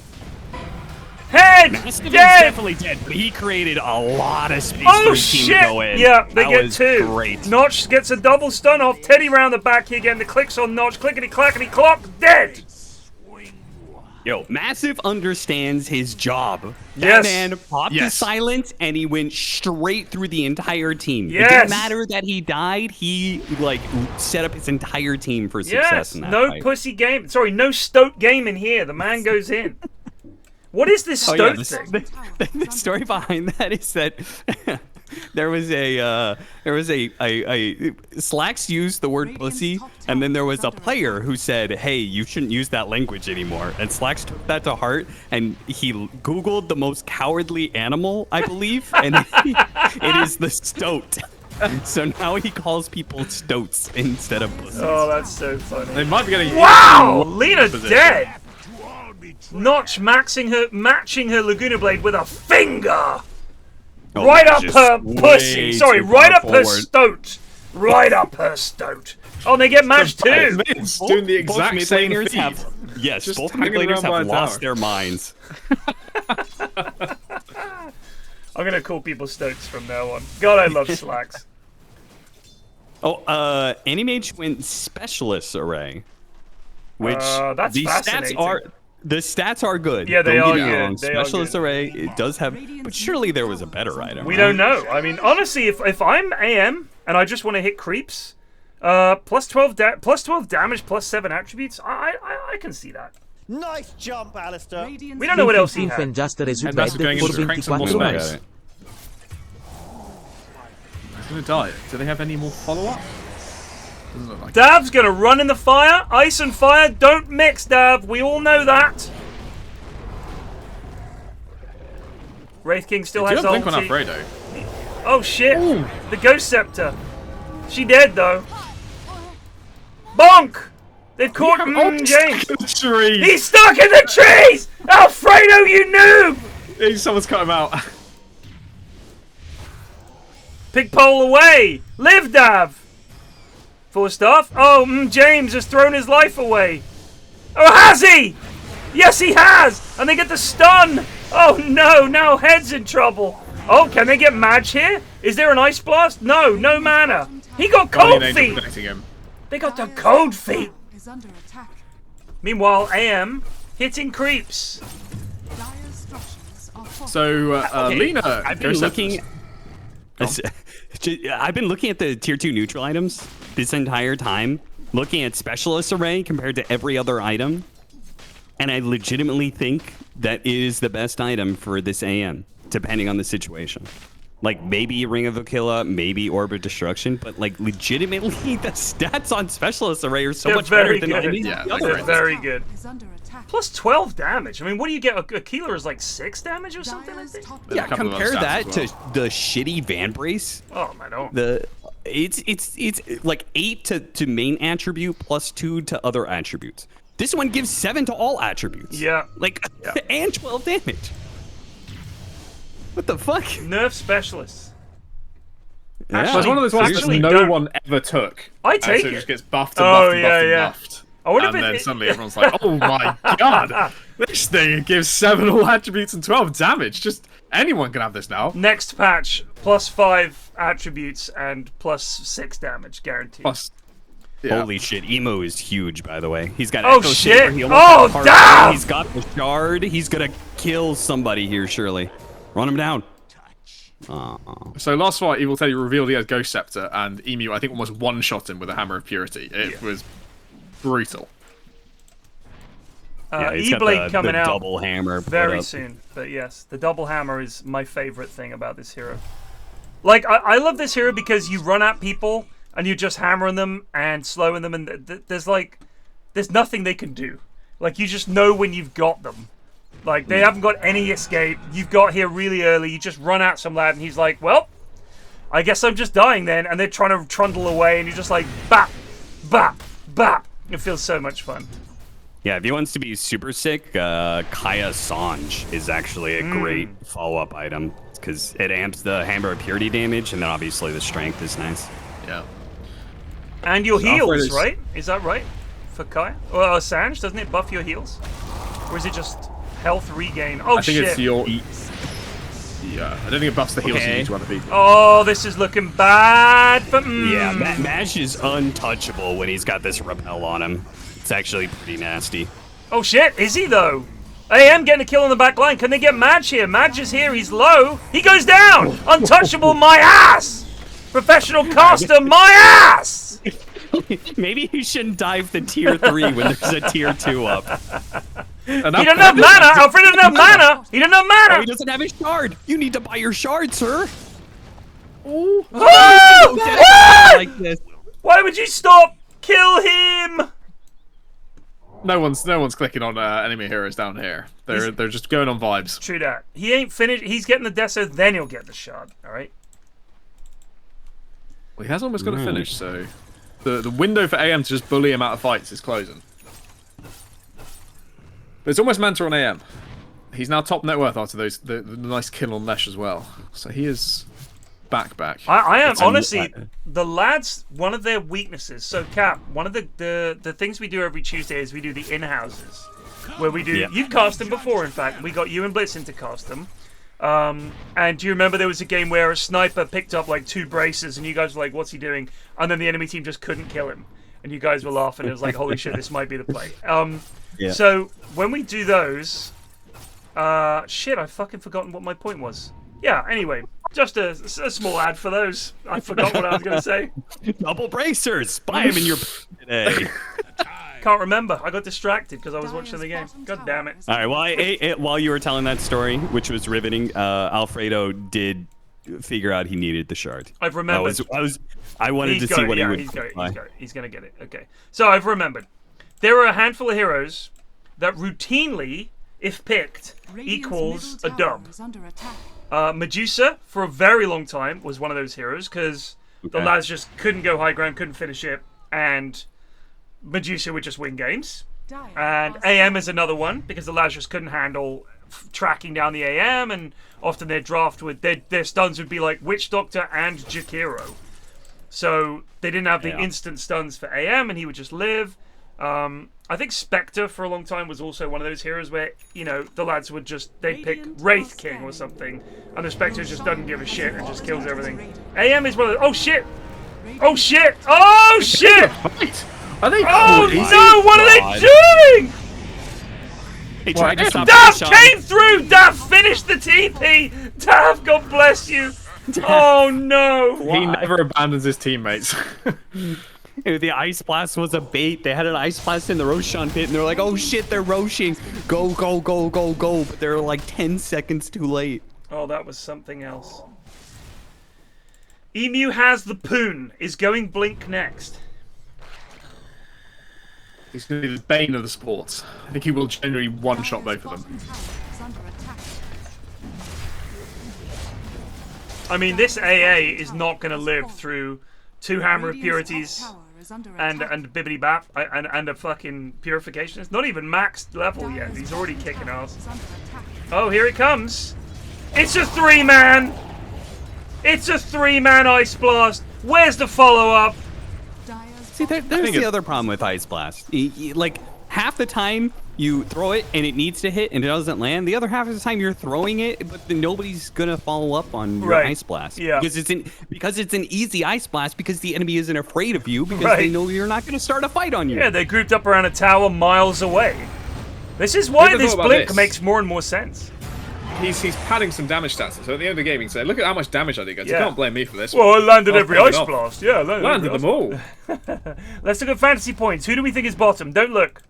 Head Mastiff is dead. definitely dead, but he created a lot of space Oh for his team shit! to go in. Yeah, they That get was two. Great. Notch gets a double stun off. Teddy round the back here again. The clicks on Notch. Clickety clackety clock. Dead. Yo, Massive understands his job. Yes. That man popped his silence and he went straight through the entire team. It Yes. didn't matter that he died. He like set up his entire team for success Yes. in that No fight. pussy game. Sorry, no stoat game in here. The man goes in. What is this Oh, stoat yeah, thing? the story behind that is that there was a Slacks used the word pussy, and then there was a player who said, "Hey, you shouldn't use that language anymore." And Slacks took that to heart, and he Googled the most cowardly animal, I believe, and it is the stoat. So now he calls people stoats instead of pussies. Oh, that's so funny. They might be getting. Wow, Lena's dead. Notch matching her Laguna Blade with a finger. Oh, Right up just her way pussy. Sorry, too right far up her forward. stoat. Right up her stoat. Oh, and they get matched too. It's doing the exact Both same mid-laners feat. have, yes, Just both hanging mid-laners around by have a lost tower. their minds. I'm gonna call people stoats from now on. God, I love Slacks. Oh, Animage went Specialist Array, which that's the fascinating. stats are good. Yeah, they Don't are get me good. wrong. They are Specialist good. Array, it does have, but surely there was a better item. We right? don't know. I mean, honestly, if I'm AM and I just want to hit creeps, plus 12 damage, plus 7 attributes, I can see that. Nice jump, Alistair. We don't know what else he had. Fingiastere And that's going for into crank some more 24 space. months. He's going to die. Do they have any more follow-up? Doesn't look like Dav's gonna run in the fire. Ice and fire don't mix, Dav. We all know that. Wraith King still Do you has have Blink on ulti. Alfredo? Oh shit! The Ghost Scepter. She dead though. Bonk! They've caught James. Trees. He's stuck in the trees. Alfredo, you noob! Someone's cut him out. Pigpole away. Live, Dav. Full stuff. Oh, James has thrown his life away. Oh, has he? Yes, he has. And they get the stun. Oh no! Now Head's in trouble. Oh, can they get Madge here? Is there an Ice Blast? No, no mana. He got Cold Feet. Him. They got the Cold Feet. Meanwhile, AM hitting creeps. So, Okay, Lena, I've been looking. I've been looking at the tier 2 neutral items this entire time, looking at Specialist Array compared to every other item, and I legitimately think that it is the best item for this AM, depending on the situation. Like, maybe Ring of Aquila, maybe Orb of Destruction, but, like, legitimately, the stats on Specialist Array are so They're much better very than good. any Yeah, other They're items. very good. Plus 12 damage. I mean, what do you get? Aquila is like 6 damage or something, I think? Yeah, a couple of compare other stats that as well. to the shitty Van Brace. Oh, my God. It's like 8 to main attribute plus 2 to other attributes. This one gives 7 to all attributes. Yeah. Like, and 12 damage. What the fuck? Nerf Specialists. So it's one of those ones that Actually, no don't- one ever took. I take so it. it just gets buffed and Oh, buffed and yeah, buffed yeah. and buffed. I wonder And if then it- suddenly everyone's like, oh my god, this thing gives 7 all attributes and 12 damage. Just anyone can have this now. Next patch, plus 5 attributes and plus 6 damage, guaranteed. Plus, Yeah. Holy shit, Emo is huge, by the way. He's got Oh, Echo shit. Saber, he almost Oh, got damn! He's got the shard. He's gonna kill somebody here, surely. Run him down. So last fight, Evil Teddy revealed he had Ghost Scepter, and Emu, I think, almost one-shot him with a Hammer of Purity. It was brutal. Yeah, he's got E-Blade coming out double hammer very soon. But yes, the double hammer is my favorite thing about this hero. Like, I love this hero because you run at people and you're just hammering them and slowing them, and there's nothing they can do. Like, you just know when you've got them. Like, they haven't got any escape. You've got here really early. You just run at some lad and he's like, well, I guess I'm just dying then. And they're trying to trundle away and you're just like, bap, bap, bap. It feels so much fun. Yeah, if he wants to be super sick, Kaya Sanj is actually a great follow-up item because it amps the Hammer of Purity damage, and then obviously the strength is nice. Yeah. And your heals, right? Is that right? For Kaya? Well, Sanj, doesn't it buff your heals? Or is it just health regain? Oh, I think shit. it's your... Yeah, I don't think it buffs the heals you use to other people. Oh, this is looking bad for... Yeah, Mash is untouchable when he's got this repel on him. It's actually pretty nasty. Oh, shit. Is he, though? AM getting a kill on the back line. Can they get Madge here? Madge is here. He's low. He goes down. Untouchable, my ass. Professional caster, my ass. Maybe he shouldn't dive the tier 3 when there's a tier 2 up. He doesn't have mana. Alfred doesn't have mana. He doesn't have mana. Oh, he doesn't have his shard. You need to buy your shard, sir. Oh! Like this. Why would you stop? Kill him. No one's clicking on enemy heroes down here. They're just going on vibes. True that. He ain't finished. He's getting the Deso, then he'll get the shard. All right. Well, he has almost got to finish, so the window for AM to just bully him out of fights is closing. But it's almost Manta on AM. He's now top net worth after the nice kill on Lesh as well. So he is back. I am honestly the lads. One of their weaknesses. So Cap, one of the things we do every Tuesday is we do the in-houses, where we do. You've cast them before, in fact. We got you and Blitz in to cast them. And do you remember there was a game where a sniper picked up like 2 braces, and you guys were like, "What's he doing?" And then the enemy team just couldn't kill him, and you guys were laughing. It was like, "Holy shit, this might be the play." So when we do those, shit, I've fucking forgotten what my point was. Yeah, anyway, just a small ad for those. I forgot what I was going to say. Double bracers! Buy them in your today. Can't remember. I got distracted because I was watching the game. God damn it. All right, well, while you were telling that story, which was riveting, Alfredo did figure out he needed the shard. I've remembered. I wanted to see what he would He's going to get it. Okay. So I've remembered. There are a handful of heroes that routinely, if picked, equals a dub. Medusa, for a very long time, was one of those heroes because the lads just couldn't go high ground, couldn't finish it, and Medusa would just win games. And AM is another one because the lads just couldn't handle tracking down the AM, and often their draft would their stuns would be like Witch Doctor and Jakiro. So they didn't have the instant stuns for AM, and he would just live. I think Spectre for a long time was also one of those heroes where, you know, the lads would they'd pick Wraith King or something, and the Spectre just doesn't give a shit and just kills everything. AM is one of those. Oh shit! Oh shit! Oh shit! Are they? Oh no! What are they doing? He tried to stop Dav came through! Dav finished the TP! Dav, God bless you! Oh no! He never abandons his teammates. The Ice Blast was a bait. They had an Ice Blast in the Roshan pit, and they're like, oh shit, they're Roshing. Go, go, go, go, go. But they're like 10 seconds too late. Oh, that was something else. Emu has the Poon. Is going Blink next? He's going to be the bane of the sports. I think he will generally one-shot both of them. I mean, this AA is not going to live through 2 Hammer of Purities and Bibbidi Bap and a fucking Purification. It's not even maxed level yet. He's already kicking ass. Oh, here it comes. It's a 3-man. It's a 3-man Ice Blast. Where's the follow-up? See, there's the other problem with Ice Blast. Like, half the time you throw it and it needs to hit and it doesn't land. The other half of the time you're throwing it, but then nobody's gonna follow up on your ice blast. Yeah. Because it's an easy ice blast because the enemy isn't afraid of you because they know you're not gonna start a fight on you. Yeah, they're grouped up around a tower miles away. This is why this blink makes more and more sense. He's padding some damage stats, so at the end of the game he can say, look at how much damage I did, guys. You can't blame me for this. Well, I landed every ice blast. Yeah, landed them all. Let's look at fantasy points. Who do we think is bottom? Don't look.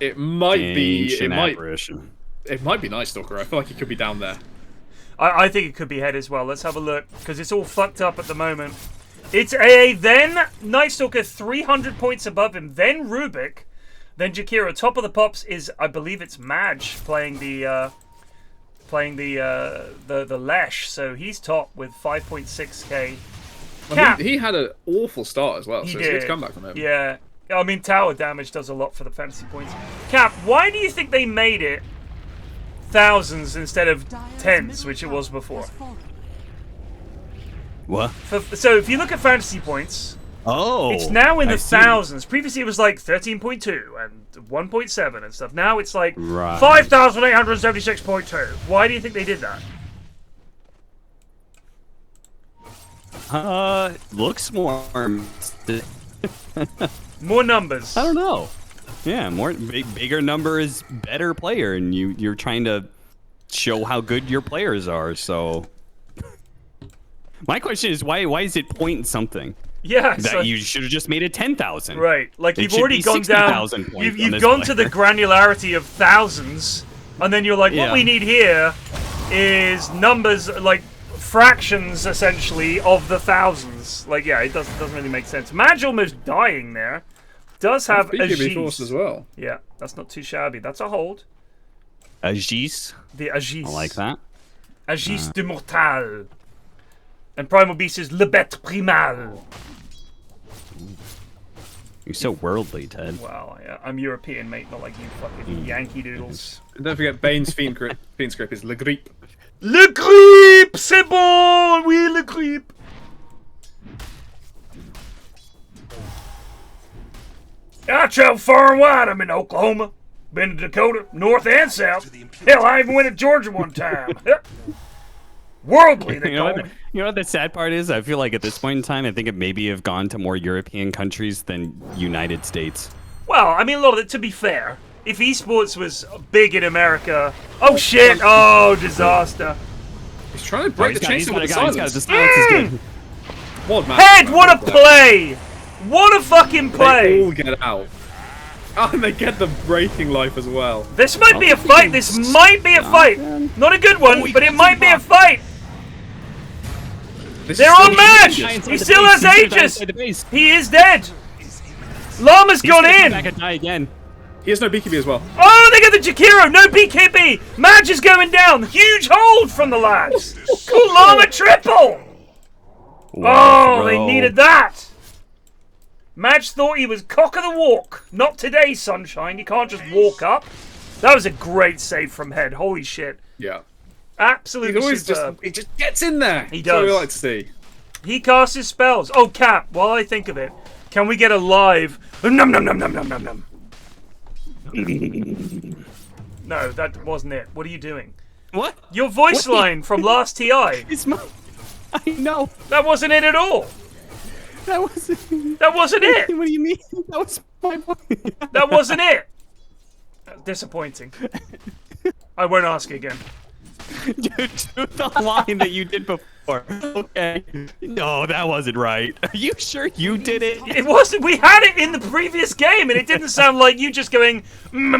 It might be. Apparition. It might be Night Stalker. I feel like it could be down there. I think it could be Head as well. Let's have a look because it's all fucked up at the moment. It's AA, then Night Stalker 300 points above him, then Rubik, then Jakiro. Top of the pops is, I believe it's Madge playing the Lesh. So he's top with 5.6k. Well, he had an awful start as well, so it's a good comeback from him. Yeah. I mean, tower damage does a lot for the fantasy points. Cap, why do you think they made it thousands instead of tens, which it was before? What? So if you look at fantasy points, it's now in the thousands. Previously it was like 13.2 and 1.7 and stuff. Now it's like 5,876.2. Why do you think they did that? Looks more... More numbers. I don't know. Yeah, bigger number is better player, and you're trying to show how good your players are. So, my question is why is it point something? Yeah, that you should have just made it 10,000. Right, like you've already gone down. You've gone to the granularity of thousands, and then you're like, what we need here is numbers like fractions essentially of the thousands. Like, yeah, it doesn't really make sense. Madge almost dying there. Does have Agis as well. Yeah, that's not too shabby. That's a hold. Agis. The Agis. I like that. Agis de Mortal. And Primal Beast is Le Bête Primal. You're so worldly, Ted. Well, I'm European, mate, not like you fucking Yankee doodles. Don't forget, Bane's Fiend script is Le Grip. Le Grip! C'est bon! Oui, Le Grip! I travel far and wide. I'm in Oklahoma, been to Dakota, North and South. Hell, I even went to Georgia one time. Worldly, they call me. You know what the sad part is? I feel like at this point in time, I think it maybe have gone to more European countries than United States. Well, I mean, a lot of it, to be fair, if esports was big in America... Oh, shit! Oh, disaster. He's trying to break the chains with the silence. Head, what a play! What a fucking play! They all get out. Oh, and they get the breaking life as well. This might be a fight. This might be a fight. Not a good one, but it might be a fight. They're on Madge. He still has Aegis. He is dead. Llama's gone in. Back and die again. He has no BKB as well. Oh, they got the Jakiro. No BKB. Madge is going down. Huge hold from the lads. Cool Llama triple. Wow, oh, they needed that. Madge thought he was cock of the walk. Not today, sunshine. You can't just walk up. That was a great save from Head. Holy shit. Yeah. Absolutely he just gets in there. He does. That's what we like to see. He casts his spells. Oh, Cap, while I think of it, can we get a live... Num num num num num num num. No, that wasn't it. What are you doing? What? Your voice line from last TI. It's my... I know. That wasn't it at all. That wasn't it. What do you mean? That was my point. That wasn't it. Disappointing. I won't ask again. Dude, do the line that you did before. Okay. No, that wasn't right. Are you sure you did it? It wasn't. We had it in the previous game, and it didn't sound like you just going. You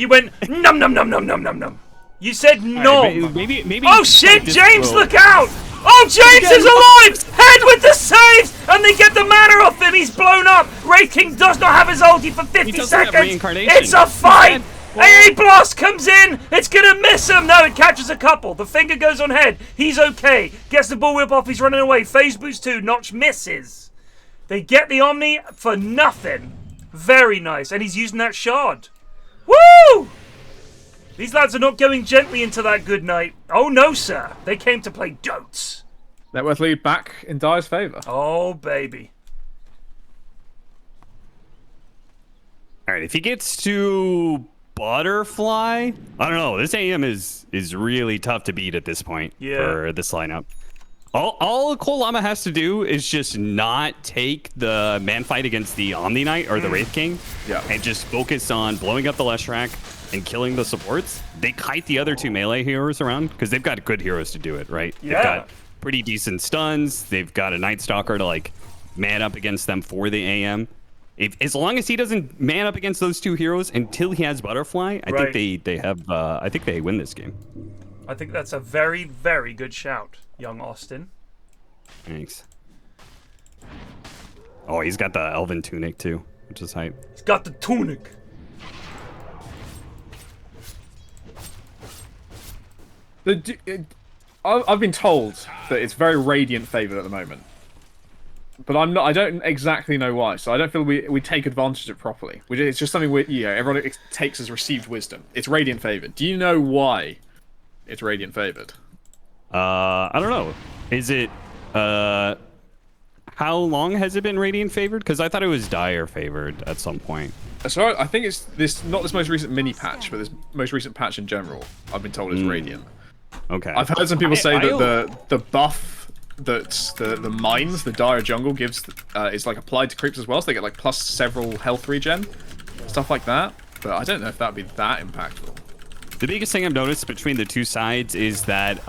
went num num num num num num num. You said no. Right, maybe. Oh shit, James! Look out! Oh, James is alive! Head with the saves! And they get the mana off him! He's blown up! Wraith King does not have his ulti for 50 seconds! It's a fight! AA Blast comes in! It's gonna miss him! No, it catches a couple. The finger goes on Head. He's okay. Gets the bullwhip off, he's running away. Phase boost 2, Notch misses. They get the Omni for nothing. Very nice. And he's using that shard. Woo! These lads are not going gently into that good night. Oh no, sir. They came to play dotes. Networth lead back in Dire's favour. Oh, baby. All right, if he gets to Butterfly, I don't know. This AM is really tough to beat at this point for this lineup. All Cole Llama has to do is just not take the man fight against the Omni Knight or the Wraith King, and just focus on blowing up the Leshrac and killing the supports. They kite the other two melee heroes around because they've got good heroes to do it, right? Yeah. They've got pretty decent stuns. They've got a Night Stalker to like man up against them for the AM. As long as he doesn't man up against those two heroes until he has Butterfly, I think they have. I think they win this game. I think that's a very, very good shout, young Austin. Thanks. Oh, he's got the Elven Tunic too, which is hype. He's got the tunic. I've been told that it's very Radiant favored at the moment, but I'm not. I don't exactly know why. So I don't feel we take advantage of it properly. It's just something everyone takes as received wisdom. It's Radiant favored. Do you know why it's Radiant favored? I don't know. Is it? How long has it been Radiant favored? Because I thought it was Dire favored at some point. So I think it's not this most recent mini patch, but this most recent patch in general. I've been told is Radiant. Okay. I've heard some people say that the buff that the mines, the Dire jungle gives, is like applied to creeps as well, so they get like plus several health regen, stuff like that. But I don't know if that'd be that impactful. The biggest thing I've noticed between the two sides is that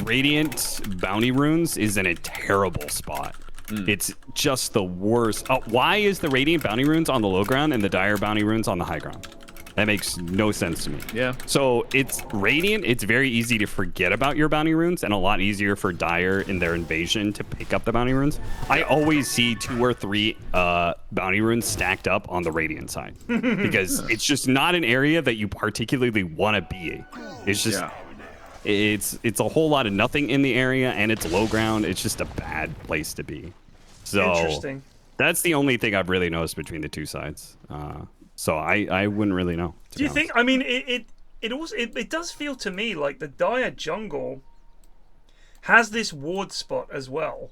Radiant bounty runes is in a terrible spot. It's just the worst. Why is the Radiant bounty runes on the low ground and the Dire bounty runes on the high ground? That makes no sense to me. Yeah. So it's Radiant. It's very easy to forget about your bounty runes and a lot easier for Dire in their invasion to pick up the bounty runes. I always see 2 or 3 bounty runes stacked up on the Radiant side because it's just not an area that you particularly want to be. It's just, it's a whole lot of nothing in the area and it's low ground. It's just a bad place to be. So Interesting. That's the only thing I've really noticed between the two sides. So I wouldn't really know. Do you think? I mean, it does feel to me like the Dire jungle has this ward spot as well.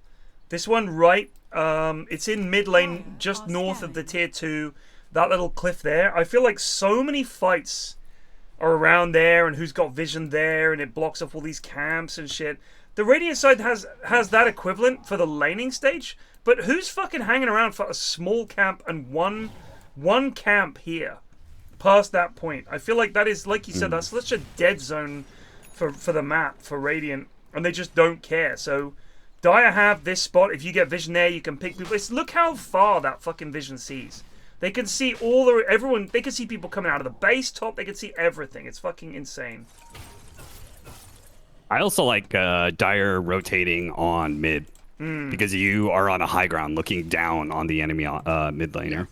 This one right, it's in mid lane, just north of the tier 2. That little cliff there. I feel like so many fights are around there, and who's got vision there, and it blocks off all these camps and shit. The Radiant side has that equivalent for the laning stage, but who's fucking hanging around for a small camp and one camp here past that point? I feel like that is, like you said, that's such a dead zone for the map for Radiant, and they just don't care. So Dire have this spot. If you get vision there, you can pick people. Look how far that fucking vision sees. They can see everyone. They can see people coming out of the base top. They can see everything. It's fucking insane. I also like Dire rotating on mid because you are on a high ground looking down on the enemy mid laner.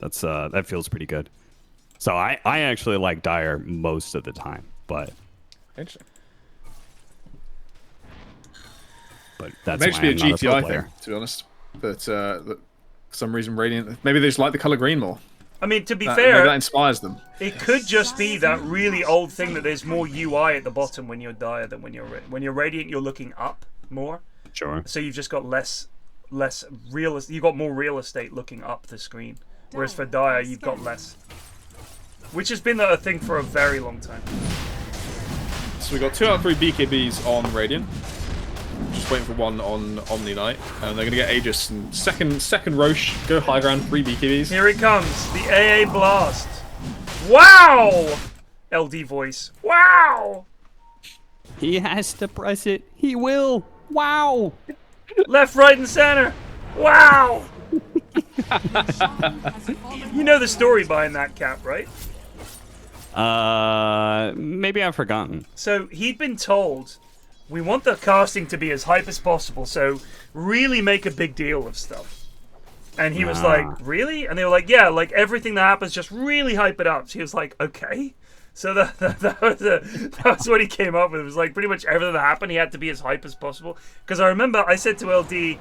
That's that feels pretty good. So I actually like Dire most of the time, but interesting. But that's maybe why be a GTI thing, to be honest. But for some reason, Radiant, maybe they just like the color green more. I mean, to be fair, maybe that inspires them. It could just be that really old thing that there's more UI at the bottom when you're Dire than when you're Radiant. You're looking up more. Sure. So you've just got less real. You've got more real estate looking up the screen. Whereas for Dire, you've got less. Which has been a thing for a very long time. So we got 2 out of 3 BKBs on Radiant. Just waiting for one on Omni Knight. And they're going to get Aegis. And second Roche, go high ground, 3 BKBs. Here it comes. The AA Blast. Wow! LD voice. Wow! He has to press it. He will. Wow! Left, right, and center. Wow! You know the story behind that cap, right? Maybe I've forgotten. So he'd been told, we want the casting to be as hype as possible, so really make a big deal of stuff. And he was like, really? And they were like, yeah, like everything that happens, just really hype it up. So he was like, okay. So that was what he came up with. It was like pretty much everything that happened, he had to be as hype as possible. Because I remember I said to LD,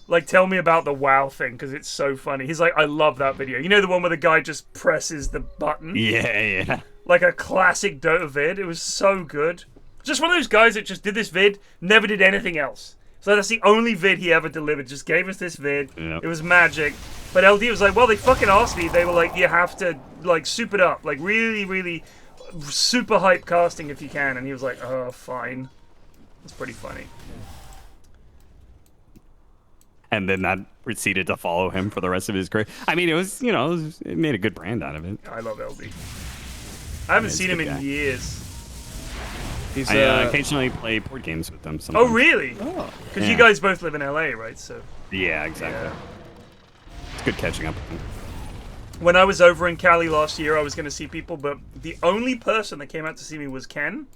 like, tell me about the WoW thing, because it's so funny. He's like, I love that video. You know the one where the guy just presses the button? Yeah. Like a classic Dota vid. It was so good. Just one of those guys that just did this vid, never did anything else. So that's the only vid he ever delivered. Just gave us this vid. Yep. It was magic. But LD was like, well, they fucking asked me. They were like, you have to, like, soup it up. Like, really, really super hype casting if you can. And he was like, oh, fine. It's pretty funny. And then that proceeded to follow him for the rest of his career. I mean, it was, you know, it made a good brand out of it. I love LD. I haven't seen him in years. I occasionally play board games with them sometimes. Oh, really? Because you guys both live in LA, right? So. Yeah, exactly. Yeah. It's good catching up with him. When I was over in Cali last year, I was going to see people, but the only person that came out to see me was Ken.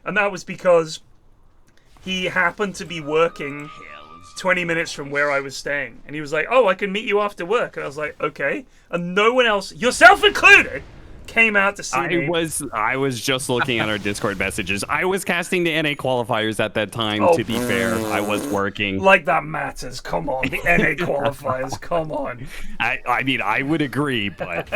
And that was because he happened to be working 20 minutes from where I was staying. And he was like, oh, I can meet you after work. And I was like, okay. And no one else, yourself included, came out to see me. I was just looking at our Discord messages. I was casting the NA qualifiers at that time, to be fair. I was working. Like that matters. Come on. The NA qualifiers. Come on. I mean, I would agree, but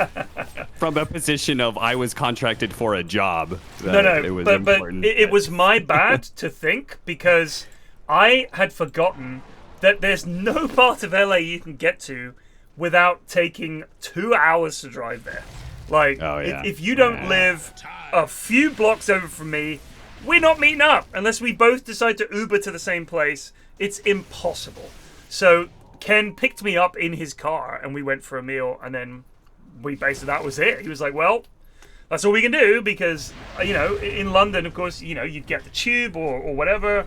from a position of I was contracted for a job, it was important. But it was my bad to think, because I had forgotten that there's no part of LA you can get to without taking 2 hours to drive there. Like, if you don't live a few blocks over from me, we're not meeting up. Unless we both decide to Uber to the same place, it's impossible. So Ken picked me up in his car, and we went for a meal, and then that was it. He was like, well, that's all we can do, because, you know, in London, of course, you know, you'd get the tube or whatever.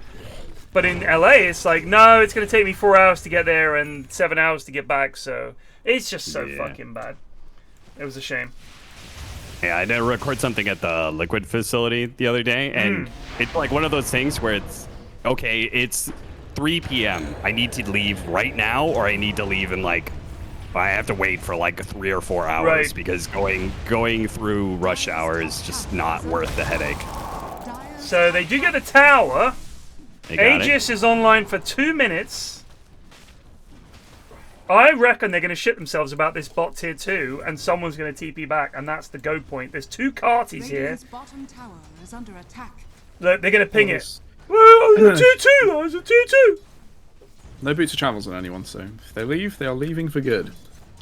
But in LA, it's like, no, it's going to take me 4 hours to get there and 7 hours to get back. So it's just so fucking bad. It was a shame. Yeah, I did record something at the Liquid facility the other day, and it's like one of those things where it's, okay, it's 3 p.m. I need to leave right now, or I need to leave in like, I have to wait for like 3 or 4 hours, because going through rush hour is just not worth the headache. So they do get the tower. Aegis is online for 2 minutes. I reckon they're going to shit themselves about this bot tier 2, and someone's going to TP back, and that's the go point. There's 2 carties here. Bottom tower is under attack. Look, they're going to ping it. Well, I was a tier 2. I was a tier 2. No boots of travels on anyone, so if they leave, they are leaving for good.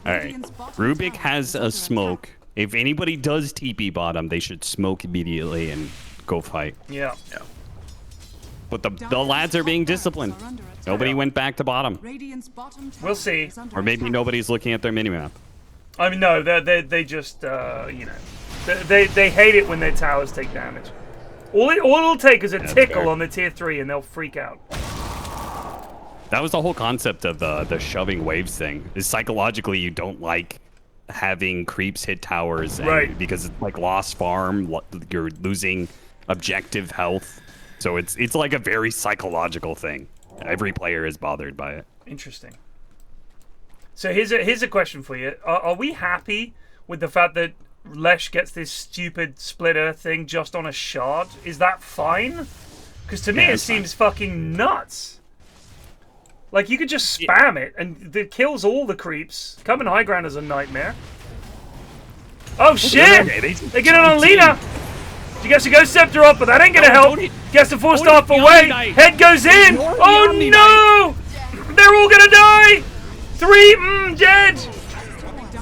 All right. Rubik has a smoke. If anybody does TP bottom, they should smoke immediately and go fight. Yeah. But the lads are being disciplined. Nobody went back to bottom. We'll see. Or maybe nobody's looking at their minimap. I mean, no, they just, you know, they hate it when their towers take damage. All it'll take is a tickle on the tier 3, and they'll freak out. That was the whole concept of the shoving waves thing. Is psychologically you don't like having creeps hit towers, because it's like lost farm. You're losing objective health. So it's like a very psychological thing. Every player is bothered by it. Interesting. So here's a question for you. Are we happy with the fact that Lesh gets this stupid split earth thing just on a shard? Is that fine? Because to me it seems fucking nuts. Like, you could just spam it and it kills all the creeps. Coming high ground is a nightmare. Oh shit! They get it on Lena! She gets a Ghost Scepter up, but that ain't gonna help. Gets the 4-star away. Head goes in. Oh no! They're all gonna die. 3 dead.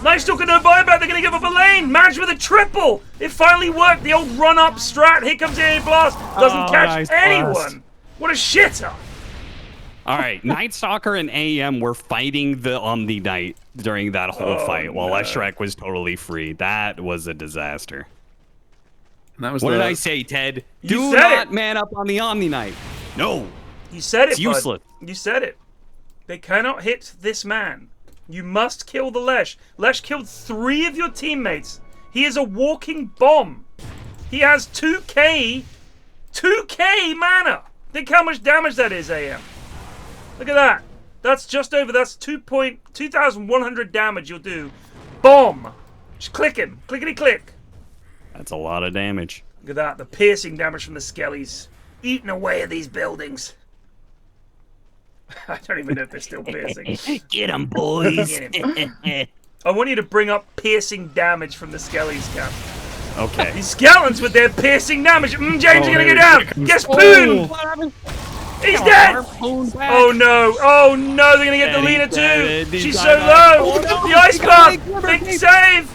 Nice talking, no buyback. They're gonna give up a lane. Match with a triple. It finally worked. The old run-up strat. Here comes the A blast. Doesn't catch anyone. What a shitter. All right, Night Stalker and AM were fighting the Omni Knight during that whole fight, while Eshrek was totally free. That was a disaster. That was what did I say, Ted? You Do not man up on the Omni Knight. No. You said it, It's useless. Bud. You said it. They cannot hit this man. You must kill the Lesh. Lesh killed 3 of your teammates. He is a walking bomb. He has 2k mana. Think how much damage that is, AM. Look at that. That's just over. That's 2,100 damage you'll do. Bomb. Just click him. Clickety click. That's a lot of damage. Look at that. The piercing damage from the skellies. Eating away at these buildings. I don't even know if they're still piercing. Get them, boys. Get him. I want you to bring up piercing damage from the skellies, Cap. Okay. These skeletons with their piercing damage. James are going to go down. Guess Poon. He's dead! Oh no! Oh no! They're gonna get the leader too! She's so low! The ice cloud! Big save!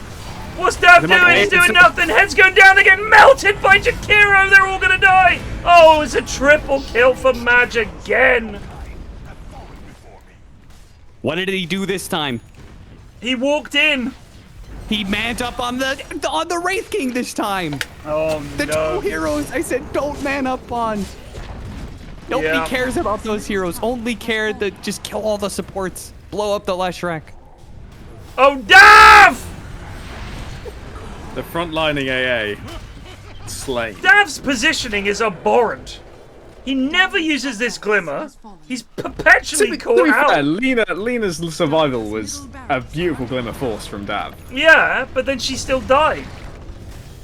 What's Dav doing? He's doing nothing! Head's going down! They're getting melted by Jakiro! They're all gonna die! Oh, it's a triple kill for Madge again! What did he do this time? He walked in! He manned up on the Wraith King this time! Oh The no! two heroes I said don't man up on! Nobody cares about those heroes. Only care to just kill all the supports. Blow up the Leshrac. Oh, Dav! The frontlining AA. Slain. Dav's positioning is abhorrent. He never uses this glimmer. He's perpetually caught out. Fair, Lena's survival was a beautiful glimmer force from Dav. Yeah, but then she still died.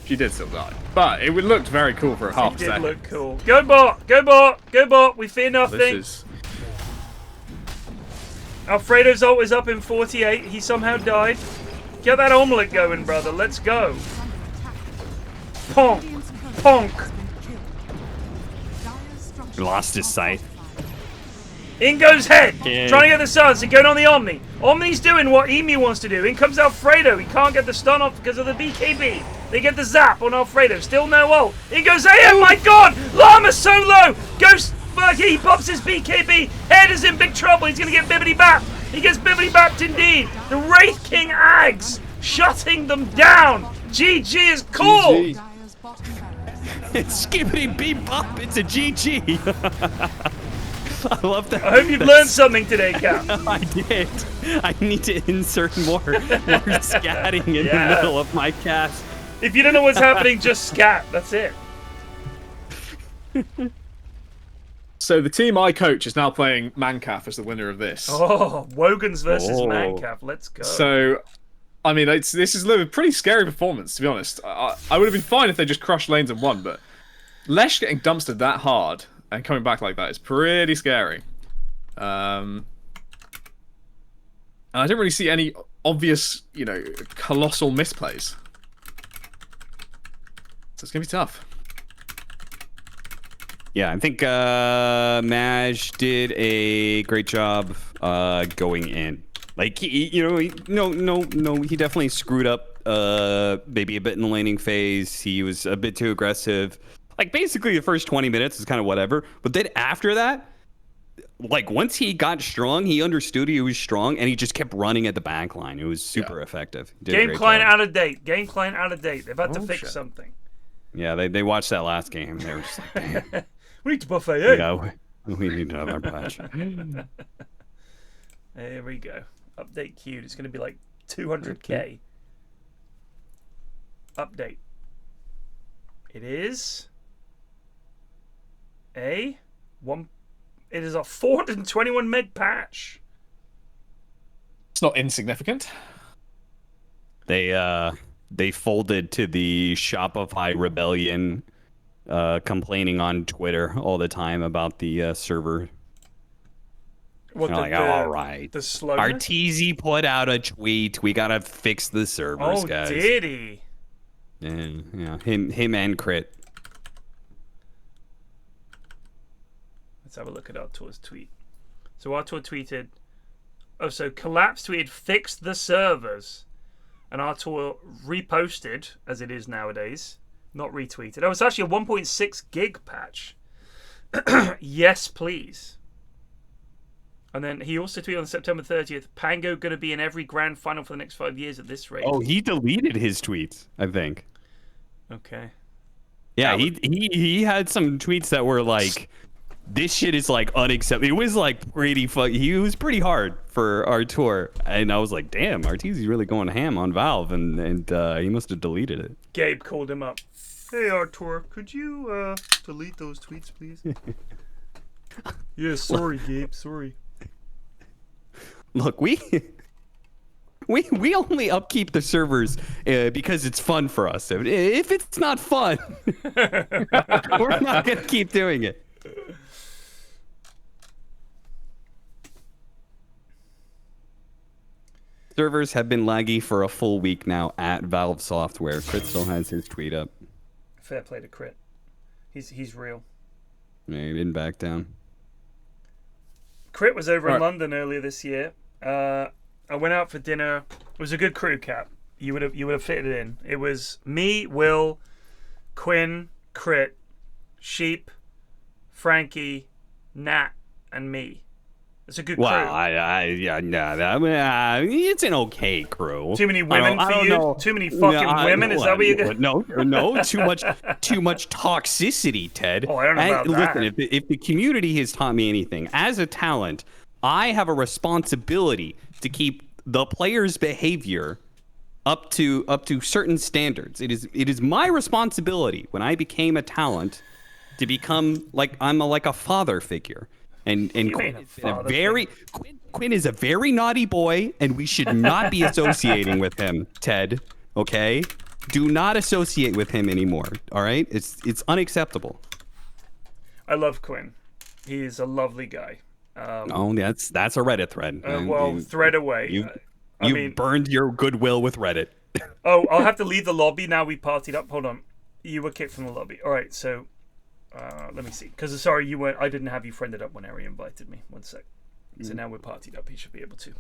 She did still die. But it looked very cool for a half It did second. look cool. Go bot! Go bot! Go bot! We fear nothing. This is... Alfredo's ult is up in 48. He somehow died. Get that omelette going, brother. Let's go. Ponk. Ponk. He lost his sight. In goes Head. Yeah. Trying to get the stuns. He's going on the Omni. Omni's doing what Emu wants to do. In comes Alfredo. He can't get the stun off because of the BKB. They get the zap on Alfredo. Still no ult. In goes AM. My god. Llama's so low. Ghost. He pops his BKB. Head is in big trouble. He's going to get Bibbidi Bap. He gets Bibbidi Bapped indeed. The Wraith King Ags shutting them down. GG is called. It's skibbity beep bop. It's a GG. I love that. I hope you've learned something today, Cap. I did. I need to insert more scatting in the middle of my cast. If you don't know what's happening, just scat. That's it. So the team I coach is now playing Mancaf as the winner of this. Oh, Wogan's versus Mancaf. Let's go. So, I mean, this is a pretty scary performance, to be honest. I would have been fine if they just crushed lanes and won, but Lesh getting dumpstered that hard and coming back like that is pretty scary. And I didn't really see any obvious, colossal misplays. So it's going to be tough. Yeah, I think Maj did a great job going in. Like, he definitely screwed up maybe a bit in the laning phase. He was a bit too aggressive. Like, basically the first 20 minutes is kind of whatever. But then after that, like, once he got strong, he understood he was strong, and he just kept running at the back line. It was super effective. Game client out of date. Game client out of date. They're about to fix something. Yeah, they watched that last game. They were just like, damn. We need to buff AA. Yeah, we need to have our patch. There we go. Update queued. It's going to be like 200k. Update. It is a 421 meg patch. It's not insignificant. They folded to the Shopify rebellion, complaining on Twitter all the time about the server. What, all right. The slowness? Arteezy put out a tweet. We gotta fix the servers, guys. Oh, did he? Yeah. Him and Crit. Let's have a look at Artur's tweet. So Artur tweeted, so Collapse tweeted, fix the servers. And Artur reposted, as it is nowadays, not retweeted. Oh, it's actually a 1.6 gig patch. Yes, please. And then he also tweeted on September 30th, Pango going to be in every grand final for the next 5 years at this rate. Oh, he deleted his tweets, I think. Okay. Yeah, he had some tweets that were like, this shit is like unacceptable. It was like pretty he was pretty hard for Artur. And I was like, damn, Arteezy's really going ham on Valve, and he must have deleted it. Gabe called him up. Hey, Artur, could you delete those tweets, please? Yeah, sorry, Gabe, sorry. Look, we only upkeep the servers because it's fun for us. If it's not fun, we're not going to keep doing it. Servers have been laggy for a full week now at Valve Software. Crit still has his tweet up. Fair play to Crit. He's real. Yeah, he didn't back down. Crit was over in London earlier this year. I went out for dinner. It was a good crew, Cap. You would have fitted it in. It was me, Will, Quinn, Crit, Sheep, Frankie, Nat, and me. It's a good crew. It's an okay crew. Too many women for you? Know. Too many fucking women? Is that what you're going? No. Too much toxicity, Ted. Oh, I don't know about that. Listen, if the community has taught me anything, as a talent, I have a responsibility to keep the player's behavior up to certain standards. It is my responsibility when I became a talent to become like a father figure. And Quinn is a very naughty boy, and we should not be associating with him, Ted. Okay? Do not associate with him anymore. All right? It's unacceptable. I love Quinn. He is a lovely guy. That's a Reddit thread. Thread away. You burned your goodwill with Reddit. Oh, I'll have to leave the lobby now. We partied up. Hold on. You were kicked from the lobby. All right, so let me see. Because sorry, you weren't. I didn't have you friended up when Ari invited me. 1 sec. So now we're partied up. He should be able to.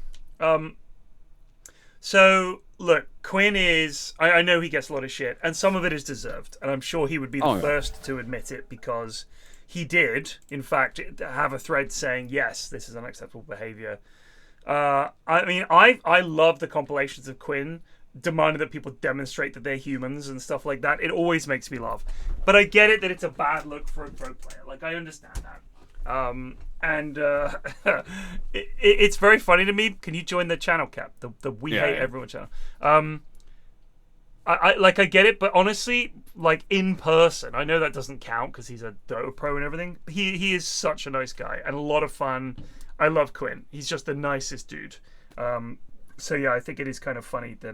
So look, Quinn is. I know he gets a lot of shit, and some of it is deserved, and I'm sure he would be the first to admit it because he did, in fact, have a thread saying yes, this is unacceptable behavior. I mean, I love the compilations of Quinn demanding that people demonstrate that they're humans and stuff like that. It always makes me laugh. But I get it that it's a bad look for a pro player. Like, I understand that. It's very funny to me. Can you join the channel, Cap? The We Hate Everyone channel. I get it, but honestly, like in person, I know that doesn't count because he's a Dota pro and everything. He is such a nice guy and a lot of fun. I love Quinn. He's just the nicest dude. So yeah, I think it is kind of funny that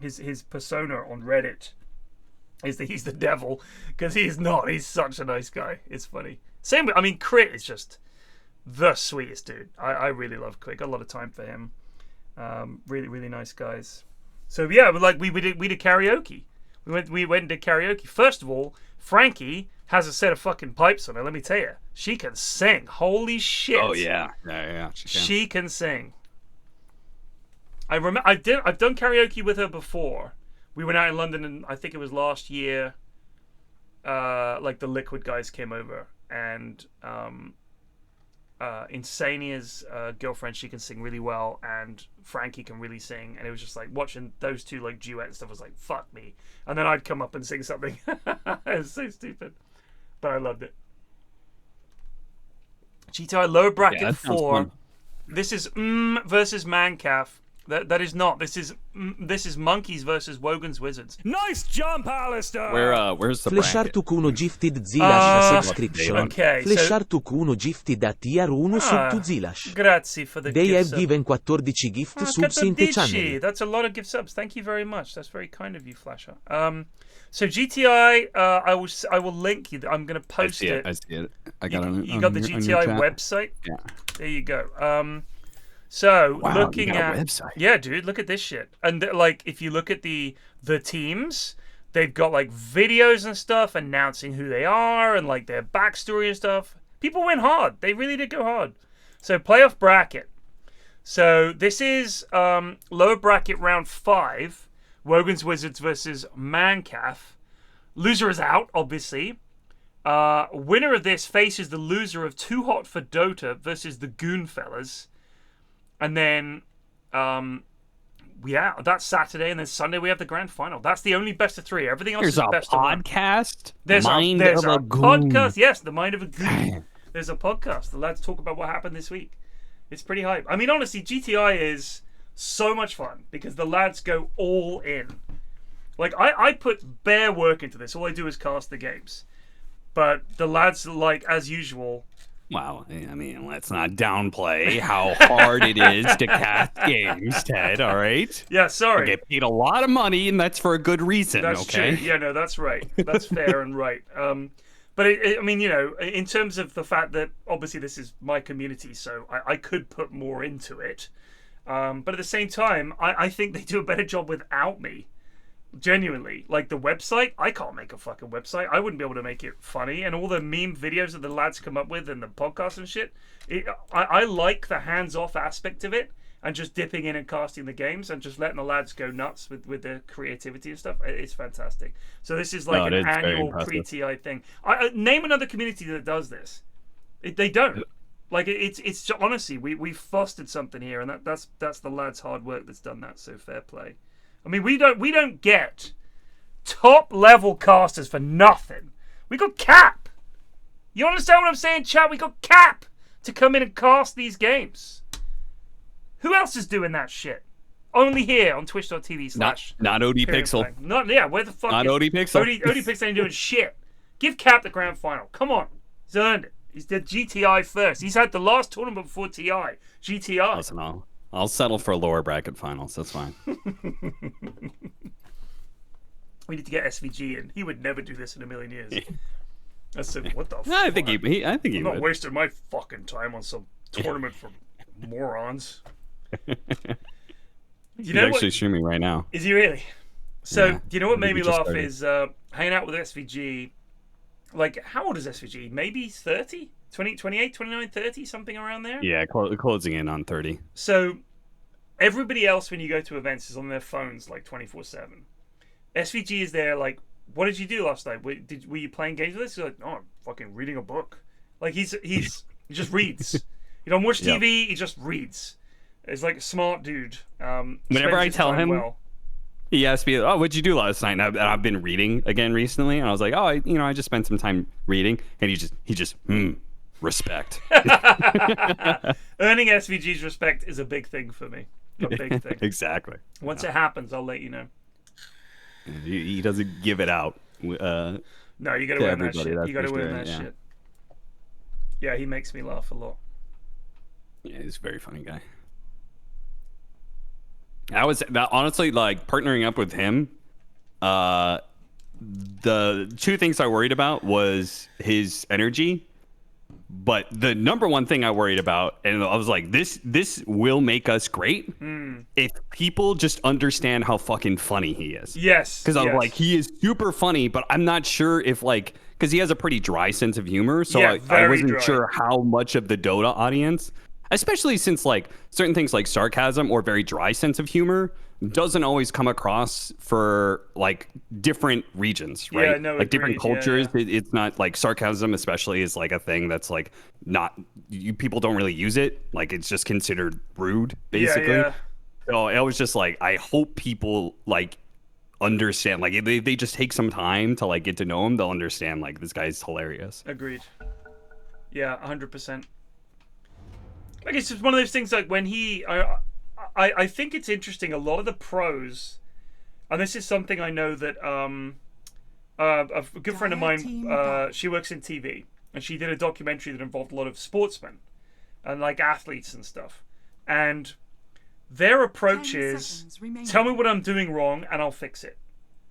his persona on Reddit is that he's the devil because he's not. He's such a nice guy. It's funny. Same with, I mean, Crit is just the sweetest dude. I really love Crit. Got a lot of time for him. Really, really nice guys. So yeah, like we did karaoke. We went and did karaoke. First of all, Frankie has a set of fucking pipes on her. Let me tell you, she can sing. Holy shit! Oh yeah. She can sing. I've done karaoke with her before. We went out in London, and I think it was last year. Like the Liquid guys came over, and Insania's girlfriend, she can sing really well, and Frankie can really sing, and it was just like watching those two like duet and stuff was like fuck me, and then I'd come up and sing something. It was so stupid, but I loved it. GTI lower bracket 4. This is versus Mancaf. That is not. This is Monkeys versus Wogan's Wizards. Nice jump, Alistair. Where's the Flashar bracket? Tucuno gifted Zilash subscription. Okay, Flashar Tucuno gifted a tier 1 sub to Zilash. Grazie for the They gift have sub. given 14 gift subs in the channel. That's a lot of gift subs. Thank you very much. That's very kind of you, Flasher. So GTI, I will link you. I'm going to post it. I see it. I got it. You got the GTI website? Yeah. There you go. So wow, looking you got at a website. Yeah, dude, look at this shit. And like if you look at the teams, they've got like videos and stuff announcing who they are and like their backstory and stuff. People went hard. They really did go hard. So playoff bracket. So this is lower bracket round 5. Wogan's Wizards versus Mancaf. Loser is out, obviously. Winner of this faces the loser of Too Hot for Dota versus the Goon Fellas. And then, that's Saturday, and then Sunday we have the grand final. That's the only best of 3. Everything else is best of 1. There's a podcast. Yes, the Mind of a Goon. There's a podcast. The lads talk about what happened this week. It's pretty hype. I mean, honestly, GTI is so much fun because the lads go all in. Like, I put bare work into this. All I do is cast the games. But the lads, like, as usual... Wow, I mean, let's not downplay how hard it is to cast games, Ted, all right? Yeah, sorry. I get paid a lot of money, and that's for a good reason, that's okay? True. Yeah, no, that's right. That's fair and right. But, I mean, you know, in terms of the fact that, obviously, this is my community, so I could put more into it. But at the same time, I think they do a better job without me. Genuinely, like the website, I can't make a fucking website. I wouldn't be able to make it funny, and all the meme videos that the lads come up with and the podcast and shit. I like the hands-off aspect of it, and just dipping in and casting the games and just letting the lads go nuts with their creativity and stuff. It's fantastic. So this is like an annual pre-TI thing. Name another community that does this. They don't. Like it's honestly, we've fostered something here, and that's the lads' hard work that's done that. So fair play. I mean, we don't get top level casters for nothing. We got Cap. You understand what I'm saying, chat? We got Cap to come in and cast these games. Who else is doing that shit? Only here on twitch.tv/ not OD Pixel. Not where the fuck not is OD Pixel. OD Pixel ain't doing shit. Give Cap the grand final. Come on. He's earned it. He's did GTI first. He's had the last tournament before TI. GTI. Listen, I'll settle for lower bracket finals. That's fine. We need to get SVG in. He would never do this in a million years. I said, what the fuck? I think he I'm would. not wasting my fucking time on some tournament for morons. He's actually streaming right now. Is he really? So, Yeah, you know what made me laugh started. is hanging out with SVG. Like, how old is SVG? Maybe 30? 28, 29, 30? Something around there? Yeah, closing in on 30. So, everybody else, when you go to events, is on their phones like 24/7. SVG is there like, what did you do last night? Were you playing games with us? He's like, no, I'm fucking reading a book. Like, he just reads. He don't watch TV, he just reads. He's like a smart dude. Whenever I tell him, he asks me, "Oh, what'd you do last night?" And I've been reading again recently, and I was like, "Oh, I just spent some time reading." And he just respect. Earning SVG's respect is a big thing for me. A big thing. Exactly. Once it happens, I'll let you know. He doesn't give it out. No, you gotta earn that shit. You gotta earn that yeah. shit. Yeah, he makes me laugh a lot. Yeah, he's a very funny guy. Honestly, like, partnering up with him, the two things I worried about was his energy, but the number one thing I worried about, and I was like, this will make us great if people just understand how fucking funny he is. Yes. Because I was like, he is super funny, but I'm not sure if, like, because he has a pretty dry sense of humor, so I wasn't sure how much of the Dota audience, especially since, like, certain things like sarcasm or very dry sense of humor doesn't always come across for, like, different regions, right? Yeah, no, like, different agreed. cultures. Yeah. It's not, like, sarcasm especially is, like, a thing that's, like, not, people don't really use it. Like, it's just considered rude, basically. Yeah. So I was just like, I hope people, like, understand. Like, if they just take some time to, like, get to know him, they'll understand, like, this guy's hilarious. Agreed. Yeah, 100%. Like, it's just one of those things, like, when I think it's interesting, a lot of the pros, and this is something I know that a good friend of mine, she works in TV, and she did a documentary that involved a lot of sportsmen and, like, athletes and stuff. And their approach is, tell me what I'm doing wrong and I'll fix it.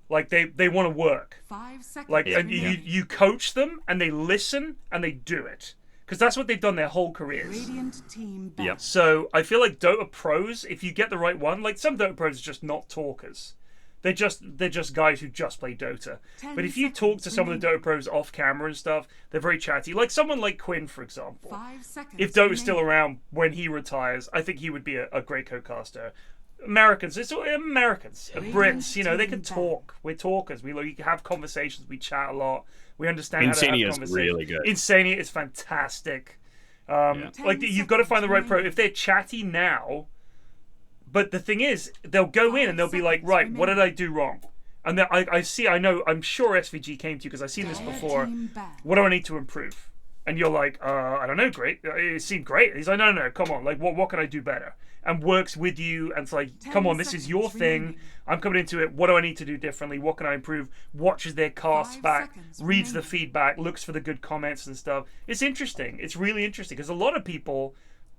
Like, they want to work. 5 seconds. Like, and you coach them and they listen and they do it. Because that's what they've done their whole careers. Radiant team Yeah. So I feel like Dota pros, if you get the right one, like some Dota pros are just not talkers. They're just guys who just play Dota. But if you talk to some of the Dota pros off camera and stuff, they're very chatty. Like someone like Quinn, for example. 5 seconds. If Dota's still around when he retires, I think he would be a great co-caster. Americans, it's all Americans, Brits, you know, they can talk. We're talkers. We have conversations. We chat a lot. We understand how to have conversations. Insania is really good. Insania is fantastic. Like, you've got to find the right pro. If they're chatty now, but the thing is, they'll go in and they'll be like, right, what did I do wrong? And then I'm sure SVG came to you because I've seen this before. What do I need to improve? And you're like, I don't know, great. It seemed great. He's like, no, come on. Like, what can I do better? And works with you and it's like, come on, this is your thing. I'm coming into it. What do I need to do differently? What can I improve? Watches their casts back, reads the feedback, looks for the good comments and stuff. It's interesting. It's really interesting because a lot of people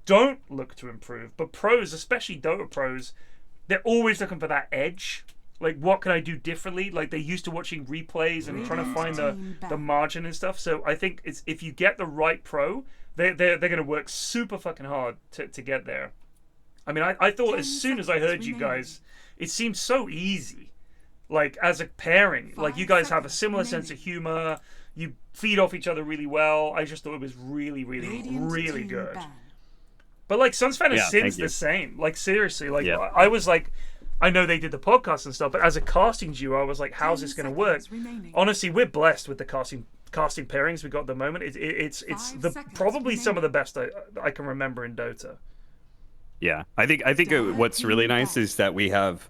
don't look to improve, but pros, especially Dota pros, they're always looking for that edge. Like, what can I do differently? Like, they're used to watching replays and trying to find the margin and stuff. So I think it's if you get the right pro, they're going to work super fucking hard to get there. I mean, I thought as soon as I heard you guys, it seemed so easy. like as a pairing. Like you guys have a similar sense of humor. You feed off each other really well. I just thought it was really, really, really good. But like Suns fan has since the same. Like seriously, like I was like, I know they did the podcast and stuff, but as a casting duo, I was like, how's this going to work? Honestly, we're blessed with the casting pairings we got at the moment. It's probably some of the best I can remember in Dota. Yeah, I think what's really nice is that we have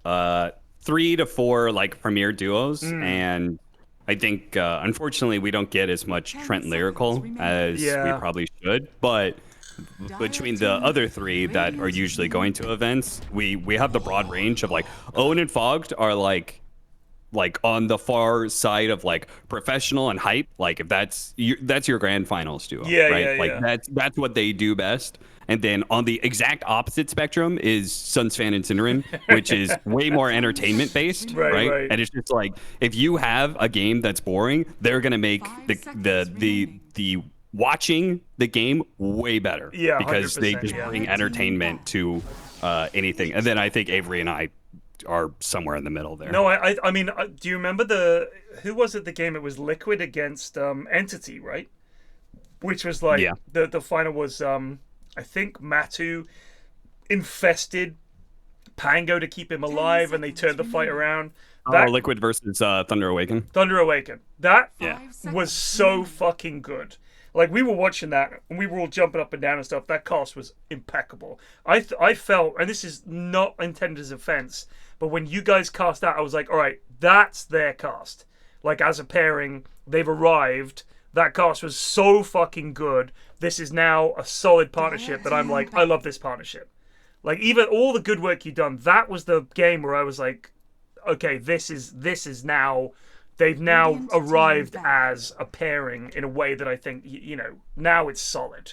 3 to 4 like premier duos, and I think unfortunately we don't get as much Trent Lyrical as we probably should, but between the other 3 that are usually going to events, we have the broad range of like Owen and Fogged are like on the far side of like professional and hype. Like if that's your grand finals duo, right? That's what they do best. And then on the exact opposite spectrum is Suns fan and Syndrome, which is way more entertainment based, right? And it's just like if you have a game that's boring, they're gonna make the watching the game way better, because they just bring entertainment to anything. And then I think Avery and I are somewhere in the middle there. No, I mean, do you remember who was it? The game it was Liquid against Entity, right? Which was like the final was I think Matu infested Pango to keep him alive, and they turned the fight around. Liquid versus Thunder Awaken. Thunder Awaken. That was so fucking good. Like, we were watching that, and we were all jumping up and down and stuff. That cast was impeccable. I felt, and this is not intended as offense, but when you guys cast that, I was like, all right, that's their cast. Like, as a pairing, they've arrived. That cast was so fucking good. This is now a solid partnership that I'm like, I love this partnership. Like, even all the good work you've done, that was the game where I was like, okay, this is now... They've now arrived as a pairing in a way that I think, now it's solid.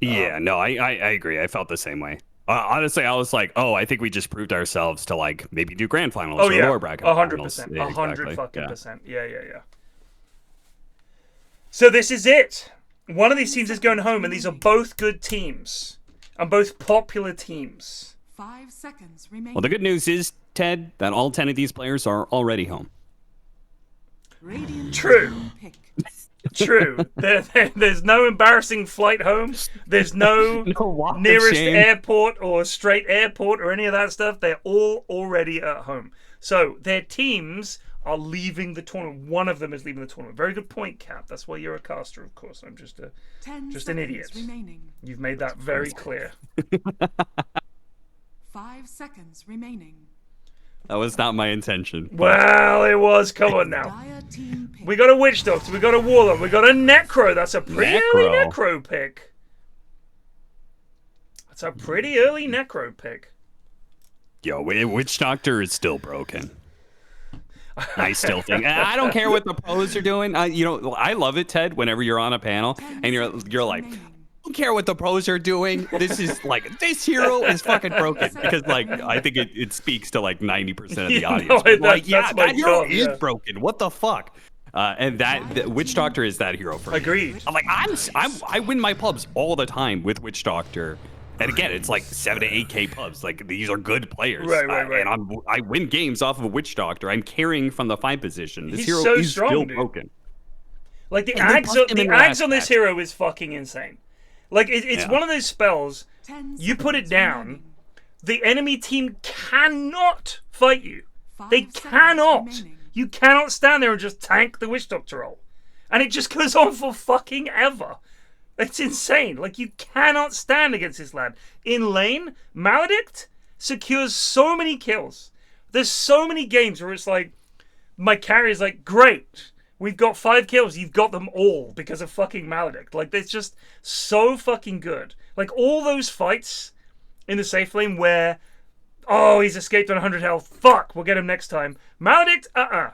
Yeah, no, I agree. I felt the same way. Honestly, I was like, I think we just proved ourselves to like maybe do grand finals or lower bracket 100%. finals. 100%. Yeah. So this is it. One of these teams is going home, and these are both good teams and both popular teams. 5 seconds remaining. Well, the good news is, Ted, that all 10 of these players are already home. True. There's no embarrassing flight home. There's no nearest airport or straight airport or any of that stuff. They're all already at home. So their teams are leaving the tournament. One of them is leaving the tournament. Very good point, Cap. That's why you're a caster, of course. I'm just an idiot. You've made that very clear. 5 seconds remaining. That was not my intention. Well, it was. Come on now. We got a Witch Doctor. We got a Warlock. We got a Necro. That's a pretty early Necro pick. That's a pretty early Necro pick. Yo, Witch Doctor is still broken. I still think. I don't care what the pros are doing. I love it, Ted, whenever you're on a panel and you're like, I don't care what the pros are doing. This is like, this hero is fucking broken, because like I think it speaks to like 90% of the audience. That hero is broken. What the fuck? And the Witch Doctor is that hero for me. Agreed. I'm like, I win my pubs all the time with Witch Doctor. And again, it's like 7 to 8K pubs. Like, these are good players. Right. And I win games off of Witch Doctor. I'm carrying from the 5 position. This hero is strong, still broken. Like, the ags on this hero is fucking insane. Like, it's one of those spells, you put it down, the enemy team cannot fight you. They cannot. You cannot stand there and just tank the Witch Doctor roll. And it just goes on for fucking ever. It's insane. Like, you cannot stand against this lad. In lane, Maledict secures so many kills. There's so many games where it's like, my carry is like, great. We've got 5 kills. You've got them all because of fucking Maledict. Like, it's just so fucking good. Like, all those fights in the safe lane where, he's escaped on 100 health. Fuck, we'll get him next time. Maledict,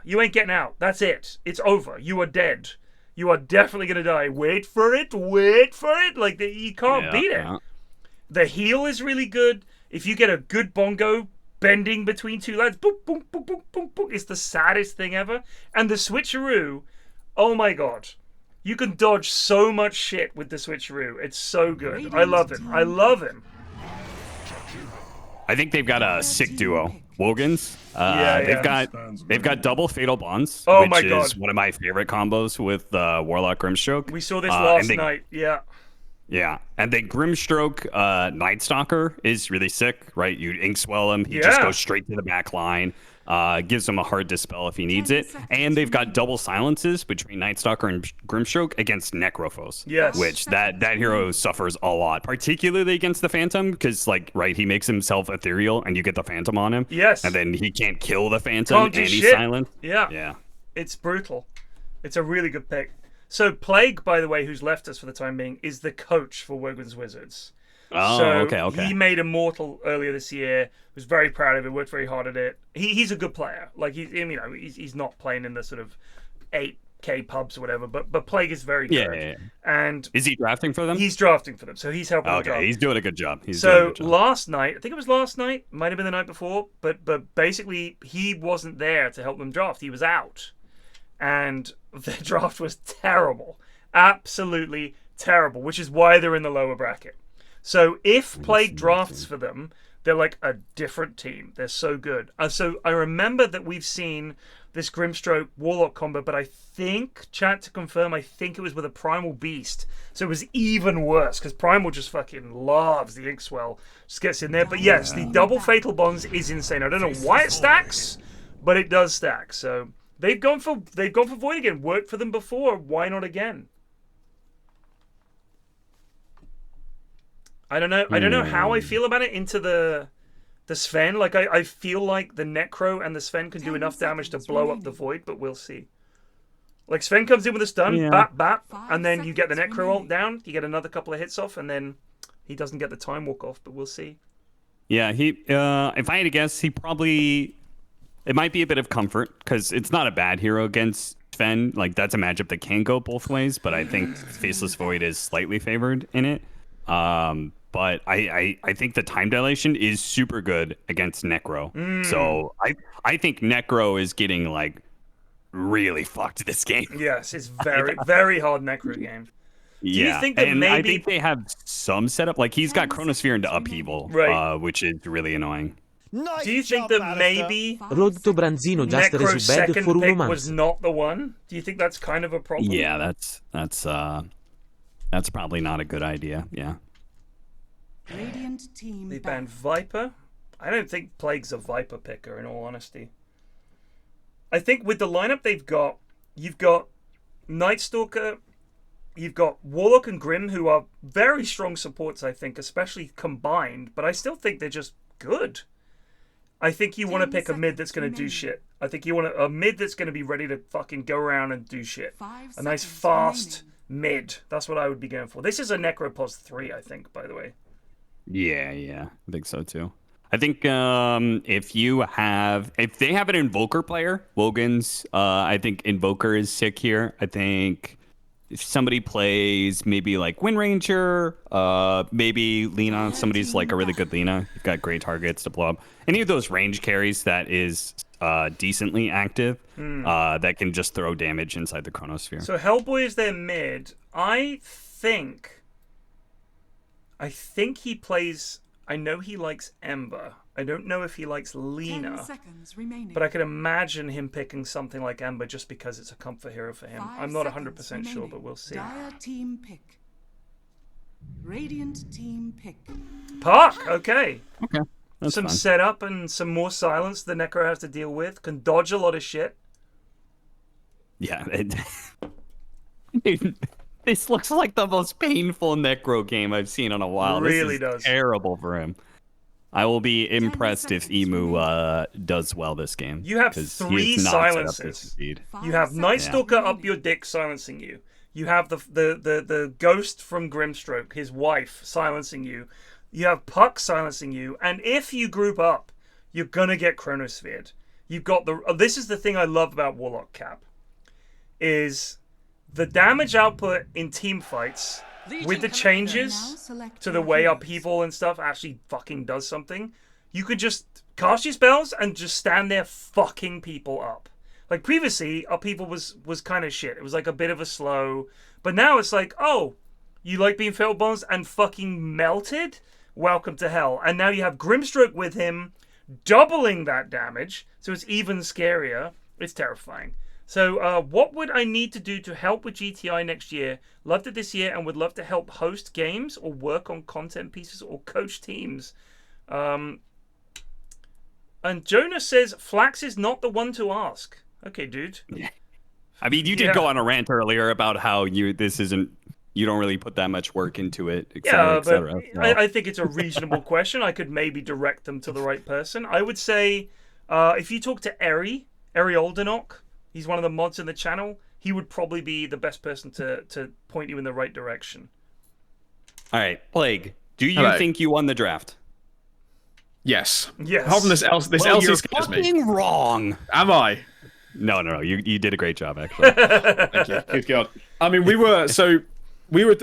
you ain't getting out. That's it. It's over. You are dead. You are definitely going to die. Wait for it. Like, you can't beat it. The heal is really good. If you get a good bongo bending between 2 lads, boom, boom, boom, boom, boom, boom. It's the saddest thing ever. And the switcheroo, oh my god. You can dodge so much shit with the switcheroo. It's so good. I love him. I think they've got a sick duo. Wogan's. They've got double fatal bonds, Oh which my is God. one of my favorite combos with Warlock Grimstroke. We saw this last and they- night. Yeah. Yeah, and then Grimstroke Night Stalker is really sick, right? You Inkswell him, he just goes straight to the back line, gives him a hard dispel if he needs it, and they've got double silences between Night Stalker and Grimstroke against Necrophos. Yes. Which that hero suffers a lot, particularly against the Phantom, because he makes himself ethereal, and you get the Phantom on him. Yes. And then he can't kill the Phantom, Can't do and he's shit. silent. Yeah. Yeah. It's brutal. It's a really good pick. So Plague, by the way, who's left us for the time being, is the coach for Wogan's Wizards. Oh, so okay. He made Immortal earlier this year. Was very proud of it. Worked very hard at it. He's a good player. Like he's not playing in the sort of 8K pubs or whatever. But Plague is very good. Yeah. And is he drafting for them? He's drafting for them. So he's helping. Okay, he's doing a good job. Last night, I think it was last night, might have been the night before, but basically he wasn't there to help them draft. He was out. And their draft was terrible. Absolutely terrible, which is why they're in the lower bracket. So if Plague drafts for them, they're like a different team. They're so good. So I remember that we've seen this Grimstroke Warlock combo, but I think, chat to confirm, I think it was with a Primal Beast. So it was even worse, because Primal just fucking loves the Inkswell. Just gets in there. But yes, the double Fatal Bonds is insane. I don't know why it stacks, but it does stack. So they've gone for Void again. Worked for them before. Why not again? I don't know. I don't know how I feel about it into the Sven. Like I feel like the Necro and the Sven can do enough damage to blow up the Void, but we'll see. Like Sven comes in with a stun, bap, and then you get the Necro ult down. You get another couple of hits off, and then he doesn't get the time walk off. But we'll see. Yeah, if I had to guess, it might be a bit of comfort because it's not a bad hero against Sven. Like that's a matchup that can go both ways, but I think Faceless Void is slightly favored in it. But I think the time dilation is super good against Necro. So I think Necro is getting like really fucked this game. Yes, it's very very hard Necro game. Do you think that and maybe I think they have some setup. Like he's got Chronosphere into Upheaval, right, which is really annoying. Do you think that maybe Road to Branzino just Necro's resubed second for pick un month. was not the one? Do you think that's kind of a problem? Yeah, that's probably not a good idea. Yeah. Radiant team They banned Viper. I don't think Plague's a Viper picker, in all honesty. I think with the lineup they've got, you've got Night Stalker, you've got Warlock and Grim, who are very strong supports, I think, especially combined, but I still think they're just good. I think you want to pick a mid that's going to do shit. I think you want a mid that's going to be ready to fucking go around and do shit. A nice fast mid. That's what I would be going for. This is a Necropos 3, I think, by the way. Yeah, I think so too. I think if they have an Invoker player, Wogan's, I think Invoker is sick here. I think if somebody plays maybe like Wind Ranger, maybe Lina, somebody's like a really good Lina. You've got great targets to blow up. Any of those range carries that is decently active, that can just throw damage inside the Chronosphere. So Hellboy is their mid. I think he plays. I know he likes Ember. I don't know if he likes Lina. 10 seconds remaining. But I could imagine him picking something like Ember just because it's a comfort hero for him. 5 I'm not seconds 100% sure, remaining. but we'll see. Dire team pick. Radiant team pick. Park, okay. Okay. That's some fine. setup and some more silence the Necro has to deal with. Can dodge a lot of shit. Yeah. This looks like the most painful Necro game I've seen in a while. Really this is does. terrible for him. I will be impressed if Emu does well this game. You have 'cause he 3 is not set up to silences. succeed. You have Night Stalker up your dick silencing you. You have the ghost from Grimstroke, his wife, silencing you. You have Puck silencing you. And if you group up, you're going to get Chronosphered. You've got this is the thing I love about Warlock Cap. Is the damage output in team fights with the changes to the way Upheaval and stuff actually fucking does something. You could just cast your spells and just stand there fucking people up. Like previously, Upheaval was kind of shit. It was like a bit of a slow. But now it's like, oh, you like being Fatal Bonds and fucking melted? Welcome to hell. And now you have Grimstroke with him. doubling that damage, so it's even scarier. It's terrifying. So what would I need to do to help with GTI next year? Loved it this year and would love to help host games or work on content pieces or coach teams. And Jonah says Flax is not the one to ask. Okay, dude. I mean, you did go on a rant earlier about how you don't really put that much work into it, et cetera, et cetera. But I think it's a reasonable question. I could maybe direct them to the right person. I would say if you talk to Eri Oldenok, he's one of the mods in the channel, he would probably be the best person to point you in the right direction. All right, Plague, do you think you won the draft? Yes. Yes. How come this LC scares me? You're fucking wrong. Am I? No. You did a great job, actually. Thank you. Good God. I mean, we were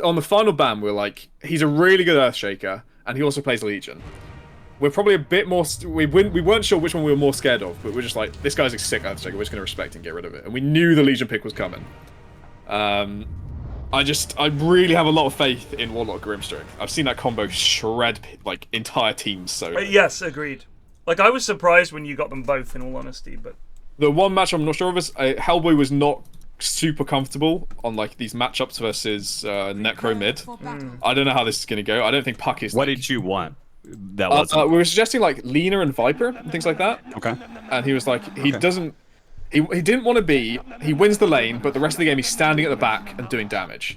on the final ban. We're like, he's a really good Earthshaker, and he also plays Legion. We're probably a bit more. We weren't sure which one we were more scared of, but we're just like, this guy's a sick Earthshaker. We're just gonna respect and get rid of it. And we knew the Legion pick was coming. I really have a lot of faith in Warlock Grimstring. I've seen that combo shred like entire teams. So yes, agreed. Like I was surprised when you got them both, in all honesty. But the one match I'm not sure of is Hellboy was not super comfortable on like these matchups versus Necro mid. I don't know how this is gonna go. I don't think Puck is. What did you want? That was we were suggesting like Lena and Viper and things like that. Okay. And he was like, he doesn't. He didn't want to be. He wins the lane, but the rest of the game he's standing at the back and doing damage.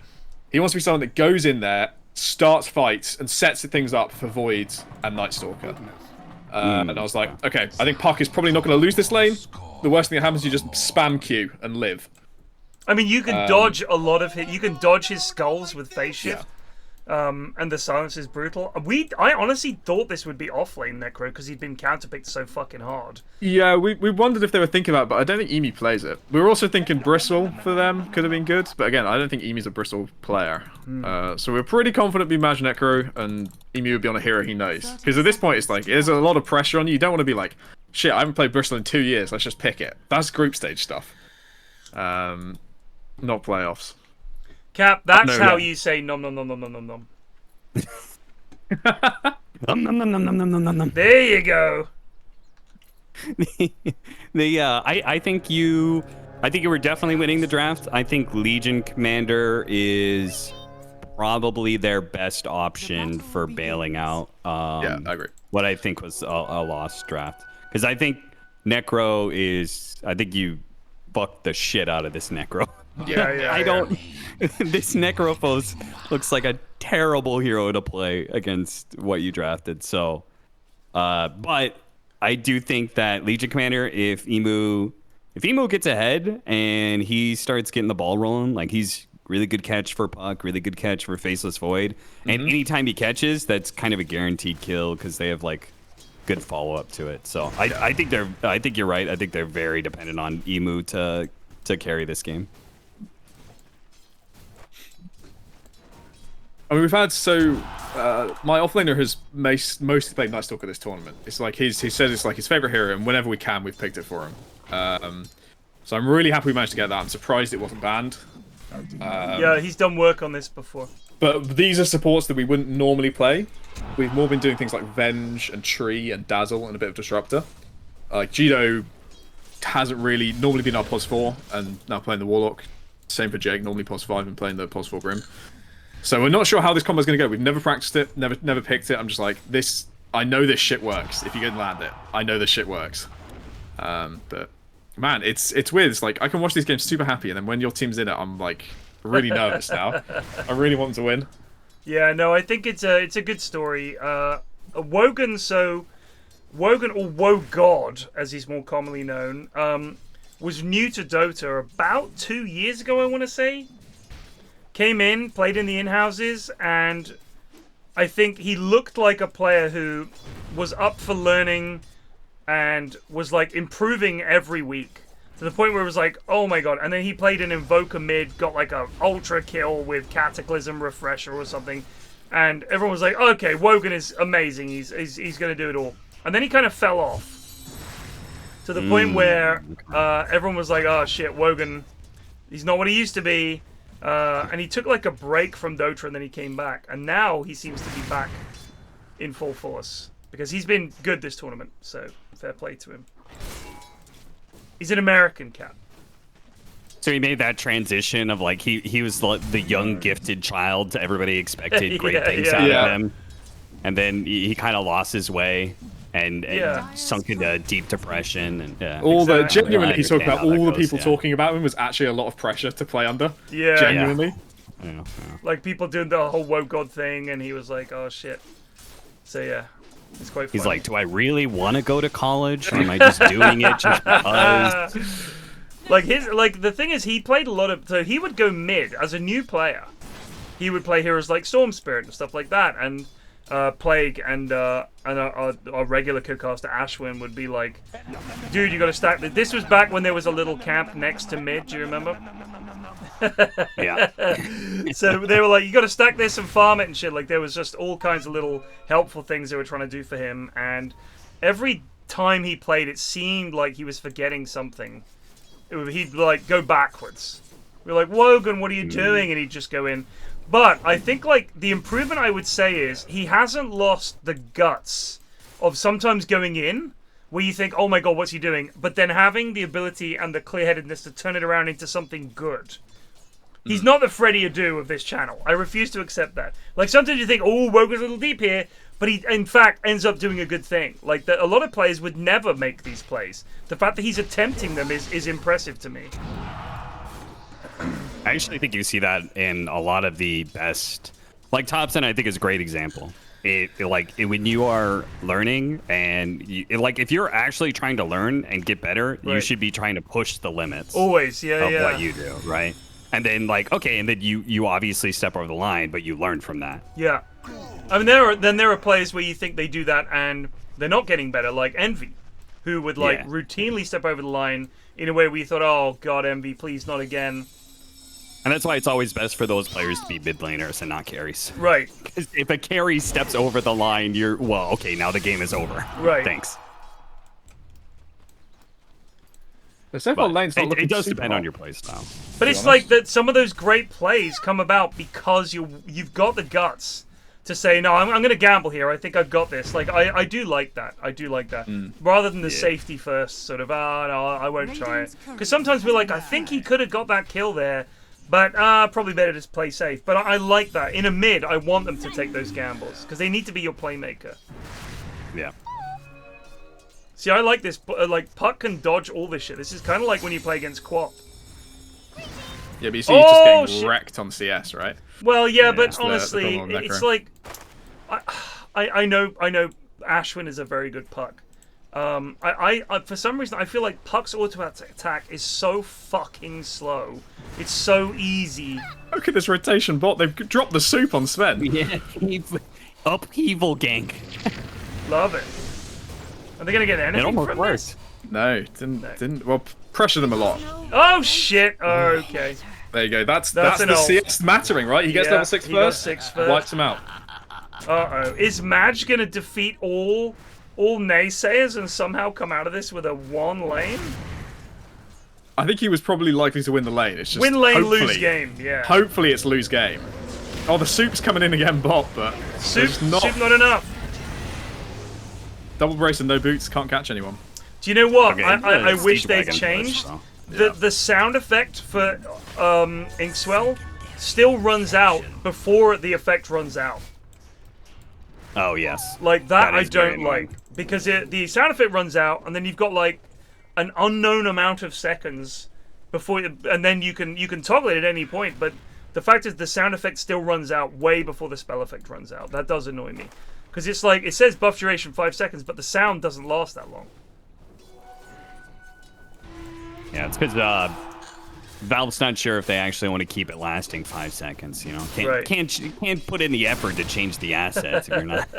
He wants to be someone that goes in there, starts fights, and sets things up for Void and Night Stalker. And I was like, okay, I think Puck is probably not going to lose this lane. The worst thing that happens is you just spam Q and live. I mean, you can dodge a lot of his. You can dodge his skulls with phase shift. And the silence is brutal. I honestly thought this would be off-lane Necro because he'd been counterpicked so fucking hard. Yeah, we wondered if they were thinking about it, but I don't think Emi plays it. We were also thinking Bristle for them could have been good, but again, I don't think Emi's a Bristle player. So we're pretty confident we match Necro, and Emi would be on a hero he knows. Because at this point, it's like, there's a lot of pressure on you. You don't want to be like, shit, I haven't played Bristle in 2 years, let's just pick it. That's group stage stuff. Not playoffs. Cap, that's how you say nom nom nom nom nom nom nom. There you go. I think you were definitely winning the draft. I think Legion Commander is probably their best option for bailing out. Yeah, I agree. What I think was a lost draft, because I think Necro is. I think you fucked the shit out of this Necro. Yeah. I don't. This Necrophos looks like a terrible hero to play against what you drafted. So, but I do think that Legion Commander, if Emu gets ahead and he starts getting the ball rolling, like he's really good catch for Puck, really good catch for Faceless Void, and anytime he catches, that's kind of a guaranteed kill because they have like good follow up to it. So I think you're right. I think they're very dependent on Emu to carry this game. I mean, we've had my offlaner has mostly played Night Stalker this tournament. It's like he says it's like his favorite hero, and whenever we can, we've picked it for him. So I'm really happy we managed to get that. I'm surprised it wasn't banned. Yeah, he's done work on this before. But these are supports that we wouldn't normally play. We've more been doing things like Venge and Tree and Dazzle and a bit of Disruptor. Like Jido hasn't really normally been our pos 4 and now playing the Warlock. Same for Jake, normally pos 5 and playing the pos 4 Grim. So we're not sure how this combo is going to go. We've never practiced it, never picked it. I'm just like, this. I know this shit works. If you can land it, I know this shit works. But man, it's weird. It's like I can watch these games super happy, and then when your team's in it, I'm like really nervous now. I really want them to win. Yeah, no, I think it's a good story. Wogan, or Wogod, as he's more commonly known, was new to Dota about 2 years ago, I want to say. Came in, played in the in-houses, and I think he looked like a player who was up for learning and was like improving every week to the point where it was like, oh my god. And then he played an Invoker mid, got like a ultra kill with Cataclysm Refresher or something, and everyone was like, okay, Wogan is amazing, he's gonna do it all. And then he kind of fell off to the point where everyone was like, oh shit, Wogan, he's not what he used to be. And he took like a break from Dota and then he came back. And now he seems to be back in full force. because he's been good this tournament. So fair play to him. He's an American cat. So he made that transition of like he was the young gifted child everybody expected great things out of him, and then he kind of lost his way and sunk into deep depression and genuinely he's talking about all the people talking about him was actually a lot of pressure to play under. Genuinely. Yeah. Like people doing the whole woe god thing, and he was like, "Oh shit." So yeah, it's quite. He's funny. like, "Do I really want to go to college, or am I just doing it just because?" Like the thing is, he played a lot of. So he would go mid as a new player. He would play heroes like Storm Spirit and stuff like that, and Plague and our regular co-caster Ashwin would be like, "Dude, you got to stack this." This was back when there was a little camp next to mid. Do you remember? Yeah. So they were like, "You got to stack this and farm it and shit." Like there was just all kinds of little helpful things they were trying to do for him, and every time he played, it seemed like he was forgetting something. He'd like go backwards. We're like, "Wogan, what are you doing?" And he'd just go in. But I think like the improvement I would say is he hasn't lost the guts of sometimes going in where you think, "Oh my god, what's he doing?" But then having the ability and the clear-headedness to turn it around into something good. He's not the Freddy Adu of this channel. I refuse to accept that. Like sometimes you think, "Oh, Wogan's a little deep here," but he in fact ends up doing a good thing. Like a lot of players would never make these plays. The fact that he's attempting them is impressive to me. I actually think you see that in a lot of the best, like Thompson. I think is a great example. When you are learning and if you're actually trying to learn and get better, you should be trying to push the limits. Always, of what you do, right? And then and then you obviously step over the line, but you learn from that. Yeah, I mean there are players where you think they do that and they're not getting better, like Envy, who would routinely step over the line in a way where you thought, "Oh god, Envy, please not again." And that's why it's always best for those players to be mid laners and not carries. Right. Because if a carry steps over the line, now the game is over. Right. Thanks. The several lanes not looking it does super depend hot. on your playstyle. But it's like that some of those great plays come about because you've got the guts to say, "No, I'm going to gamble here. I think I've got this." Like I do like that. I do like that. Rather than the safety first sort of, no, I won't try it. Because sometimes we're like, I think he could have got that kill there, but probably better to play safe. But I like that. In a mid, I want them to take those gambles because they need to be your playmaker. Yeah. See, I like this. Like Puck can dodge all this shit. This is kind of like when you play against Quap. Yeah, but you see he's just getting wrecked on CS, right? Well, yeah, but honestly, it's like I know Ashwin is a very good Puck. I for some reason I feel like Puck's auto attack is so fucking slow. It's so easy. Look at this rotation bot. They've dropped the soup on Sven. Yeah, upheaval gank. Love it. Are they gonna get anything It almost from worked. this? No, didn't. Well, pressure them a lot. Oh shit! Okay. There you go. That's an the ult. CS mattering, right? He gets level 6 he got first. 6 first. Wipes him out. Uh-oh. Is Madge gonna defeat all naysayers and somehow come out of this with a 1 lane? I think he was probably likely to win the lane. It's just Win lane, lose game. Yeah. Hopefully it's lose game. Oh, the soup's coming in again, bot, but Soup not enough. Double brace and no boots, can't catch anyone. Do you know what? Okay, I wish they'd Dragon changed. Push, The sound effect for Inkswell still runs out before the effect runs out. Oh yes. Like that I is very don't like. annoying. Because the sound effect runs out and then you've got like an unknown amount of seconds before and then you can toggle it at any point, but the fact is the sound effect still runs out way before the spell effect runs out. That does annoy me. Because it's like, it says buff duration 5 seconds, but the sound doesn't last that long. Yeah, it's because Valve's not sure if they actually want to keep it lasting 5 seconds. You know, can't put in the effort to change the assets if you're not.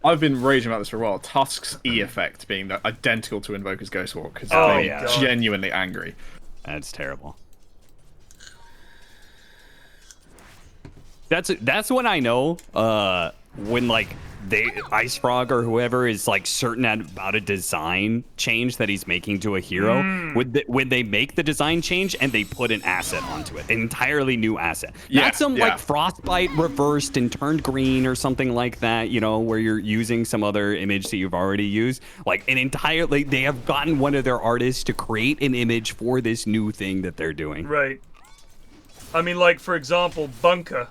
I've been raging about this for a while. Tusk's E effect being identical to Invoker's Ghost Walk because genuinely angry. That's terrible. That's when I know when like Ice Frog or whoever is like certain about a design change that he's making to a hero, when they make the design change and they put an asset onto it, an entirely new asset, not some like Frostbite reversed and turned green or something like that, you know, where you're using some other image that you've already used, like an entirely, they have gotten one of their artists to create an image for this new thing that they're doing. Right. I mean, like for example, Bunker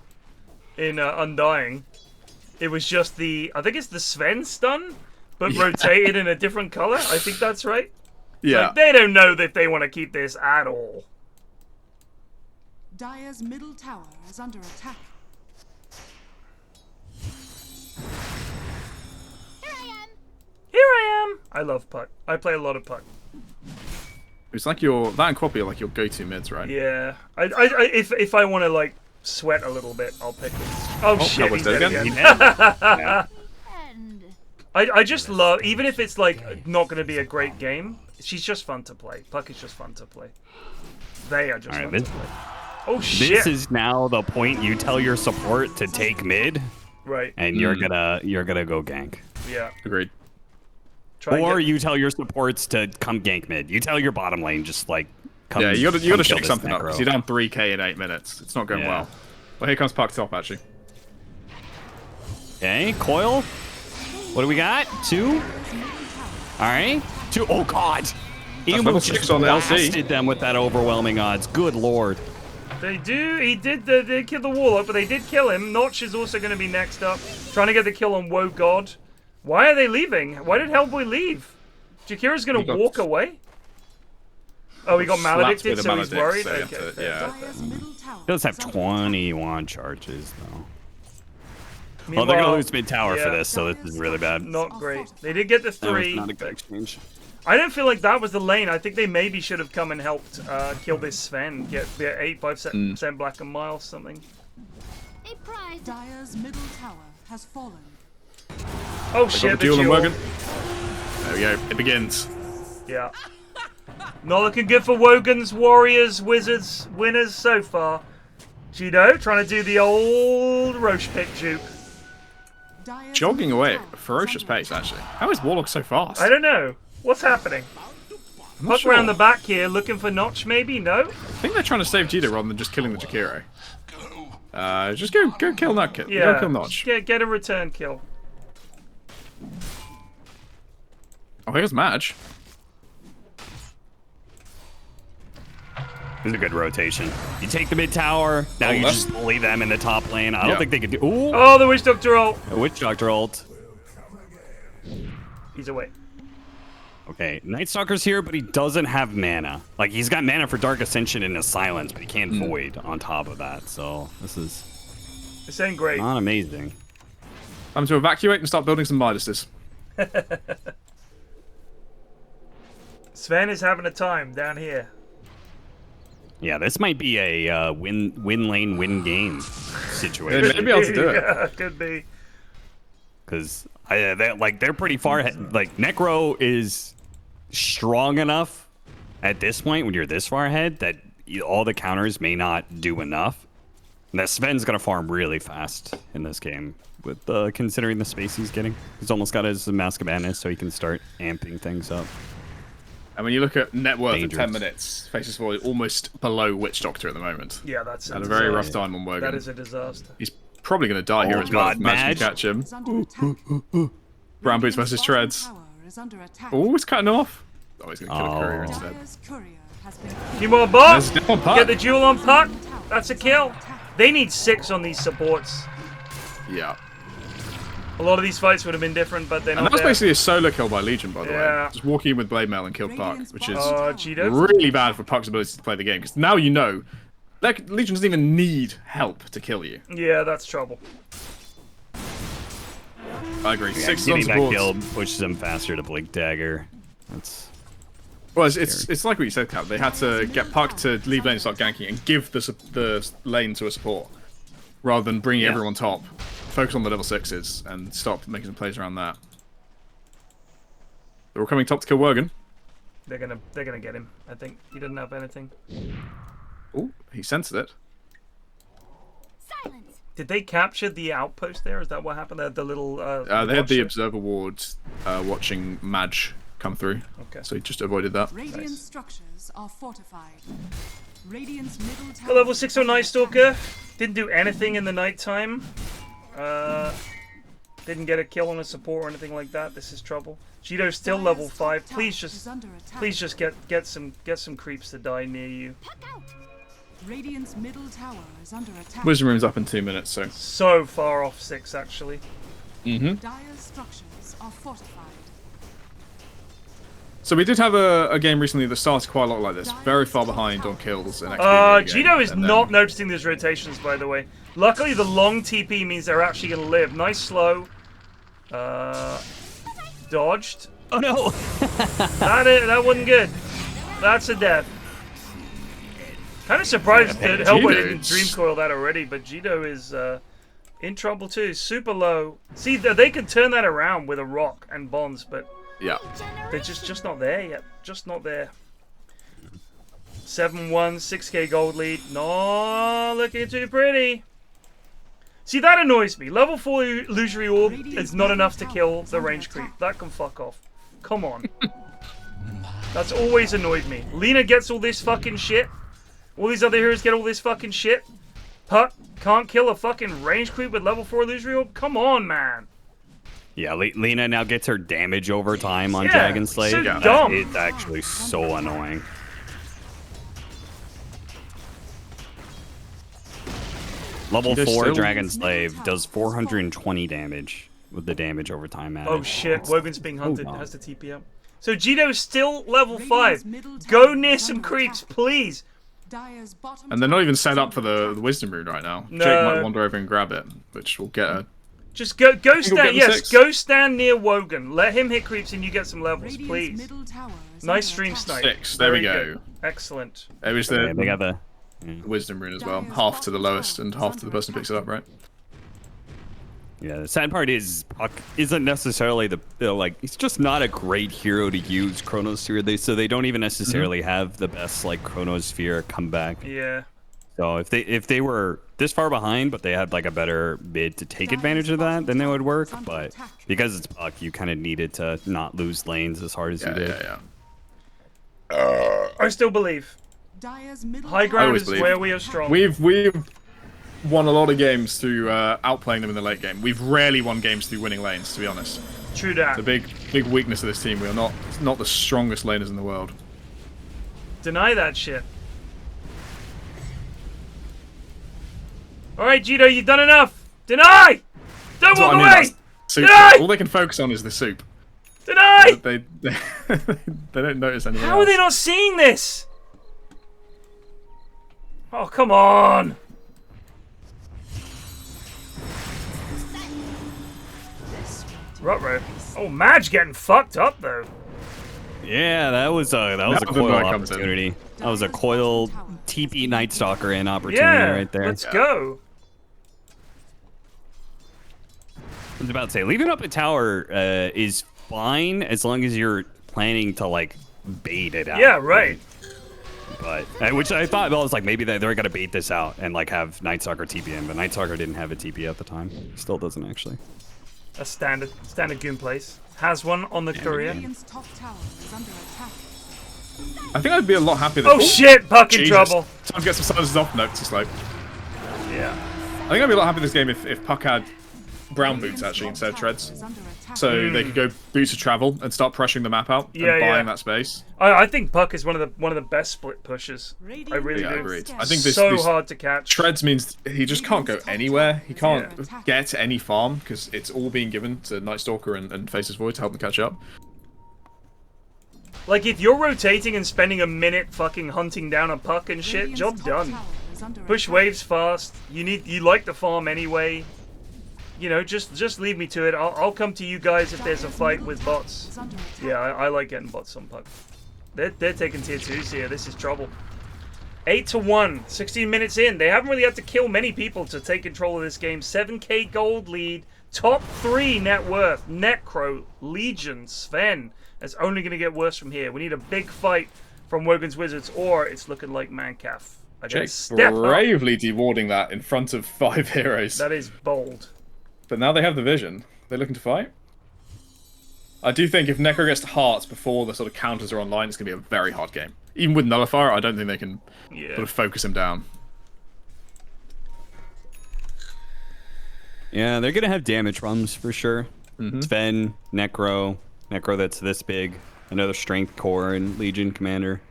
in Undying. It was just the, I think it's the Sven stun, but rotated in a different color. I think that's right. Yeah. Like, they don't know that they want to keep this at all. Dire's middle tower is under attack. Here I am. I love Puck. I play a lot of Puck. It's like that and Quappy are like your go-to mids, right? Yeah. If I want to like sweat a little bit, I'll pick it. Oh shit, he's dead again. Yeah. I just love, even if it's like not going to be a great game, she's just fun to play. Puck is just fun to play. They are just fun to play. Oh shit! This is now the point you tell your support to take mid, right? And you're gonna go gank. Yeah, agreed. Or you tell your supports to come gank mid. You tell your bottom lane just like come. Yeah, you gotta shake this something up necro. because you're down 3k in 8 minutes. It's not going well. Well, here comes Puck top actually. Okay, coil. What do we got? 2. All right, 2. Oh god. He almost just blasted them with that overwhelming odds. Good lord. They do. He did. They killed the Warlock, but they did kill him. Notch is also going to be next up, trying to get the kill on Woe God. Why are they leaving? Why did Hellboy leave? Jakira's going to walk away. Oh, he got maledicted, so he's worried. Okay, yeah. He does have 21 charges though. Meanwhile, they're gonna lose mid tower for this, so this is really bad. Not great. They did get the 3. Not a good exchange. I don't feel like that was the lane. I think they maybe should have come and helped kill this Sven. Get the 8-5% black and miles something. Dire's middle tower has fallen. Oh shit, the duel. Wogan. There we go. It begins. Yeah. Not looking good for Wogan's Warriors, Wizards, winners so far. Cheeto trying to do the old Roche pick juke. Jogging away at a ferocious pace, actually. How is Warlock so fast? I don't know. What's happening? Puck around the back here, looking for Notch, maybe? No? I think they're trying to save Jito rather than just killing the Jakiro. Just go kill Nutkit. Yeah, go kill Notch. Get a return kill. Oh, here's Madge. This is a good rotation. You take the mid tower, now you just bully them in the top lane. I don't think they could do. Ooh. Oh, the Witch Doctor ult. The Witch Doctor ult. He's away. Okay, Night Stalker's here, but he doesn't have mana. Like, he's got mana for Dark Ascension and a Silence, but he can't Void on top of that, so this is... This ain't great. Not amazing. Time to evacuate and start building some Midas's. Sven is having a time down here. Yeah, this might be a win lane, win game situation. They may be able to do it. Yeah, could be. Because they're pretty far ahead. Like, Necro is strong enough at this point when you're this far ahead that all the counters may not do enough. And that Sven's gonna farm really fast in this game with considering the space he's getting. He's almost got his Mask of Madness, so he can start amping things up. And when you look at net worth in 10 minutes, Faces Void almost below Witch Doctor at the moment. Yeah, that's had a very rough time on Wogan. That is a disaster. He's probably going to die here as well if Madge can catch him. Brown Boots versus Treads. Oh, it's cutting off. Oh, he's going to kill a courier instead. Few more buffs. Get the duel on Puck. That's a kill. They need 6 on these supports. Yeah. A lot of these fights would have been different, but they're not. And that was there. basically a solo kill by Legion, by the way. Just walking in with Blade Mail and killed Puck, which is Cheetos. really bad for Puck's ability to play the game. Because now you know, like, Legion doesn't even need help to kill you. Yeah, that's trouble. I agree. Yeah, 6 getting on that support. kill pushes him faster to Blink Dagger. That's... Well, it's like what you said, Cap. They had to get Puck to leave lane and start ganking and give the lane to a support, rather than bringing everyone top. Focus on the level 6s and stop making some plays around that. They're all coming top to kill Wogan. They're gonna get him. I think he doesn't have anything. Oh, he sensed it. Silence. Did they capture the outpost there? Is that what happened? The little. They had the observer ward watching Madge come through. Okay. So he just avoided that. Radiant structures are fortified. Radiant's middle A tower. level 6 Night Stalker. Didn't do anything in the nighttime. Didn't get a kill on a support or anything like that. This is trouble. Jito's still level 5. Please just get some creeps to die near you. Radiant's middle tower is under attack. Wisdom Room's up in 2 minutes, So far off 6 actually. Mm-hmm. Dire's structures are fortified. So we did have a game recently that started quite a lot like this. Very far behind on kills and XP. Jito is not noticing these rotations, by the way. Luckily, the long TP means they're actually going to live. Nice slow. Dodged. Oh no! That wasn't good. That's a death. Kind of surprised that Hellboy didn't dream coil that already, but Jito is in trouble too. Super low. See, they could turn that around with a rock and bonds, but yeah, they're just not there yet. Just not there. 7-1, 6k gold lead. No, looking too pretty. See, that annoys me. Level 4 illusory orb is not enough to kill the range creep. That can fuck off. Come on. That's always annoyed me. Lina gets all this fucking shit. All these other heroes get all this fucking shit. Puck can't kill a fucking range creep with level 4 illusory orb? Come on, man. Yeah, Lina now gets her damage over time on Dragon Slave. So dumb. It's actually so annoying. Level 4 Dragon Slave does 420 damage with the damage over time added. Oh shit, Wogan's being hunted. Has the TP up. So Jito's still level 5. Go near some creeps, please. And they're not even set up for the Wisdom Rune right now. No. Jake might wander over and grab it, which will get a... Just go stand. Yes, go stand near Wogan. Let him hit creeps and you get some levels, please. Nice stream snipe. 6. There we go. Good. Excellent. It was the they got the Wisdom Rune as well. Half to the lowest and half to the person who picks it up, right? Yeah, the sad part is Puck isn't necessarily like he's just not a great hero to use Chronosphere. So they don't even necessarily have the best like Chronosphere comeback. Yeah. So if they were this far behind, but they had like a better mid to take advantage of that, then they would work. But because it's Puck, you kind of needed to not lose lanes as hard as you did. I still believe. High ground is where we are strong. We've won a lot of games through outplaying them in the late game. We've rarely won games through winning lanes, to be honest. True that. It's a big weakness of this team. We are not the strongest laners in the world. Deny that shit. Alright, Jito, you've done enough! Deny! Don't walk away! Deny! All they can focus on is the soup. Deny! They don't notice anything How else. are they not seeing this? Oh, come on! Ruh-roh. Oh, Madge getting fucked up, though. Yeah, that was a coil opportunity. That was a coil TP Night Stalker in opportunity right there. Let's go. I was about to say, leaving up a tower is fine as long as you're planning to like bait it out. Yeah, right. But which I thought, well, I was like maybe they're gonna bait this out and like have Night Stalker TP in, but Night Stalker didn't have a TP at the time. Still doesn't actually. A standard goon place. Has one on the courier. I think I'd be a lot happier. Oh shit! Puck in trouble. Time to get some silences off notes to slope. Yeah. I think I'd be a lot happier this game if Puck had brown boots actually instead of treads, so they could go boots of travel and start pressuring the map out and buying that space. I think Puck is one of the best split pushes. I really do. Agreed. I think this hard to catch. Treads means he just can't go anywhere. He can't get any farm because it's all being given to Night Stalker and Faceless Void to help him catch up. Like if you're rotating and spending a minute fucking hunting down a Puck and shit, job done. Push waves fast. You like the farm anyway. You know, just leave me to it. I'll come to you guys if there's a fight with bots. Yeah, I like getting bots on Puck. They're taking tier 2s here. This is trouble. 8-1, 16 minutes in. They haven't really had to kill many people to take control of this game. 7k gold lead. Top 3 net worth. Necro, Legion, Sven. It's only going to get worse from here. We need a big fight from Wogan's Wizards, or it's looking like Mancaf. I Jake gotta step up. bravely dewarding that in front of 5 heroes. That is bold. But now they have the vision. They're looking to fight. I do think if Necro gets to hearts before the sort of counters are online, it's going to be a very hard game. Even with Nullifier, I don't think they can sort of focus him down. Yeah, they're going to have damage problems for sure. Sven, Necro that's this big. Another Strength Core and Legion Commander.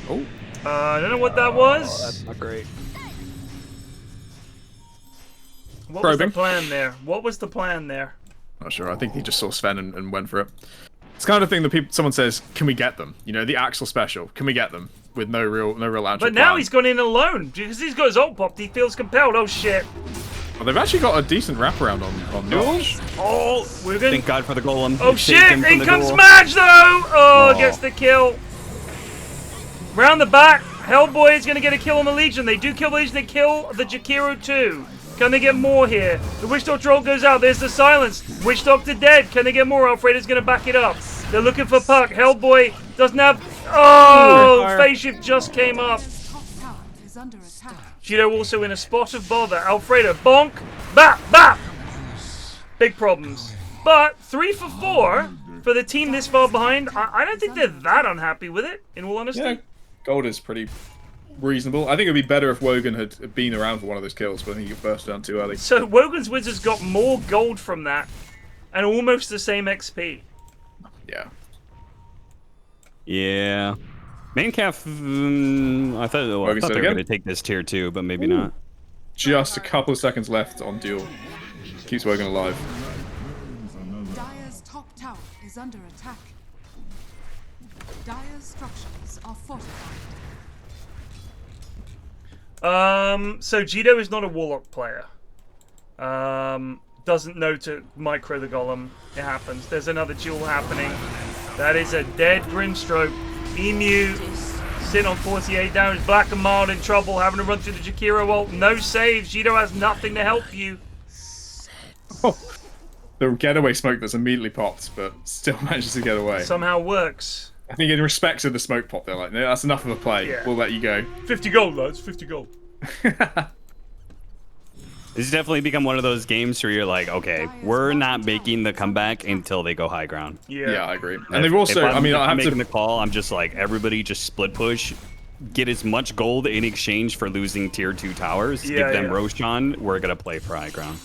Oh. I don't know what that was. That's not great. What was the plan there? What was the plan there? Not sure. I think he just saw Sven and went for it. It's kind of thing that someone says, "Can we get them?" You know, the Axel special. Can we get them with no real actual But now plan. he's gone in alone because he's got his ult popped. He feels compelled. Oh shit! Well, they've actually got a decent wraparound on Notch. Oh, we're gonna. Thank God for the golem. Oh It saved shit! him from In the comes duel. Madge though. Oh, gets the kill. Round the back, Hellboy is gonna get a kill on the Legion. They do kill the Legion. They kill the Jakiro too. Can they get more here? The Witch Doctor ult goes out. There's the silence. Witch Doctor dead. Can they get more? Alfredo's gonna back it up. They're looking for Puck. Hellboy doesn't have. Oh, phase shift just came up. Judo also in a spot of bother. Alfredo, bonk, bap, bap. Big problems. But 3 for 4 for the team this far behind. I don't think they're that unhappy with it, in all honesty. Yeah, gold is pretty reasonable. I think it would be better if Wogan had been around for one of those kills, but I think he burst down too early. So Wogan's Wizards got more gold from that, and almost the same XP. Yeah. Yeah. Maincalf, I thought they were going to take this tier 2, but maybe not. Just a couple of seconds left on duel. Keeps Wogan alive. Dire's top tower is under attack. Dire's structures are fortified. So Jito is not a Warlock player. Doesn't know to micro the Golem. It happens. There's another duel happening. That is a dead Grimstroke. Emu sitting on 48 damage. Black and Mild in trouble, having to run through the Jakiro ult. No saves. Jito has nothing to help you. Oh, the getaway smoke that's immediately popped, but still manages to get away. Somehow works. I think in respect to the smoke pop, they're like, no, that's enough of a play. Yeah. We'll let you go. 50 gold, lads. 50 gold. This has definitely become one of those games where you're like, okay, we're not making the comeback until they go high ground. Yeah, I agree. And they've also, I mean, I have making the call. I'm just like, everybody just split push, get as much gold in exchange for losing tier 2 towers. Yeah, Give them Roshan. We're gonna play for high ground.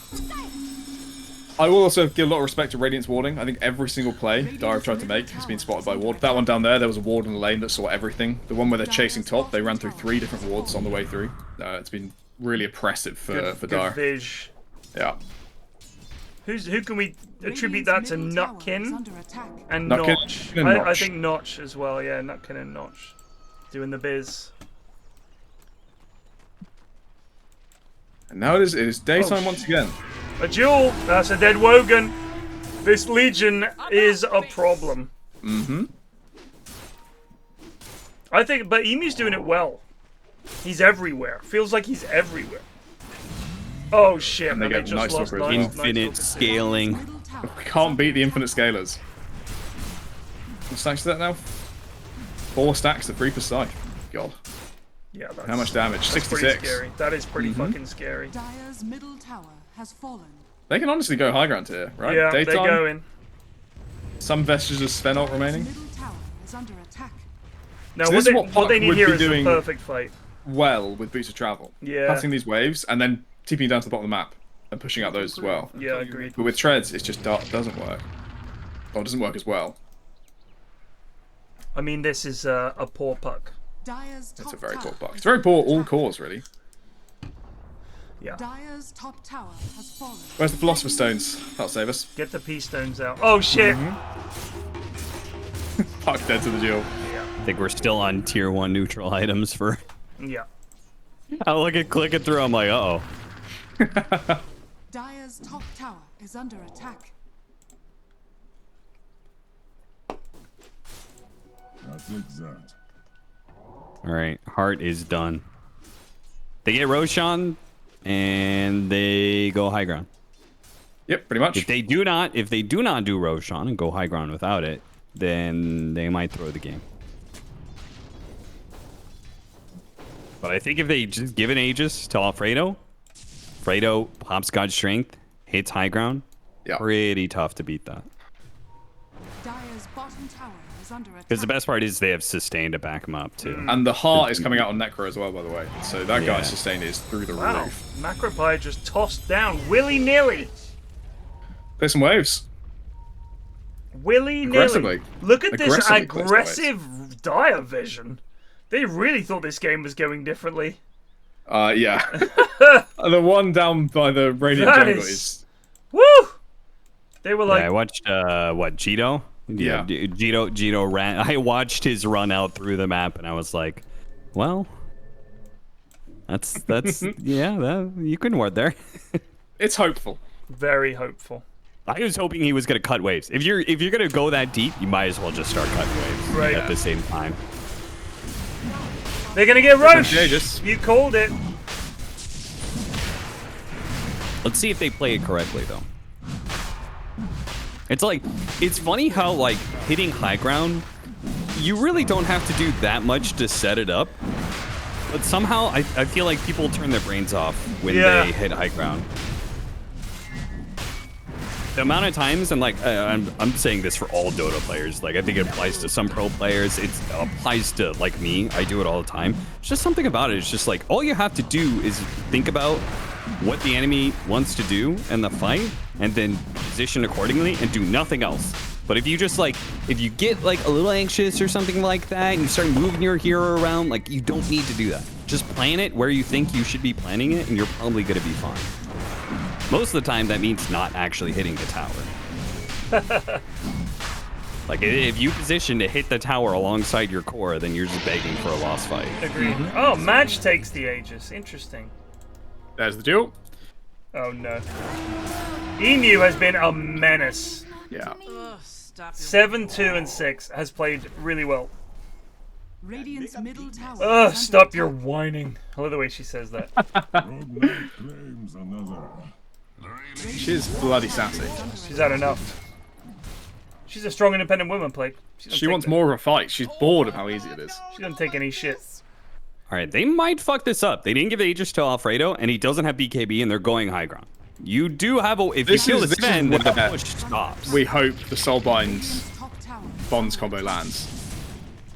I will also give a lot of respect to Radiant's warding. I think every single play Dire have tried to make has been spotted by ward. That one down there was a ward in the lane that saw everything. The one where they're chasing top, they ran through 3 different wards on the way through. It's been really oppressive for Dire. Good Viz. Yeah. Who can we attribute that to? Nutkin and Nutkin Notch. and I Notch. think Notch as well. Yeah, Nutkin and Notch doing the biz. And now it is daytime once again. A duel. That's a dead Wogan. This Legion is a problem. Mm-hmm. I think, but Emu's doing it well. He's everywhere. Feels like he's everywhere. Oh shit! And they get just nice lost numbers. Infinite scaling. We can't beat the infinite scalers. What stacks is that now? 4 stacks, the 3 per side. God. Yeah, that's, how much damage? That's 66. pretty scary. That is pretty fucking scary. Dire's middle tower has fallen. They can honestly go high ground here, right? Yeah, Daytime, they're going. Some vestiges of Sven ult remaining. Middle tower is under attack. Now, So what this they, is what what Puck they need would here be is a doing perfect fight. well with Boots of Travel. Yeah. Cutting these waves and then TPing down to the bottom of the map and pushing out those as well. Yeah, agreed. But with Treads, it's just doesn't work. Or it doesn't work as well. I mean, this is a poor Puck. Dire's top It's a very tower poor Puck. is It's very poor under all attack. cores, really. Yeah. Dire's top tower has fallen. Where's the Philosopher's Stones? That'll save us. Get the P stones out. Oh shit! Puck dead to the duel. I think we're still on tier 1 neutral items for. Yeah. I look at clicking through. I'm like, uh oh. Dire's top tower is under attack. All right, Heart is done. They get Roshan, and they go high ground. Yep, pretty much. If they do not do Roshan and go high ground without it, then they might throw the game. But I think if they just give an Aegis to Alfredo, Fredo pops God Strength, hits high ground, pretty tough to beat that. Dire's bottom tower is under attack. Because the best part is they have Sustain to back him up, too. And the heart is coming out on Necro as well, by the way. So that guy's Sustain is through the Wow. roof. Macropie just tossed down willy-nilly. Play some waves. Willy-nilly. Aggressively. Look at this Aggressively plays aggressive Dire vision. They really thought this game was going differently. Yeah. The one down by the Radiant That Jungle is- is... Woo! They were like... Yeah, I watched, Jito? Yeah. Jito ran. I watched his run out through the map, and I was like, well, that's yeah, you can ward there. It's hopeful. Very hopeful. I was hoping he was gonna cut waves. If you're gonna go that deep, you might as well just start cutting waves Right. at the same time. They're gonna get roached. Contagious. You called it. Let's see if they play it correctly, though. It's like, it's funny how, like, hitting high ground, you really don't have to do that much to set it up. But somehow, I feel like people turn their brains off when they hit high ground. The amount of times, and like, I'm saying this for all Dota players, like, I think it applies to some pro players, it applies to, like, me, I do it all the time. It's just something about it, it's just like, all you have to do is think about what the enemy wants to do in the fight, and then position accordingly, and do nothing else. But if you just, like, if you get, like, a little anxious or something like that, and you start moving your hero around, like, you don't need to do that. Just plan it where you think you should be planning it, and you're probably gonna be fine. Most of the time, that means not actually hitting the tower. Like, if you position to hit the tower alongside your core, then you're just begging for a lost fight. Agreed. Oh, Madge takes the Aegis. Interesting. There's the duel. Oh, no. Emu has been a menace. Yeah. 7, 2, and 6 has played really well. Radiant's middle tower. Ugh, is under stop attack. your whining. I love the way she says that. She's bloody sassy. She's had enough. She's a strong, independent woman, Plague. She wants more of a fight. She's bored of how easy it is. She doesn't take any shit. All right, they might fuck this up. They didn't give Aegis to Alfredo, and he doesn't have BKB, and they're going high ground. You do have a... If you kill the Sven, then the push stops. We hope the Soulbind's Top tower. Bonds combo lands.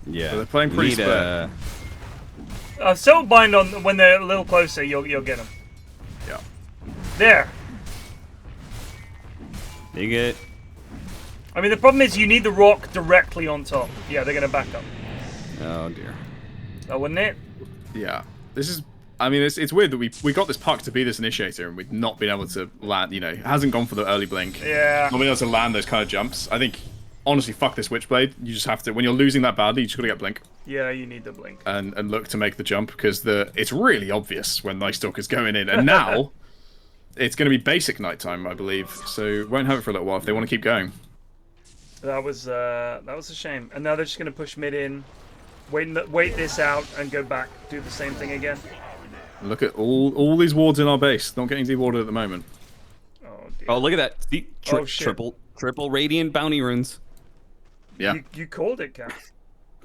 Yeah. So they're playing pretty Need split. Soulbind on when they're a little closer, you'll get them. Yeah. There. They get... I mean, the problem is you need the rock directly on top. Yeah, they're gonna back up. Oh, dear. Oh, wouldn't it? Yeah. This is... I mean, it's weird that we got this puck to be this initiator and we've not been able to land, you know, it hasn't gone for the early blink. Yeah. Not been able to land those kind of jumps. I think, honestly, fuck this Witchblade. You just have to... When you're losing that badly, you just gotta get blink. Yeah, you need the blink. And look to make the jump because it's really obvious when Night Stalker's going in. And now, it's going to be basic nighttime, I believe. So won't have it for a little while if they want to keep going. That was a shame. And now they're just gonna push mid in, wait this out, and go back, do the same thing again. Look at all these wards in our base. Not getting dewarded at the moment. Oh dear. Oh, look at that. See, Oh, shit. triple radiant bounty runes. Yeah. You called it, Cap.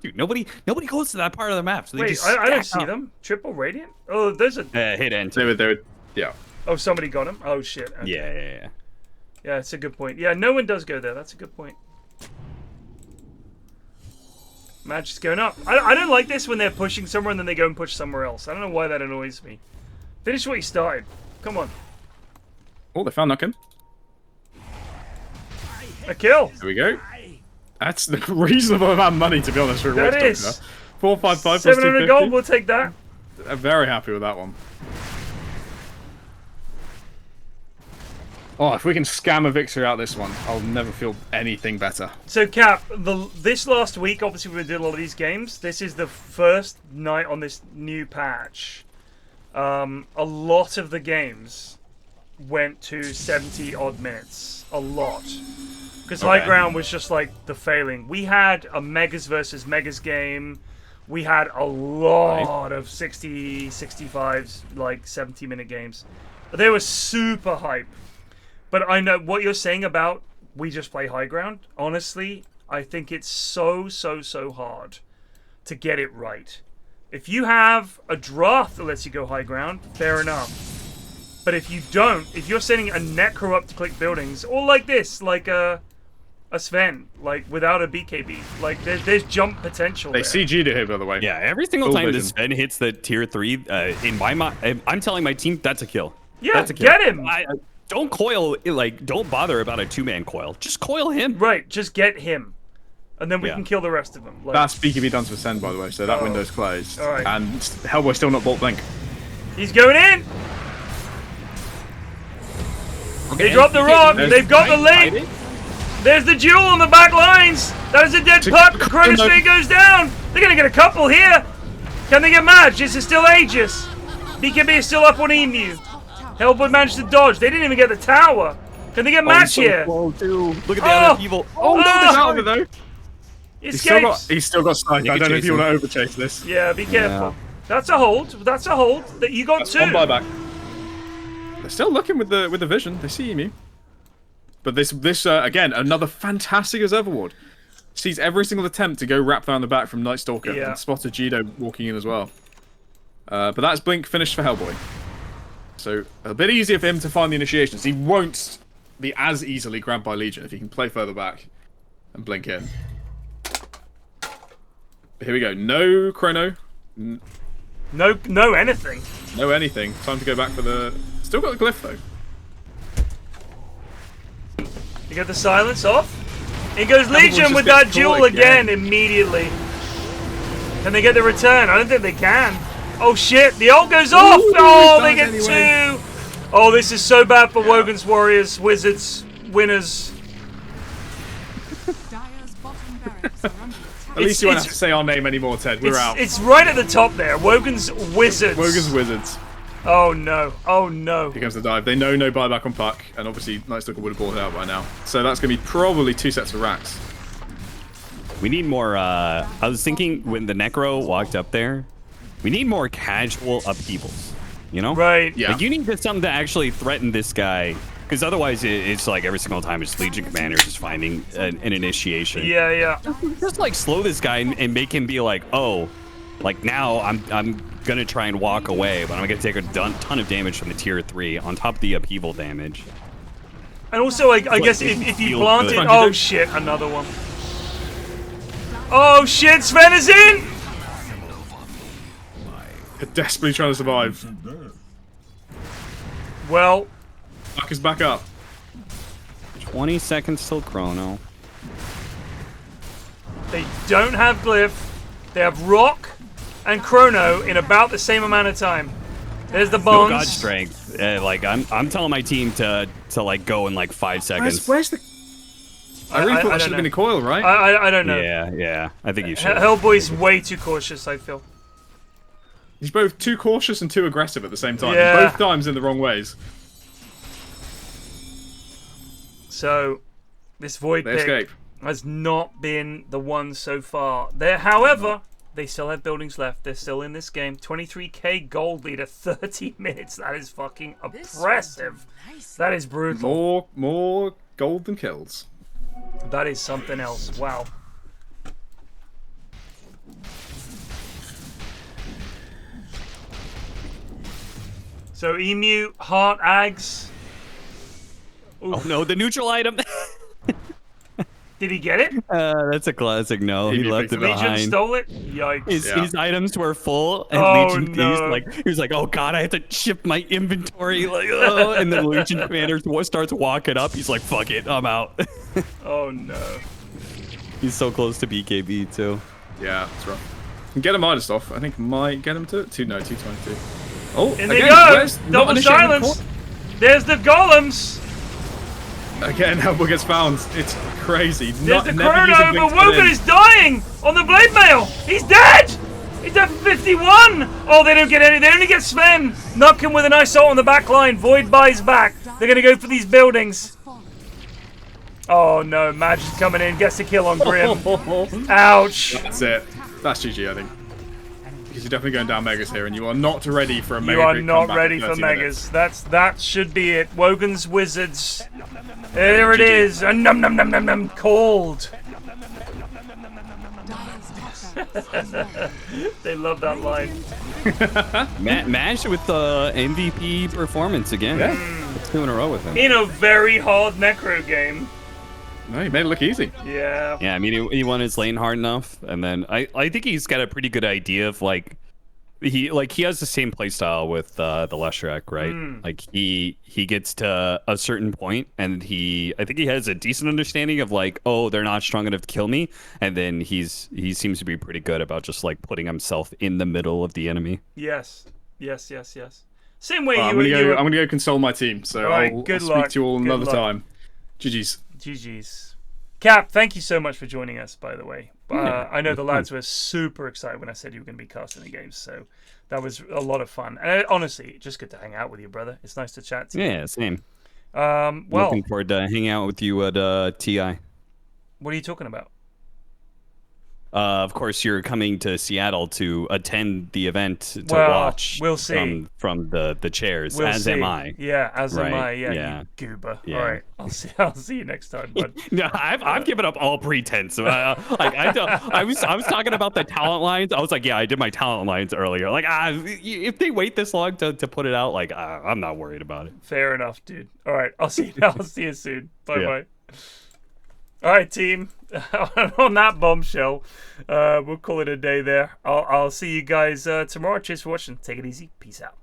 Dude, nobody goes to that part of the map. So they Wait, just I don't stack see up. them. Triple radiant? Oh, there's a... Hit enter. They were, yeah. Oh, somebody got him? Oh, shit. Okay. Yeah. Yeah, that's a good point. Yeah, no one does go there. That's a good point. Match is going up. I don't like this when they're pushing somewhere and then they go and push somewhere else. I don't know why that annoys me. Finish what you started. Come on. Oh, they found Nuckin. A kill. There we go. That's the reasonable amount of money, to be honest, for a That White is. Stalker. 455 plus 700 gold, 250. we'll take that. I'm very happy with that one. Oh, if we can scam a victory out this one, I'll never feel anything better. So, Cap, this last week, obviously we did a lot of these games. This is the first night on this new patch. A lot of the games went to 70 odd minutes. A lot. Because High Ground was just like the failing. We had a Megas versus Megas game. We had a lot of 60, 65s, like 70-minute games. They were super hype. But I know what you're saying about we just play High Ground. Honestly, I think it's so hard to get it right. If you have a draft that lets you go high ground, fair enough. But if you don't, if you're sending a Necro up to click buildings, or like this, like a Sven, like without a BKB, like there's jump potential. They there. CG'd it here, by the way. Yeah, every single Full time vision. this Sven hits the tier 3, in my mind, I'm telling my team that's a kill. Yeah, that's a kill. get him. Don't coil, like, don't bother about a 2-man coil. Just coil him. Right, just get him. And then we can kill the rest of them. Like, That's BKB done to Send, by the way, so that window's closed. All right. And Hellboy still not bolt blink. He's going in. Okay. They dropped the rock. There's They've got the Fight. lead. There's the duel on the back lines. That is a dead puck. Cronus Sphere goes down. They're going to get a couple here. Can they get matched? This is still Aegis. BKB is still up on Emu. Hellboy managed to dodge. They didn't even get the tower. Can they get matched here? Look at the other people. Oh, no, there's out of it, though. He He's still got sniped. I don't know if you want to overchase this. Yeah, be careful. That's a hold. That's a hold. That you got two. One buyback. They're still looking with the vision. They see me. But this again, another fantastic Observer Ward. Sees every single attempt to go wrap around the back from Night Stalker and spotted Jido walking in as well. But that's Blink finished for Hellboy. So a bit easier for him to find the initiations. He won't be as easily grabbed by Legion if he can play further back and blink in. Here we go. No chrono. No anything. No anything. Time to go back for the... Still got the glyph though. You get the silence off. In goes Hellboy Legion just with gets that duel caught again immediately. Can they get the return? I don't think they can. Oh shit, the ult goes off! Ooh, Oh, it they get does anyway. 2! Oh, this is so bad for Wogan's Warriors, Wizards, winners. Dire's bottom barracks are under attack. At least you won't have to say our name anymore, Ted. We're out. It's right at the top there. Wogan's Wizards. Wogan's Wizards. Oh no. Oh no. Here comes the dive. They know no buyback on puck, and obviously Night Stalker would have bought it out by now. So that's going to be probably 2 sets of racks. We need more, I was thinking when the Necro walked up there, we need more casual upheavals, you know? Right. Yeah. Like, you need something to actually threaten this guy, because otherwise it's like every single time it's Legion Commander just finding an initiation. Yeah, yeah. Just like slow this guy and make him be like, oh, like now I'm gonna try and walk away, but I'm gonna take a ton of damage from the tier 3 on top of the upheaval damage. And also, I guess if you plant it... Oh shit, another one. Oh shit, Sven is in! They're desperately trying to survive. Well... Puck is back up. 20 seconds till chrono. They don't have Glyph. They have Rock and Chrono in about the same amount of time. There's the bonds. No god strength. Like I'm telling my team to like go in like 5 seconds. Where's the... I really thought that should have been a coil, right? I don't know. Yeah. I think you should. Hellboy's way too cautious, I feel. He's both too cautious and too aggressive at the same time. Yeah. Both times in the wrong ways. So, this Void They pick escape. has not been the one so far. However, they still have buildings left. They're still in this game. 23k gold lead at 30 minutes. That is fucking oppressive. That is brutal. More gold than kills. That is something else. Wow. So Emu, Heart, Ags. Oh no, the neutral item. Did he get it? That's a classic no. He left it Legion behind. stole it? Yikes. His items were full, and Legion he was like, oh god, I have to shift my inventory, like, oh. And then Legion Commander starts walking up. He's like, fuck it, I'm out. Oh no. He's so close to BKB too. Yeah, that's right. Can get him Midas off. I think might get him to 222. Oh, In again, they go! where's not Double initiating the silence! There's the golems! Again, Hellboy gets found. It's crazy. There's the Chrono, but Wogan is dying on the blade mail! He's dead! He's at 51! Oh, they don't get any. They only get Sven. Knock him with a nice ult on the back line. Void buys back. They're gonna go for these buildings. Oh no, Magic's coming in. Gets the kill on Grim. Ouch. That's it. That's GG, I think. Because you're definitely going down Megas here, and you are not ready for a Mega. You are crit not comeback ready in for 30 Megas. minutes. That should be it. Wogan's Wizards. There it is. A num num num num num cold. They love that line. Mash with the MVP performance again. Yeah. It's 2 in a row with him. In a very hard Necro game. No, he made it look easy. Yeah. Yeah, I mean, he won his lane hard enough, and then I think he's got a pretty good idea of like he has the same playstyle with the Leshrac, right? Like he gets to a certain point, and I think he has a decent understanding of like, oh, they're not strong enough to kill me, and then he seems to be pretty good about just like putting himself in the middle of the enemy. Yes. Same way I'm gonna go console my team, so right, I'll good speak luck. to you all Good another luck. time. GG's. GG's. Cap, thank you so much for joining us, by the way. I know the lads were super excited when I said you were going to be casting the games, so that was a lot of fun. And honestly, just good to hang out with you, brother. It's nice to chat to you. Yeah, same. Well, Looking forward to hanging out with you at TI. What are you talking about? Of course, you're coming to Seattle to attend the event to watch. We'll see. From the chairs. We'll as see. am I. Yeah, as am I. Right, Yeah, yeah. you goober. Yeah. All right, I'll see you next time, bud. No, I've given up all pretense. I was talking about the talent lines. I was like, yeah, I did my talent lines earlier. Like, if they wait this long to put it out, like, I'm not worried about it. Fair enough, dude. All right, I'll see you soon. Bye Yeah. bye. All right, team. On that bombshell, we'll call it a day there. I'll see you guys tomorrow. Cheers for watching. Take it easy. Peace out.